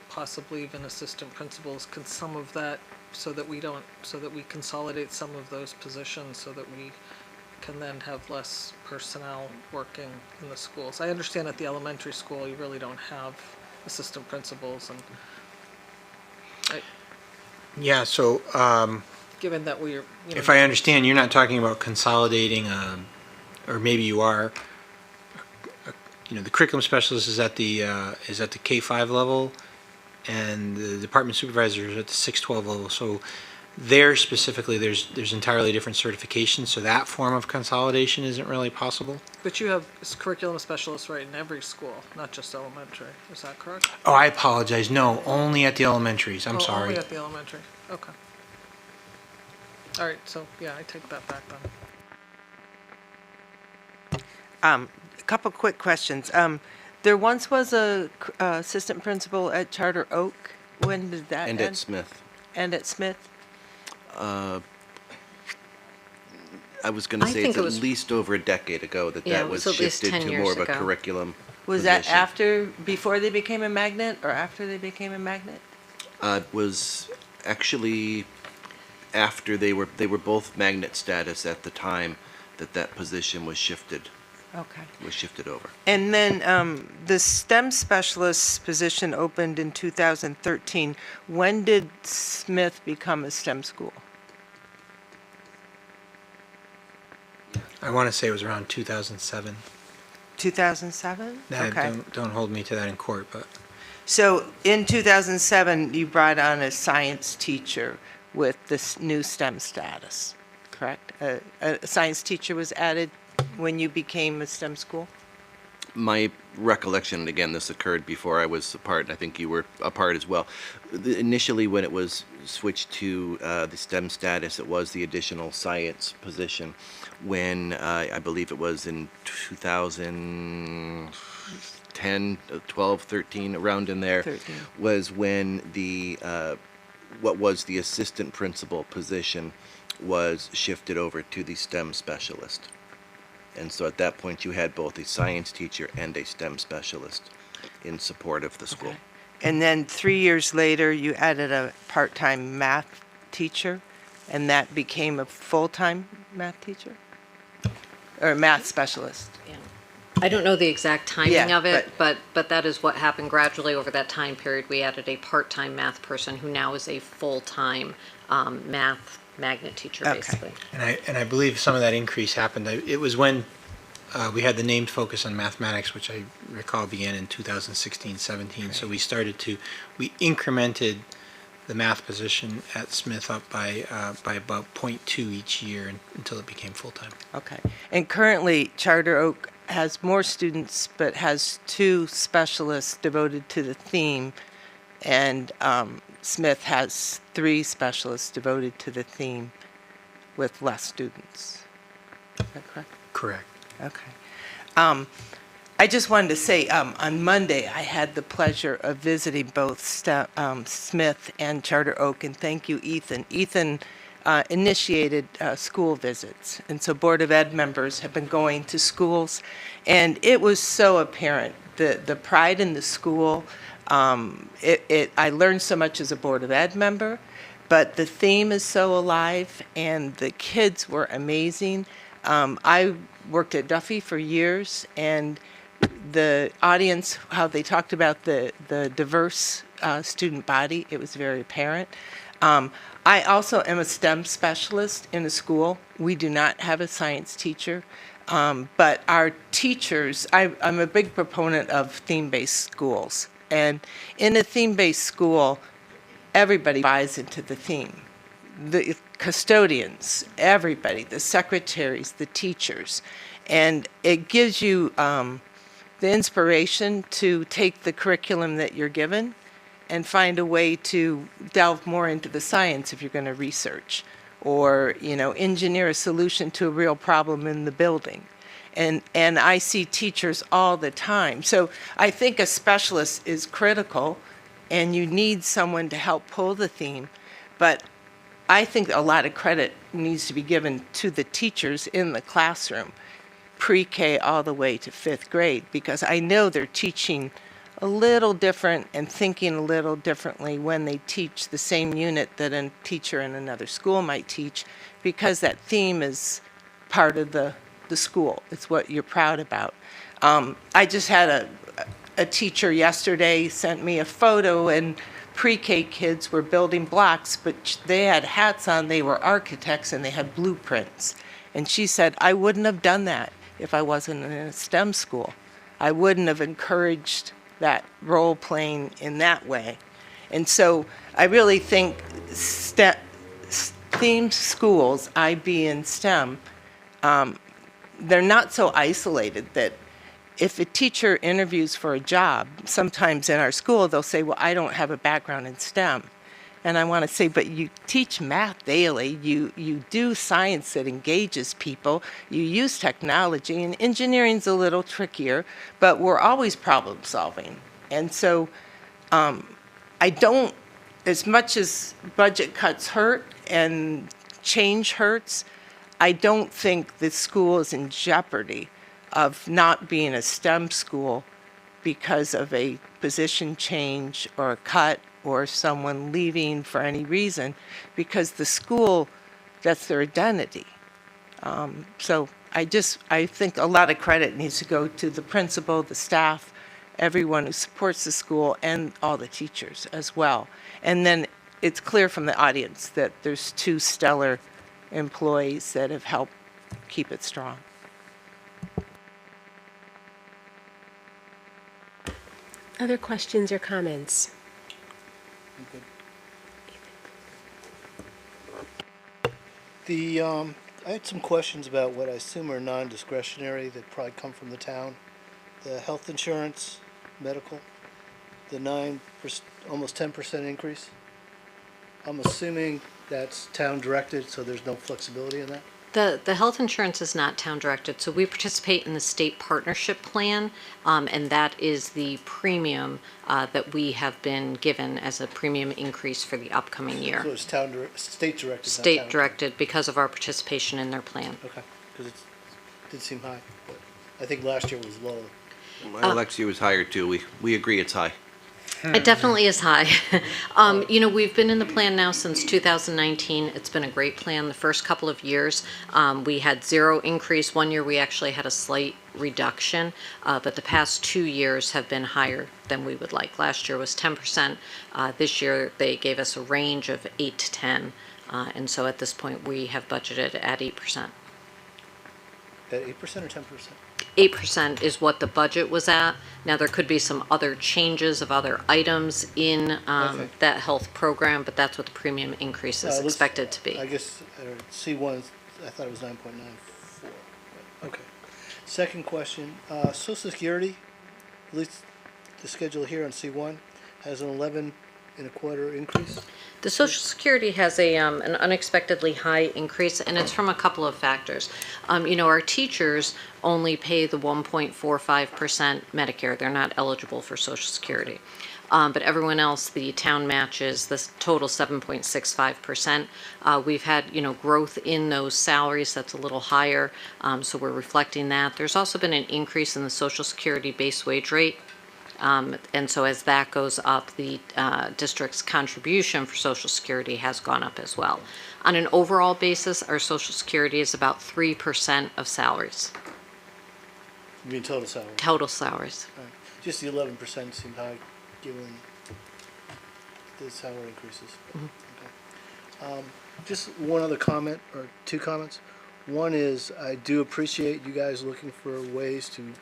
possibly even assistant principals, can some of that, so that we consolidate some of those positions so that we can then have less personnel working in the schools. I understand at the elementary school you really don't have assistant principals, and Yeah, so given that we're, if I understand, you're not talking about consolidating, or maybe you are. The curriculum specialist is at the K-5 level, and the department supervisor is at the 6-12 level. So there specifically, there's entirely different certifications. So that form of consolidation isn't really possible. But you have curriculum specialists right in every school, not just elementary. Is that correct? Oh, I apologize. No, only at the elementaries. I'm sorry. Only at the elementary. Okay. All right. So yeah, I take that back then. A couple quick questions. There once was a assistant principal at Charter Oak. When did that end? And at Smith. And at Smith? I was going to say it's at least over a decade ago that was shifted to more of a curriculum Was position. that before they became a magnet, or after they became a magnet? It was actually after they were both magnet status at the time that position was shifted. Okay. Was shifted over. And then the STEM specialist position opened in 2013. When did Smith become a STEM school? I want to say it was around 2007. 2007? Okay. Don't hold me to that in court, but. So in 2007, you brought on a science teacher with this new STEM status, correct? A science teacher was added when you became a STEM school? My recollection, and again, this occurred before I was a part, and I think you were a part as well. Initially, when it was switched to the STEM status, it was the additional science position. When I believe it was in 2010, 12, 13, around in there, 13. Was when the what was the assistant principal position was shifted over to the STEM specialist. And so at that point, you had both a science teacher and a STEM specialist in support of the school. Okay. And then 3 years later, you added a part-time math teacher. and that became a full-time math teacher? Or math specialist? I don't know the exact timing Yeah, of it, but that is what happened gradually over that time period. We added a part-time math person who now is a full-time math magnet teacher, basically. And I believe some of that increase happened. It was when we had the named focus on mathematics, which I recall began in 2016-17. So we incremented the math position at Smith up by about 0.2 each year until it became full-time. Okay. And currently, Charter Oak has more students, but has 2 specialists devoted to the theme, and Smith has 3 specialists devoted to the theme with less students. Is that correct? Correct. Okay. I just wanted to say, on Monday, I had the pleasure of visiting both Smith and Charter Oak, and thank you, Ethan. Ethan initiated school visits, and so Board of Ed members have been going to schools, and it was so apparent, the pride in the school. I learned so much as a Board of Ed member, but the theme is so alive, and the kids were amazing. I worked at Duffy for years, and the audience, how they talked about the diverse student body, it was very apparent. I also am a STEM specialist in a school. We do not have a science teacher, but our teachers, I'm a big proponent of theme-based schools. And in a theme-based school, everybody buys into the theme. The custodians, everybody, the secretaries, the teachers. And it gives you the inspiration to take the curriculum that you're given and find a way to delve more into the science if you're going to research, or engineer a solution to a real problem in the building. And I see teachers all the time. So I think a specialist is critical, and you need someone to help pull the theme. But I think a lot of credit needs to be given to the teachers in the classroom, pre-K all the way to 5th grade, because I know they're teaching a little different and thinking a little differently when they teach the same unit that a teacher in another school might teach, because that theme is part of the school. It's what you're proud about. I just had a teacher yesterday sent me a photo, and pre-K kids were building blocks, but they had hats on, they were architects, and they had blueprints. And she said, I wouldn't have done that if I wasn't in a STEM school. I wouldn't have encouraged that role playing in that way. And so I really think themed schools, IB and STEM, they're not so isolated that if a teacher interviews for a job, sometimes in our school they'll say, well, I don't have a background in STEM. And I want to say, but you teach math daily, you do science that engages people, you use technology, and engineering's a little trickier, but we're always problem solving. And so I don't, as much as budget cuts hurt and change hurts, I don't think the school is in jeopardy of not being a STEM school because of a position change or a cut or someone leaving for any reason, because the school, that's their identity. So I think a lot of credit needs to go to the principal, the staff, everyone who supports the school, and all the teachers as well. And then it's clear from the audience that there's 2 stellar employees that have helped keep it strong. Other questions or comments? I had some questions about what I assume are non-discretionary that probably come from the town. The health insurance, medical, the almost 10% increase. I'm assuming that's town directed, so there's no flexibility in that? The health insurance is not town directed, so we participate in the state partnership plan, and that is the premium that we have been given as a premium increase for the upcoming year. So it's state directed? State directed because of our participation in their plan. Okay, because it did seem high, but I think last year was lower. Well, last year was higher too. We agree it's high. It definitely is high. We've been in the plan now since 2019. It's been a great plan. The first couple of years, we had 0 increase. One year we actually had a slight reduction, but the past 2 years have been higher than we would like. Last year was 10%. This year they gave us a range of 8 to 10. And so at this point we have budgeted at 8%. At 8% or 10%? 8% is what the budget was at. Now, there could be some other changes of other items in that health program, but that's what the premium increase is expected to be. I guess C1, I thought it was 9.94. Okay. Second question, Social Security, at least the schedule here on C1, has an 11.25% increase. The Social Security has an unexpectedly high increase, and it's from a couple of factors. Our teachers only pay the 1.45% Medicare. They're not eligible for Social Security. But everyone else, the town matches the total 7.65%. We've had, growth in those salaries that's a little higher, so we're reflecting that. There's also been an increase in the Social Security base wage rate. And so as that goes up, the district's contribution for Social Security has gone up as well. On an overall basis, our Social Security is about 3% of salaries. You mean total salary? Total salaries. Right. Just the 11% seemed high, given the salary increases. Okay. Just one other comment, or two comments. One is, I do appreciate you guys looking for ways to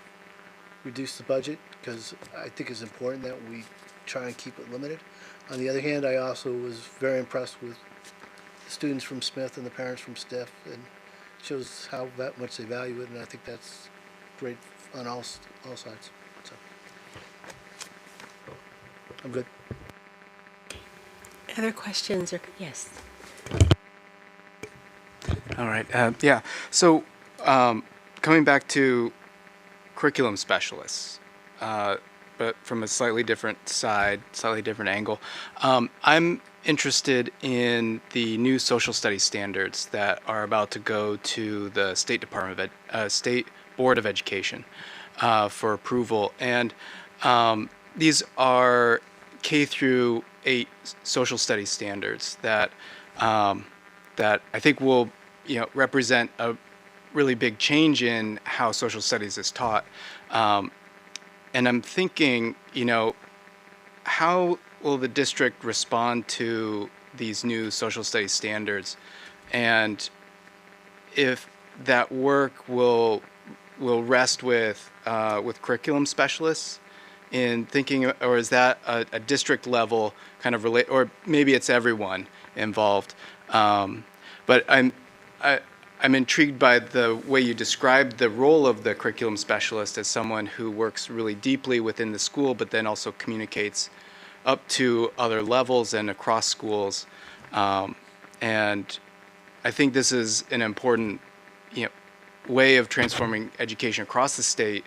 reduce the budget, because I think it's important that we try and keep it limited. On the other hand, I also was very impressed with the students from Smith and the parents from Stiff, and shows how much they value it, and I think that's great on all sides. So I'm good. Other questions? Yes. All right. Yeah. So coming back to curriculum specialists, but from a slightly different side, slightly different angle. I'm interested in the new social studies standards that are about to go to the State Board of Education for approval, and these are K through 8 social studies standards that that I think will represent a really big change in how social studies is taught. And I'm thinking, how will the district respond to these new social studies standards? And if that work will rest with curriculum specialists in thinking, or is that a district level kind of relate, or maybe it's everyone involved. But I'm intrigued by the way you described the role of the curriculum specialist as someone who works really deeply within the school, but then also communicates up to other levels and across schools. And I think this is an important, way of transforming education across the state,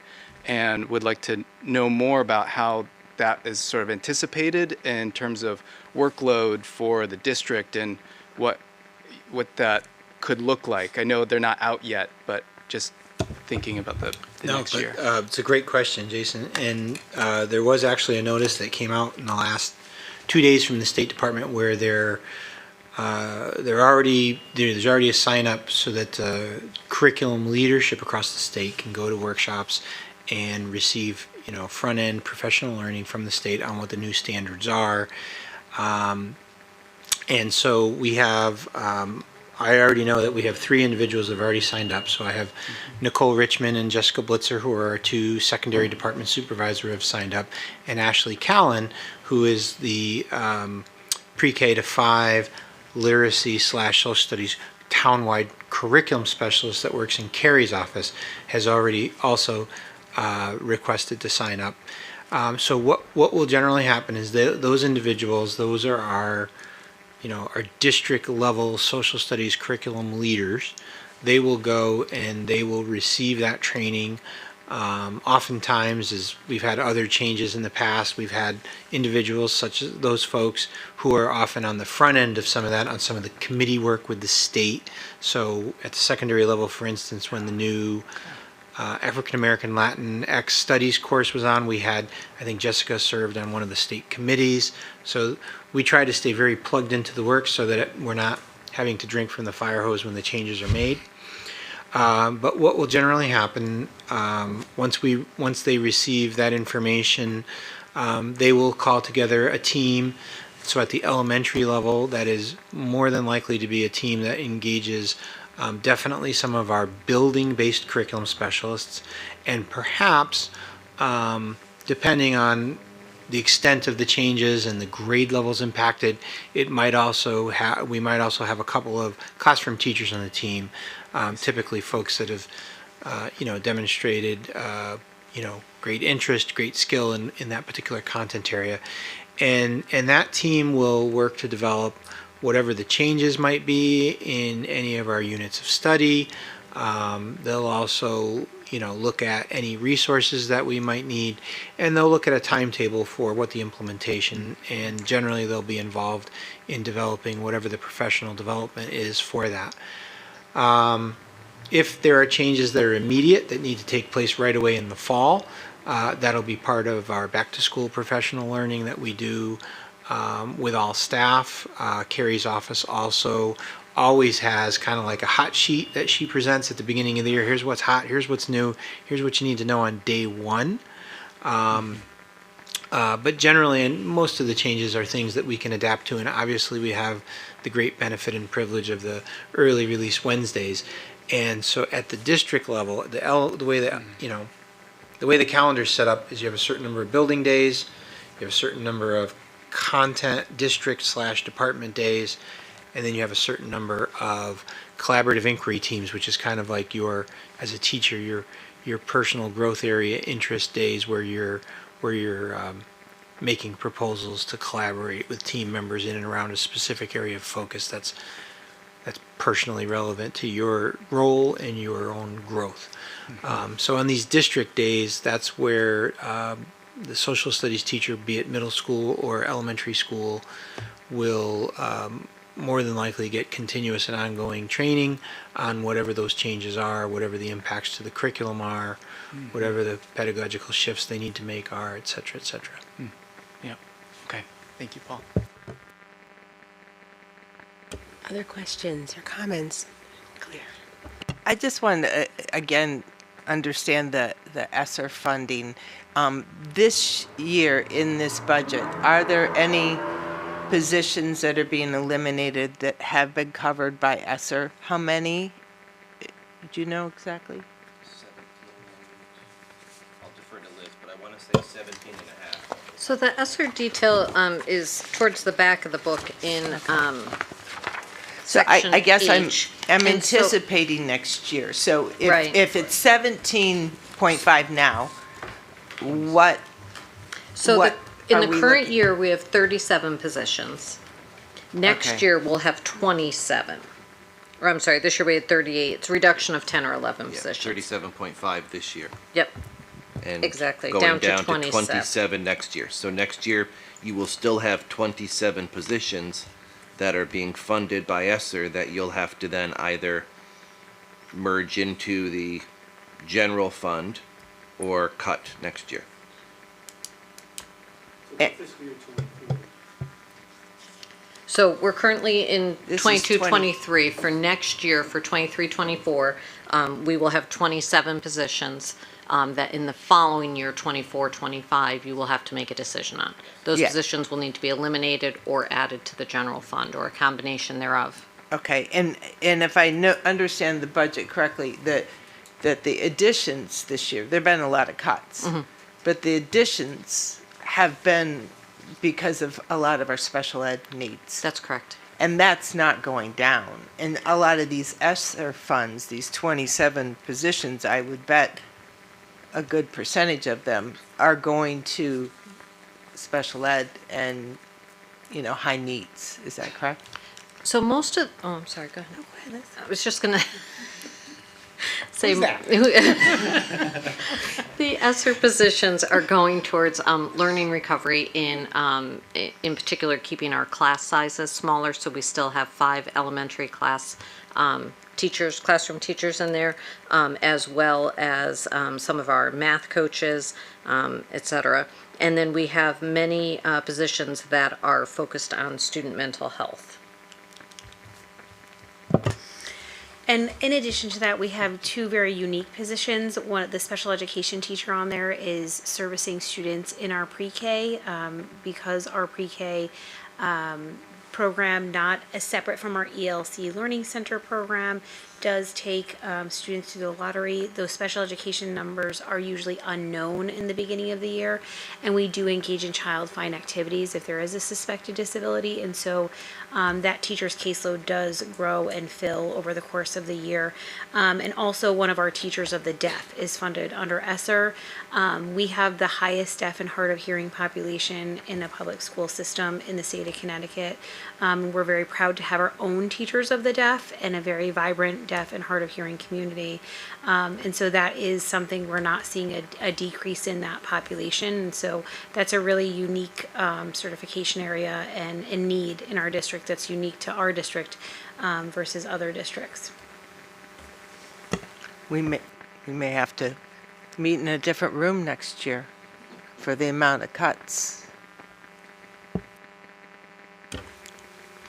and would like to know more about how that is sort of anticipated in terms of workload for the district and what that could look like. I know they're not out yet, but just thinking about the next year. It's a great question, Jason. And there was actually a notice that came out in the last 2 days from the State Department where there's already a sign up so that curriculum leadership across the state can go to workshops and receive front end professional learning from the state on what the new standards are. And so we have. I already know that we have 3 individuals that have already signed up. So I have Nicole Richmond and Jessica Blitzer, who are our 2 secondary department supervisors who have signed up, and Ashley Callan, who is the pre-K to 5 literacy/social studies townwide curriculum specialist that works in Carrie's office, has already also requested to sign up. So what will generally happen is those individuals, those are our district level social studies curriculum leaders. They will go and they will receive that training. Oftentimes, as we've had other changes in the past, we've had individuals such as those folks who are often on the front end of some of that, on some of the committee work with the state. So at the secondary level, for instance, when the new African American Latin X Studies course was on. We had, I think Jessica served on one of the state committees. So we try to stay very plugged into the work so that we're not having to drink from the fire hose when the changes are made. But what will generally happen once they receive that information, they will call together a team. So at the elementary level, that is more than likely to be a team that engages definitely some of our building-based curriculum specialists, and perhaps, depending on the extent of the changes and the grade levels impacted, we might also have a couple of classroom teachers on the team, typically folks that have, demonstrated, great interest, great skill in that particular content area. And that team will work to develop whatever the changes might be in any of our units of study. They'll also, look at any resources that we might need, and they'll look at a timetable for what the implementation, and generally they'll be involved in developing whatever the professional development is for that. If there are changes that are immediate that need to take place right away in the fall, that'll be part of our back to school professional learning that we do with all staff. Carrie's office also always has kind of like a hot sheet that she presents at the beginning of the year. Here's what's hot, here's what's new, here's what you need to know on day one. But generally, and most of the changes are things that we can adapt to, and obviously we have the great benefit and privilege of the early release Wednesdays. And so at the district level, the way that, the way the calendar is set up is you have a certain number of building days, you have a certain number of content district/department days, and then you have a certain number of collaborative inquiry teams, which is kind of like as a teacher, your personal growth area interest days where you're making proposals to collaborate with team members in and around a specific area of focus that's personally relevant to your role and your own growth. So on these district days, that's where the social studies teacher, be it middle school or elementary school, will more than likely get continuous and ongoing training on whatever those changes are, whatever the impacts to the curriculum are, whatever the pedagogical shifts they need to make are, et cetera, et cetera. Yeah. Okay. Thank you, Paul. Other questions or comments? Clear. I just wanted to, again, understand the ESSER funding. This year in this budget, are there any positions that are being eliminated that have been covered by ESSER? How many? Do you know exactly? 17. I'll defer to Liz, but I want to say 17 and a half. So the ESSER detail is towards the back of the book in So I guess H. I'm And so- anticipating next year. So Right. if it's 17.5 now, what? So what in are the we current looking- year, we have 37 positions. Next Okay. year, we'll have 27. Or I'm sorry, this year we had 38. It's a reduction of 10 or 11 Yeah, positions. 37.5 this year. Yep. And Exactly, going down to down to 27. 27 next year. So next year, you will still have 27 positions that are being funded by ESSER that you'll have to then either merge into the general fund or cut next year. So we're currently in This is 22, 20. 23. For next year, for 23, 24, we will have 27 positions that in the following year, 24, 25, you will have to make a decision on. Those Yeah. positions will need to be eliminated or added to the general fund or a combination thereof. Okay, and if I understand the budget correctly, that the additions this year, there've been a lot of cuts, but the additions have been because of a lot of our special ed needs. That's correct. And that's not going down. And a lot of these ESSER funds, these 27 positions, I would bet a good percentage of them are going to special ed and, high needs. Is that correct? So most of, oh, I'm sorry, go ahead. I was just gonna say. Who's that? The ESSER positions are going towards learning recovery in particular keeping our class sizes smaller, so we still have 5 elementary class teachers, classroom teachers in there, as well as some of our math coaches, et cetera. And then we have many positions that are focused on student mental health. And in addition to that, we have two very unique positions. One, the special education teacher on there is servicing students in our pre-K, because our pre-K program, not as separate from our ELC Learning Center program, does take students through the lottery. Those special education numbers are usually unknown in the beginning of the year, and we do engage in child find activities if there is a suspected disability, and so that teacher's caseload does grow and fill over the course of the year. And also, one of our teachers of the deaf is funded under ESSER. We have the highest deaf and hard of hearing population in a public school system in the state of Connecticut. We're very proud to have our own teachers of the deaf and a very vibrant deaf and hard of hearing community. And so that is something we're not seeing a decrease in that population. And so that's a really unique certification area and need in our district that's unique to our district versus other districts. We may have to meet in a different room next year for the amount of cuts.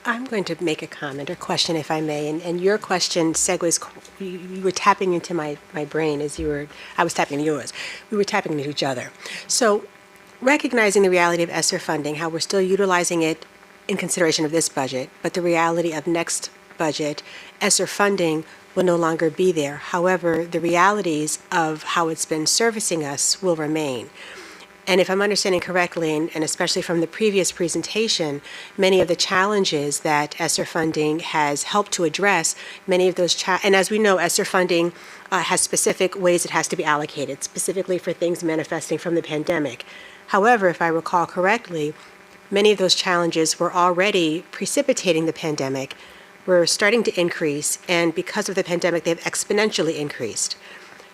I'm going to make a comment or question, if I may, and your question segues, you were tapping into my brain as I was tapping into yours. We were tapping into each other. So recognizing the reality of ESSER funding, how we're still utilizing it in consideration of this budget, but the reality of next budget, ESSER funding will no longer be there. However, the realities of how it's been servicing us will remain. And if I'm understanding correctly, and especially from the previous presentation, many of the challenges that ESSER funding has helped to address, many of those, and as we know, ESSER funding has specific ways it has to be allocated, specifically for things manifesting from the pandemic. However, if I recall correctly, many of those challenges were already precipitating the pandemic, were starting to increase, and because of the pandemic, they've exponentially increased.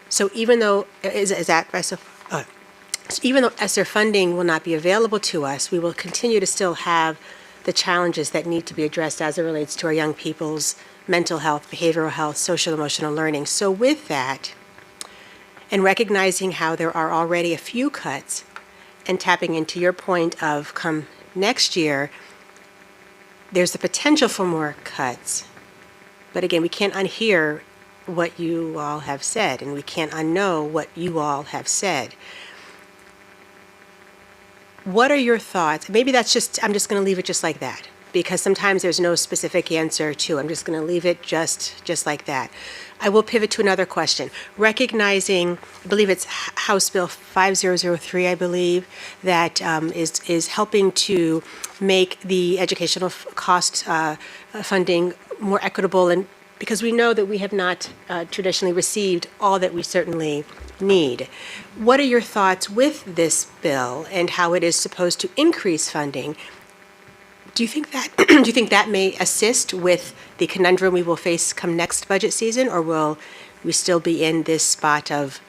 So even though, even though ESSER funding will not be available to us, we will continue to still have the challenges that need to be addressed as it relates to our young people's mental health, behavioral health, social emotional learning. So with that, and recognizing how there are already a few cuts, and tapping into your point of come next year, there's the potential for more cuts. But again, we can't unhear what you all have said, and we can't unknow what you all have said. What are your thoughts? Maybe I'm just going to leave it just like that, because sometimes there's no specific answer to. I'm just going to leave it just like that. I will pivot to another question. Recognizing, I believe it's House Bill 5003, I believe, that is helping to make the educational cost funding more equitable, and because we know that we have not traditionally received all that we certainly need. What are your thoughts with this bill and how it is supposed to increase funding? Do you think that may assist with the conundrum we will face come next budget season, or will we still be in this spot of ...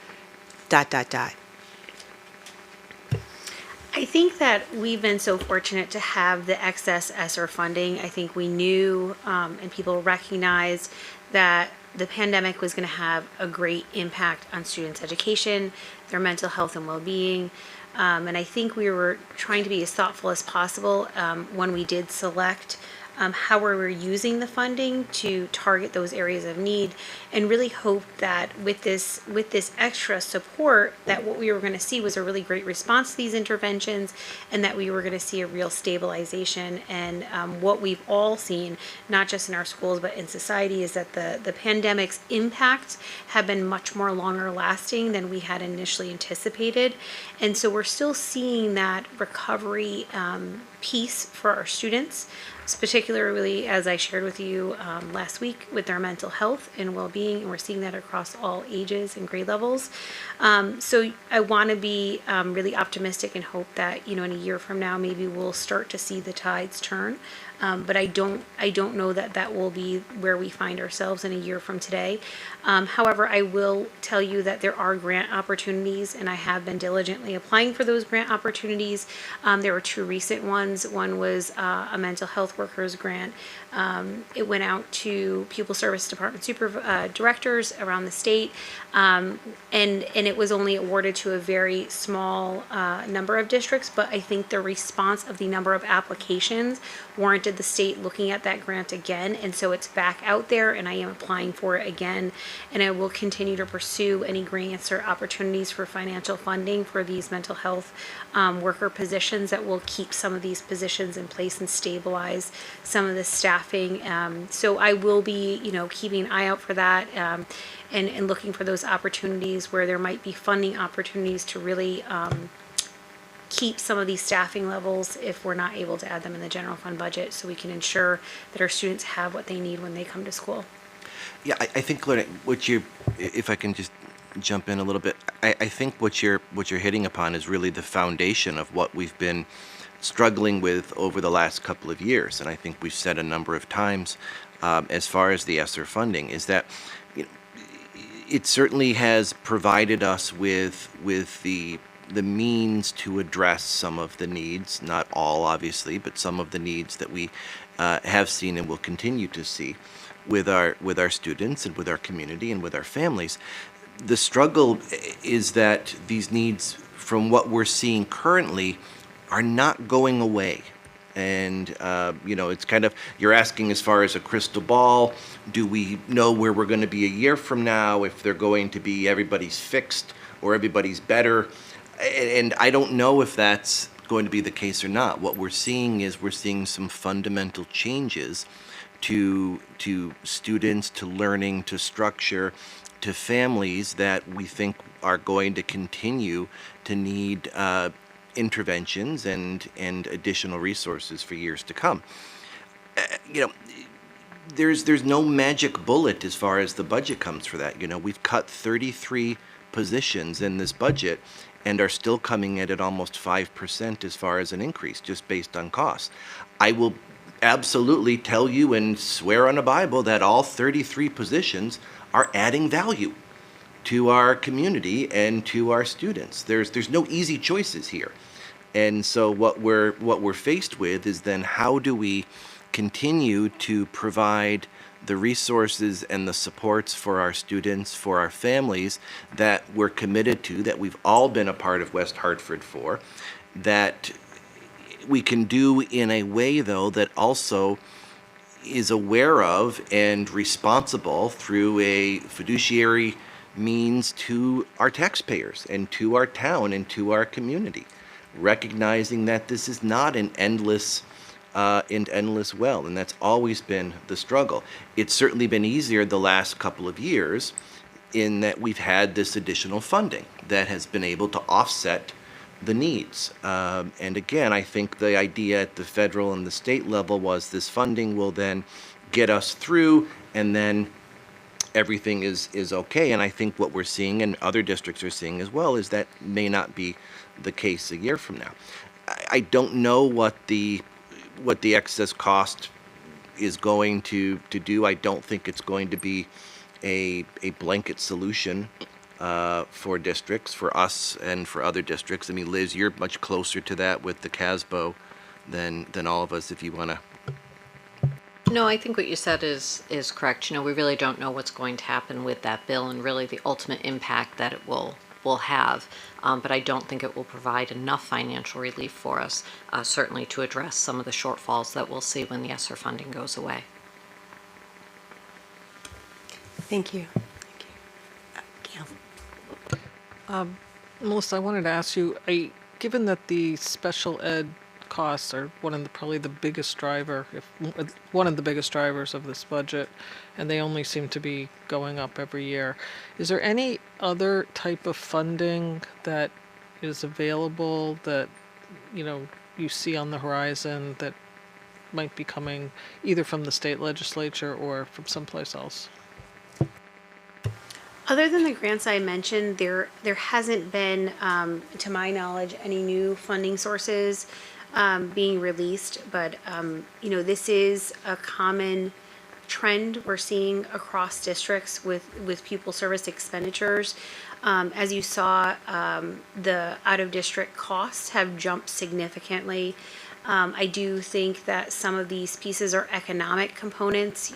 I think that we've been so fortunate to have the excess ESSER funding. I think we knew and people recognized that the pandemic was going to have a great impact on students' education, their mental health and well-being. And I think we were trying to be as thoughtful as possible when we did select how we were using the funding to target those areas of need, and really hope that with this extra support, that what we were going to see was a really great response to these interventions, and that we were going to see a real stabilization. And what we've all seen, not just in our schools but in society, is that the pandemic's impacts have been much more longer lasting than we had initially anticipated. And so we're still seeing that recovery piece for our students, particularly as I shared with you last week with their mental health and well-being, and we're seeing that across all ages and grade levels. So I want to be really optimistic and hope that, in a year from now, maybe we'll start to see the tides turn but I don't know that that will be where we find ourselves in a year from today. However, I will tell you that there are grant opportunities, and I have been diligently applying for those grant opportunities. There were two recent ones. One was a mental health workers grant. It went out to pupil service department directors around the state, and it was only awarded to a very small number of districts. But I think the response of the number of applications warranted the state looking at that grant again, and so it's back out there, and I am applying for it again. And I will continue to pursue any grants or opportunities for financial funding for these mental health worker positions that will keep some of these positions in place and stabilize some of the staffing. So I will be, keeping an eye out for that, and looking for those opportunities where there might be funding opportunities to really keep some of these staffing levels if we're not able to add them in the general fund budget, so we can ensure that our students have what they need when they come to school. Yeah, I think what you, if I can just jump in a little bit, I think what you're hitting upon is really the foundation of what we've been struggling with over the last couple of years, and I think we've said a number of times, as far as the ESSER funding, is that it certainly has provided us with the means to address some of the needs, not all obviously, but some of the needs that we have seen and will continue to see with our students and with our community and with our families. The struggle is that these needs, from what we're seeing currently, are not going away. And it's kind of, you're asking as far as a crystal ball, do we know where we're going to be a year from now, if they're going to be everybody's fixed or everybody's better? And I don't know if that's going to be the case or not. What we're seeing is some fundamental changes to students, to learning, to structure, to families that we think are going to continue to need interventions and additional resources for years to come. There's no magic bullet as far as the budget comes for that. We've cut 33 positions in this budget and are still coming in at almost 5% as far as an increase, just based on costs. I will absolutely tell you and swear on a Bible that all 33 positions are adding value to our community and to our students. There's no easy choices here. And so what we're faced with is then, how do we continue to provide the resources and the supports for our students, for our families, that we're committed to, that we've all been a part of West Hartford for, that we can do in a way, though, that also is aware of and responsible through a fiduciary means to our taxpayers and to our town and to our community, recognizing that this is not an endless well, and that's always been the struggle. It's certainly been easier the last couple of years in that we've had this additional funding that has been able to offset the needs. And again, I think the idea at the federal and the state level was this funding will then get us through, and then everything is okay. And I think what we're seeing, and other districts are seeing as well, is that may not be the case a year from now. I don't know what the excess cost is going to do. I don't think it's going to be a blanket solution for districts, for us and for other districts. I mean, Liz, you're much closer to that with the CASBO than all of us, if you want to. No, I think what you said is correct. We really don't know what's going to happen with that bill and really the ultimate impact that it will have. But I don't think it will provide enough financial relief for us, certainly to address some of the shortfalls that we'll see when the ESSER funding goes away. Thank you. Melissa, I wanted to ask you, given that the special ed costs are probably the biggest driver, one of the biggest drivers of this budget, and they only seem to be going up every year, is there any other type of funding that is available that you see on the horizon that might be coming either from the state legislature or from someplace else? Other than the grants I mentioned, there hasn't been, to my knowledge, any new funding sources being released, but this is a common trend we're seeing across districts with pupil service expenditures. As you saw, the out-of-district costs have jumped significantly. I do think that some of these pieces are economic components,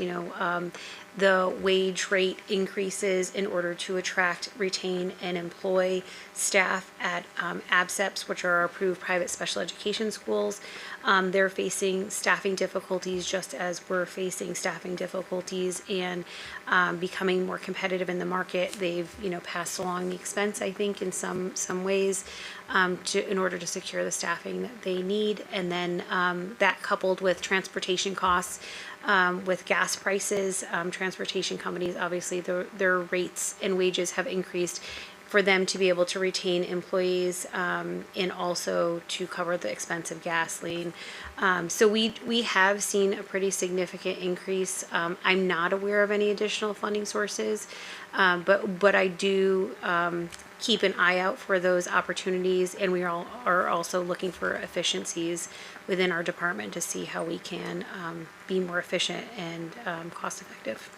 the wage rate increases in order to attract, retain, and employ staff at ABSEPs, which are our approved private special education schools. They're facing staffing difficulties just as we're facing staffing difficulties and becoming more competitive in the market. They've, passed along the expense, I think, in some ways in order to secure the staffing that they need. And then that coupled with transportation costs, with gas prices, transportation companies, obviously their rates and wages have increased for them to be able to retain employees and also to cover the expense of gasoline. So we have seen a pretty significant increase. I'm not aware of any additional funding sources, but I do keep an eye out for those opportunities, and we are also looking for efficiencies within our department to see how we can be more efficient and cost effective.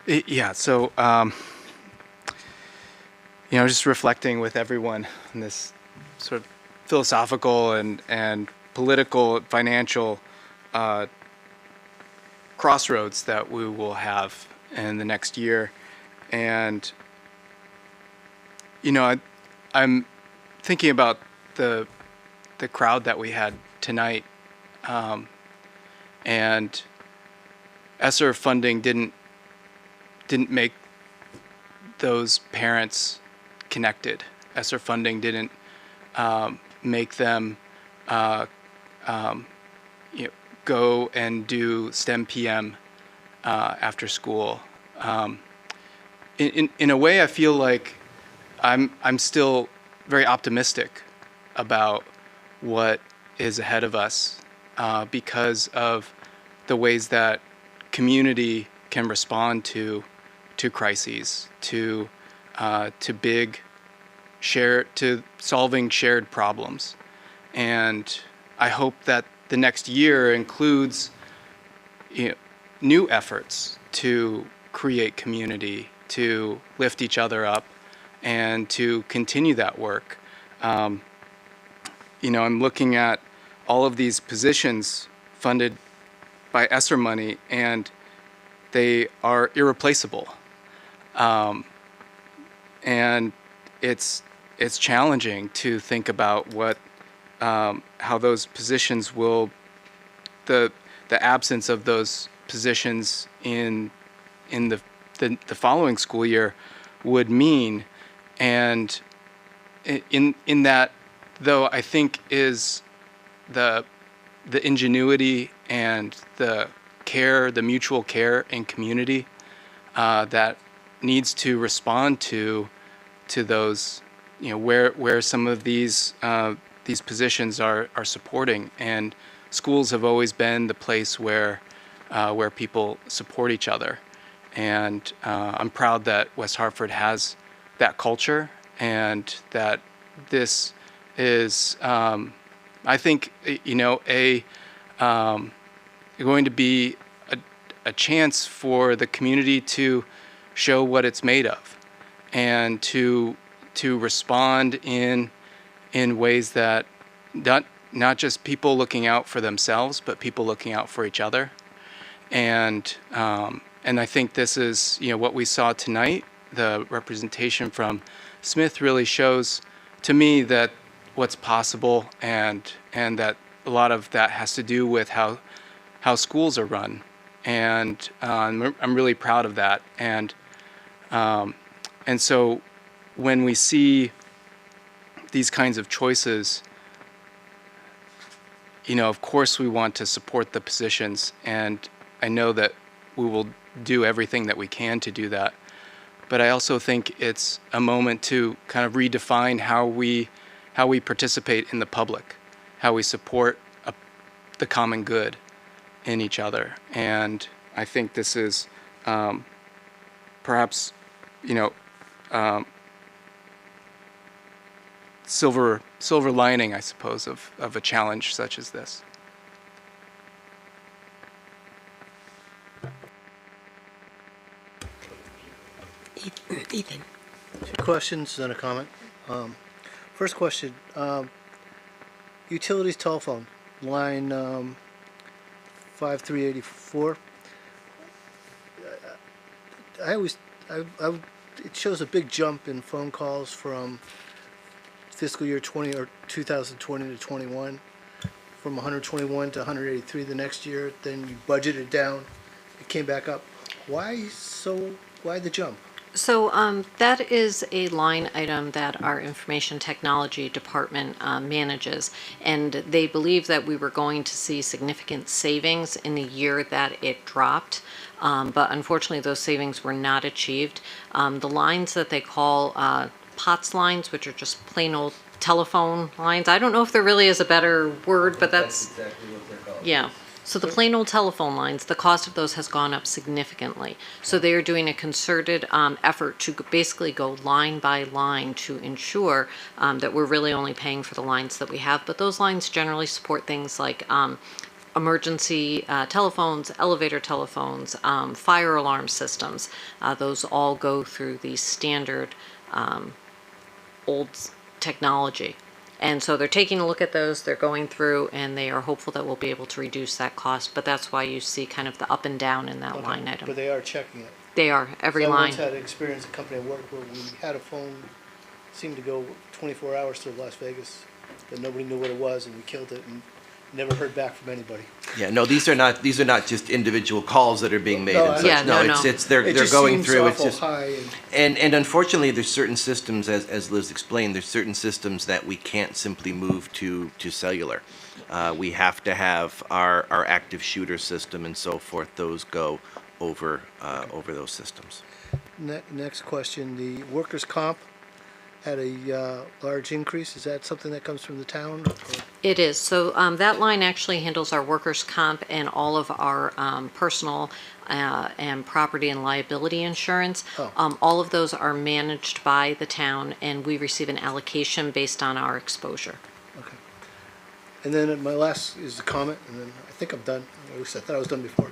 Yeah, so, just reflecting with everyone on this sort of philosophical and political, financial crossroads that we will have in the next year. And, I'm thinking about the crowd that we had tonight, and ESSER funding didn't make those parents connected. ESSER funding didn't make them go and do STEM PM after school. In a way, I feel like I'm still very optimistic about what is ahead of us because of the ways that community can respond to crises, to solving shared problems. And I hope that the next year includes new efforts to create community, to lift each other up, and to continue that work. I'm looking at all of these positions funded by ESSER money, and they are irreplaceable. And it's challenging to think about how those positions will, the absence of those positions in the following school year would mean. And in that, though, I think is the ingenuity and the care, the mutual care and community that needs to respond to those, where some of these positions are supporting. And schools have always been the place where people support each other. And I'm proud that West Hartford has that culture, and that this is, I think, going to be a chance for the community to show what it's made of, and to respond in ways that not just people looking out for themselves, but people looking out for each other. And I think this is what we saw tonight. The representation from Smith really shows to me that what's possible, and that a lot of that has to do with how schools are run. And I'm really proud of that. And so when we see these kinds of choices, of course we want to support the positions, and I know that we will do everything that we can to do that. But I also think it's a moment to kind of redefine how we participate in the public, how we support the common good in each other. And I think this is perhaps you know, silver lining, I suppose, of a challenge such as this. Ethan. Two questions and a comment. First question, utilities telephone, line 5384. It shows a big jump in phone calls from fiscal year 20 or 2020 to 21, from 121 to 183 the next year. Then you budgeted down, it came back up. Why the jump? So that is a line item that our information technology department manages, and they believe that we were going to see significant savings in the year that it dropped, but unfortunately those savings were not achieved. The lines that they call POTS lines, which are just plain old telephone lines, I don't know if there really is a better word, but that's exactly what they're called. Yeah. So the plain old telephone lines, the cost of those has gone up significantly. So they are doing a concerted effort to basically go line by line to ensure that we're really only paying for the lines that we have. But those lines generally support things like emergency telephones, elevator telephones, fire alarm systems. Those all go through the standard old technology. And so they're taking a look at those, they're going through, and they are hopeful that we'll be able to reduce that cost. But that's why you see kind of the up and down in that line item. But they are checking it. They are, every I line. once had an experience at a company I worked where we had a phone, seemed to go 24 hours to Las Vegas, that nobody knew what it was, and we killed it and never heard back from anybody. Yeah, no, these are not just individual calls that are being made. No, and I- such. Yeah, no. They're It just going seems through. It's awful just high and unfortunately, there's certain systems, as Liz explained, there's certain systems that we can't simply move to cellular. We have to have our active shooter system and so forth. Those go over those systems. Next question, the workers' comp had a large increase. Is that something that comes from the town? Or? It is. So that line actually handles our workers' comp and all of our personal and property and liability insurance. Oh. All of those are managed by the town, and we receive an allocation based on our exposure. Okay. And then my last is a comment, and then I think I'm done. At least I thought I was done before.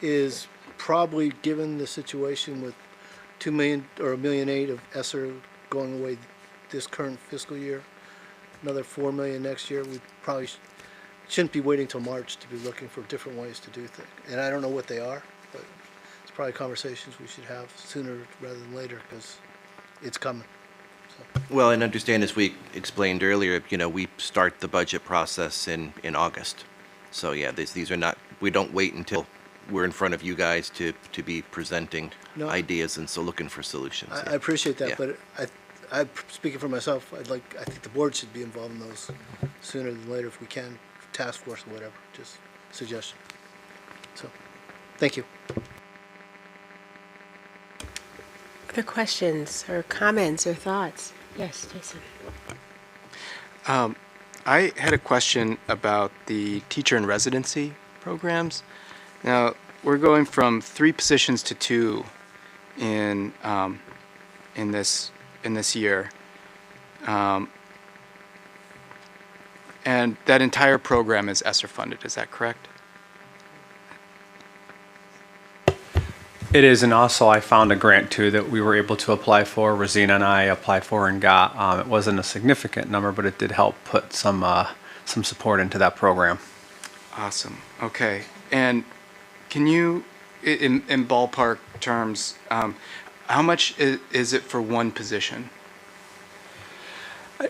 Is probably given the situation with $2 million or $1.8 million of ESSER going away this current fiscal year, another $4 million next year, we probably shouldn't be waiting till March to be looking for different ways to do things. And I don't know what they are, but it's probably conversations we should have sooner rather than later because it's coming. So. Well, and understand, as we explained earlier, we start the budget process in August. So yeah, these are not. We don't wait until we're in front of you guys to be presenting ideas and so looking for solutions. I appreciate that, Yeah. but I speaking for myself, I think the board should be involved in those sooner than later if we can, task force or whatever, just suggestion. So, thank you. Other questions or comments or thoughts? Yes, Jason. I had a question about the teacher in residency programs. Now, we're going from 3 positions to 2 in this year. And that entire program is ESSER funded, is that correct? It is, and also I found a grant too that we were able to apply for. Rosina and I applied for and got. It wasn't a significant number, but it did help put some support into that program. Awesome. Okay. And can you, in ballpark terms, how much is it for one position?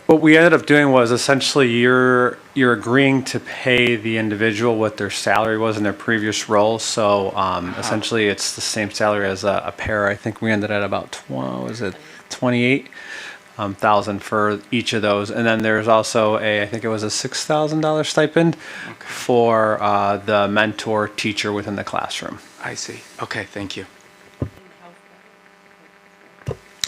What we ended up doing was essentially you're agreeing to pay the individual what their salary was in their previous role. So essentially it's the same salary as a pair. I think we ended at about 28,000 for each of those. And then there's also I think it was a $6,000 stipend for the mentor teacher within the classroom. I see. Okay, thank you.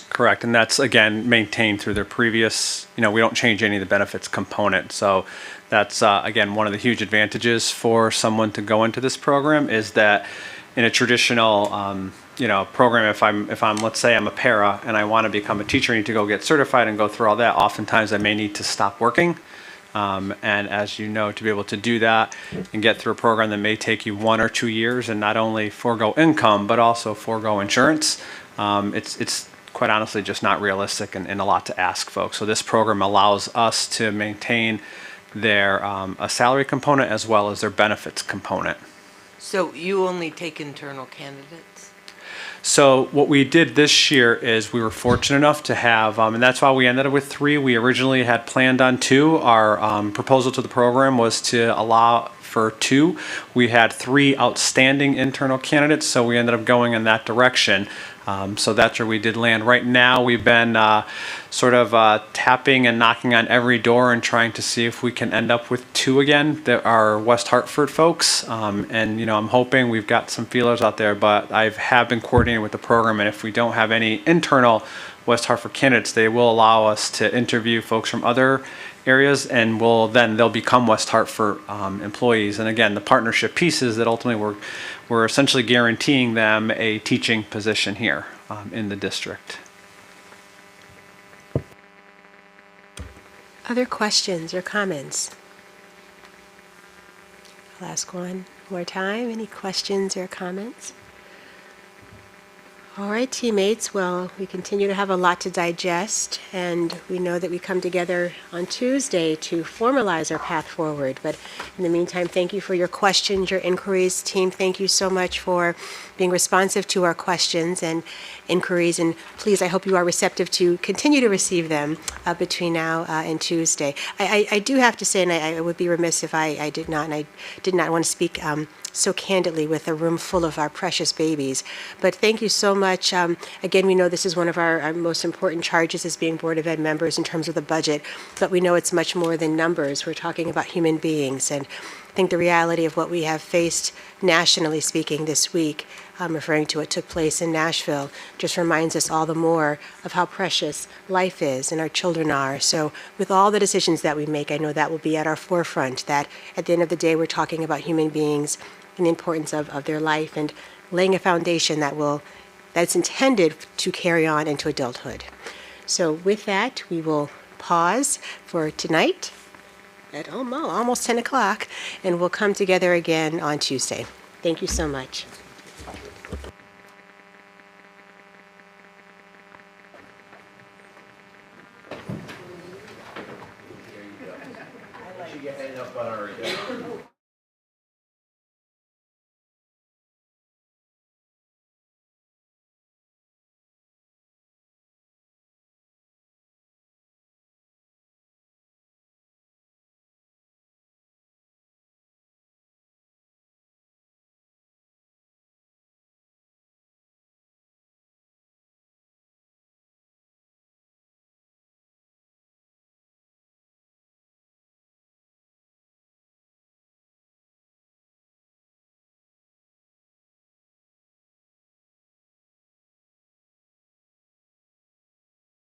Correct, and that's, again, maintained through their previous, we don't change any of the benefits component. So that's, again, one of the huge advantages for someone to go into this program is that in a traditional, program, if I'm, let's say I'm a para and I want to become a teacher, I need to go get certified and go through all that. Oftentimes I may need to stop working. And as you know, to be able to do that and get through a program that may take you 1 or 2 years and not only forego income, but also forego insurance, it's quite honestly just not realistic and a lot to ask folks. So this program allows us to maintain their a salary component as well as their benefits component. So you only take internal candidates? So what we did this year is we were fortunate enough to have, and that's why we ended up with 3. We originally had planned on 2. Our proposal to the program was to allow for 2. We had 3 outstanding internal candidates, so we ended up going in that direction. So that's where we did land. Right now, we've been sort of tapping and knocking on every door and trying to see if we can end up with 2 again. There are West Hartford folks, and I'm hoping we've got some feelers out there, but I have been coordinating with the program, and if we don't have any internal West Hartford candidates, they will allow us to interview folks from other areas, and they'll become West Hartford employees. And again, the partnership piece is that ultimately we're essentially guaranteeing them a teaching position here in the district. Other questions or comments? I'll ask one more time. Any questions or comments? All right, teammates. Well, we continue to have a lot to digest, and we know that we come together on Tuesday to formalize our path forward. But in the meantime, thank you for your questions, your inquiries. Team, thank you so much for being responsive to our questions and inquiries. And please, I hope you are receptive to continue to receive them between now and Tuesday. I do have to say, and I would be remiss if I did not, and I did not want to speak so candidly with a room full of our precious babies. But thank you so much. Again, we know this is one of our most important charges as being Board of Ed members in terms of the budget, but we know it's much more than numbers. We're talking about human beings, and I think the reality of what we have faced nationally speaking this week, referring to what took place in Nashville, just reminds us all the more of how precious life is and our children are. So with all the decisions that we make, I know that will be at our forefront, that at the end of the day, we're talking about human beings and the importance of their life and laying a foundation that's intended to carry on into adulthood. So with that, we will pause for tonight at almost 10 o'clock, and we'll come together again on Tuesday. Thank you so much. She get hang up on our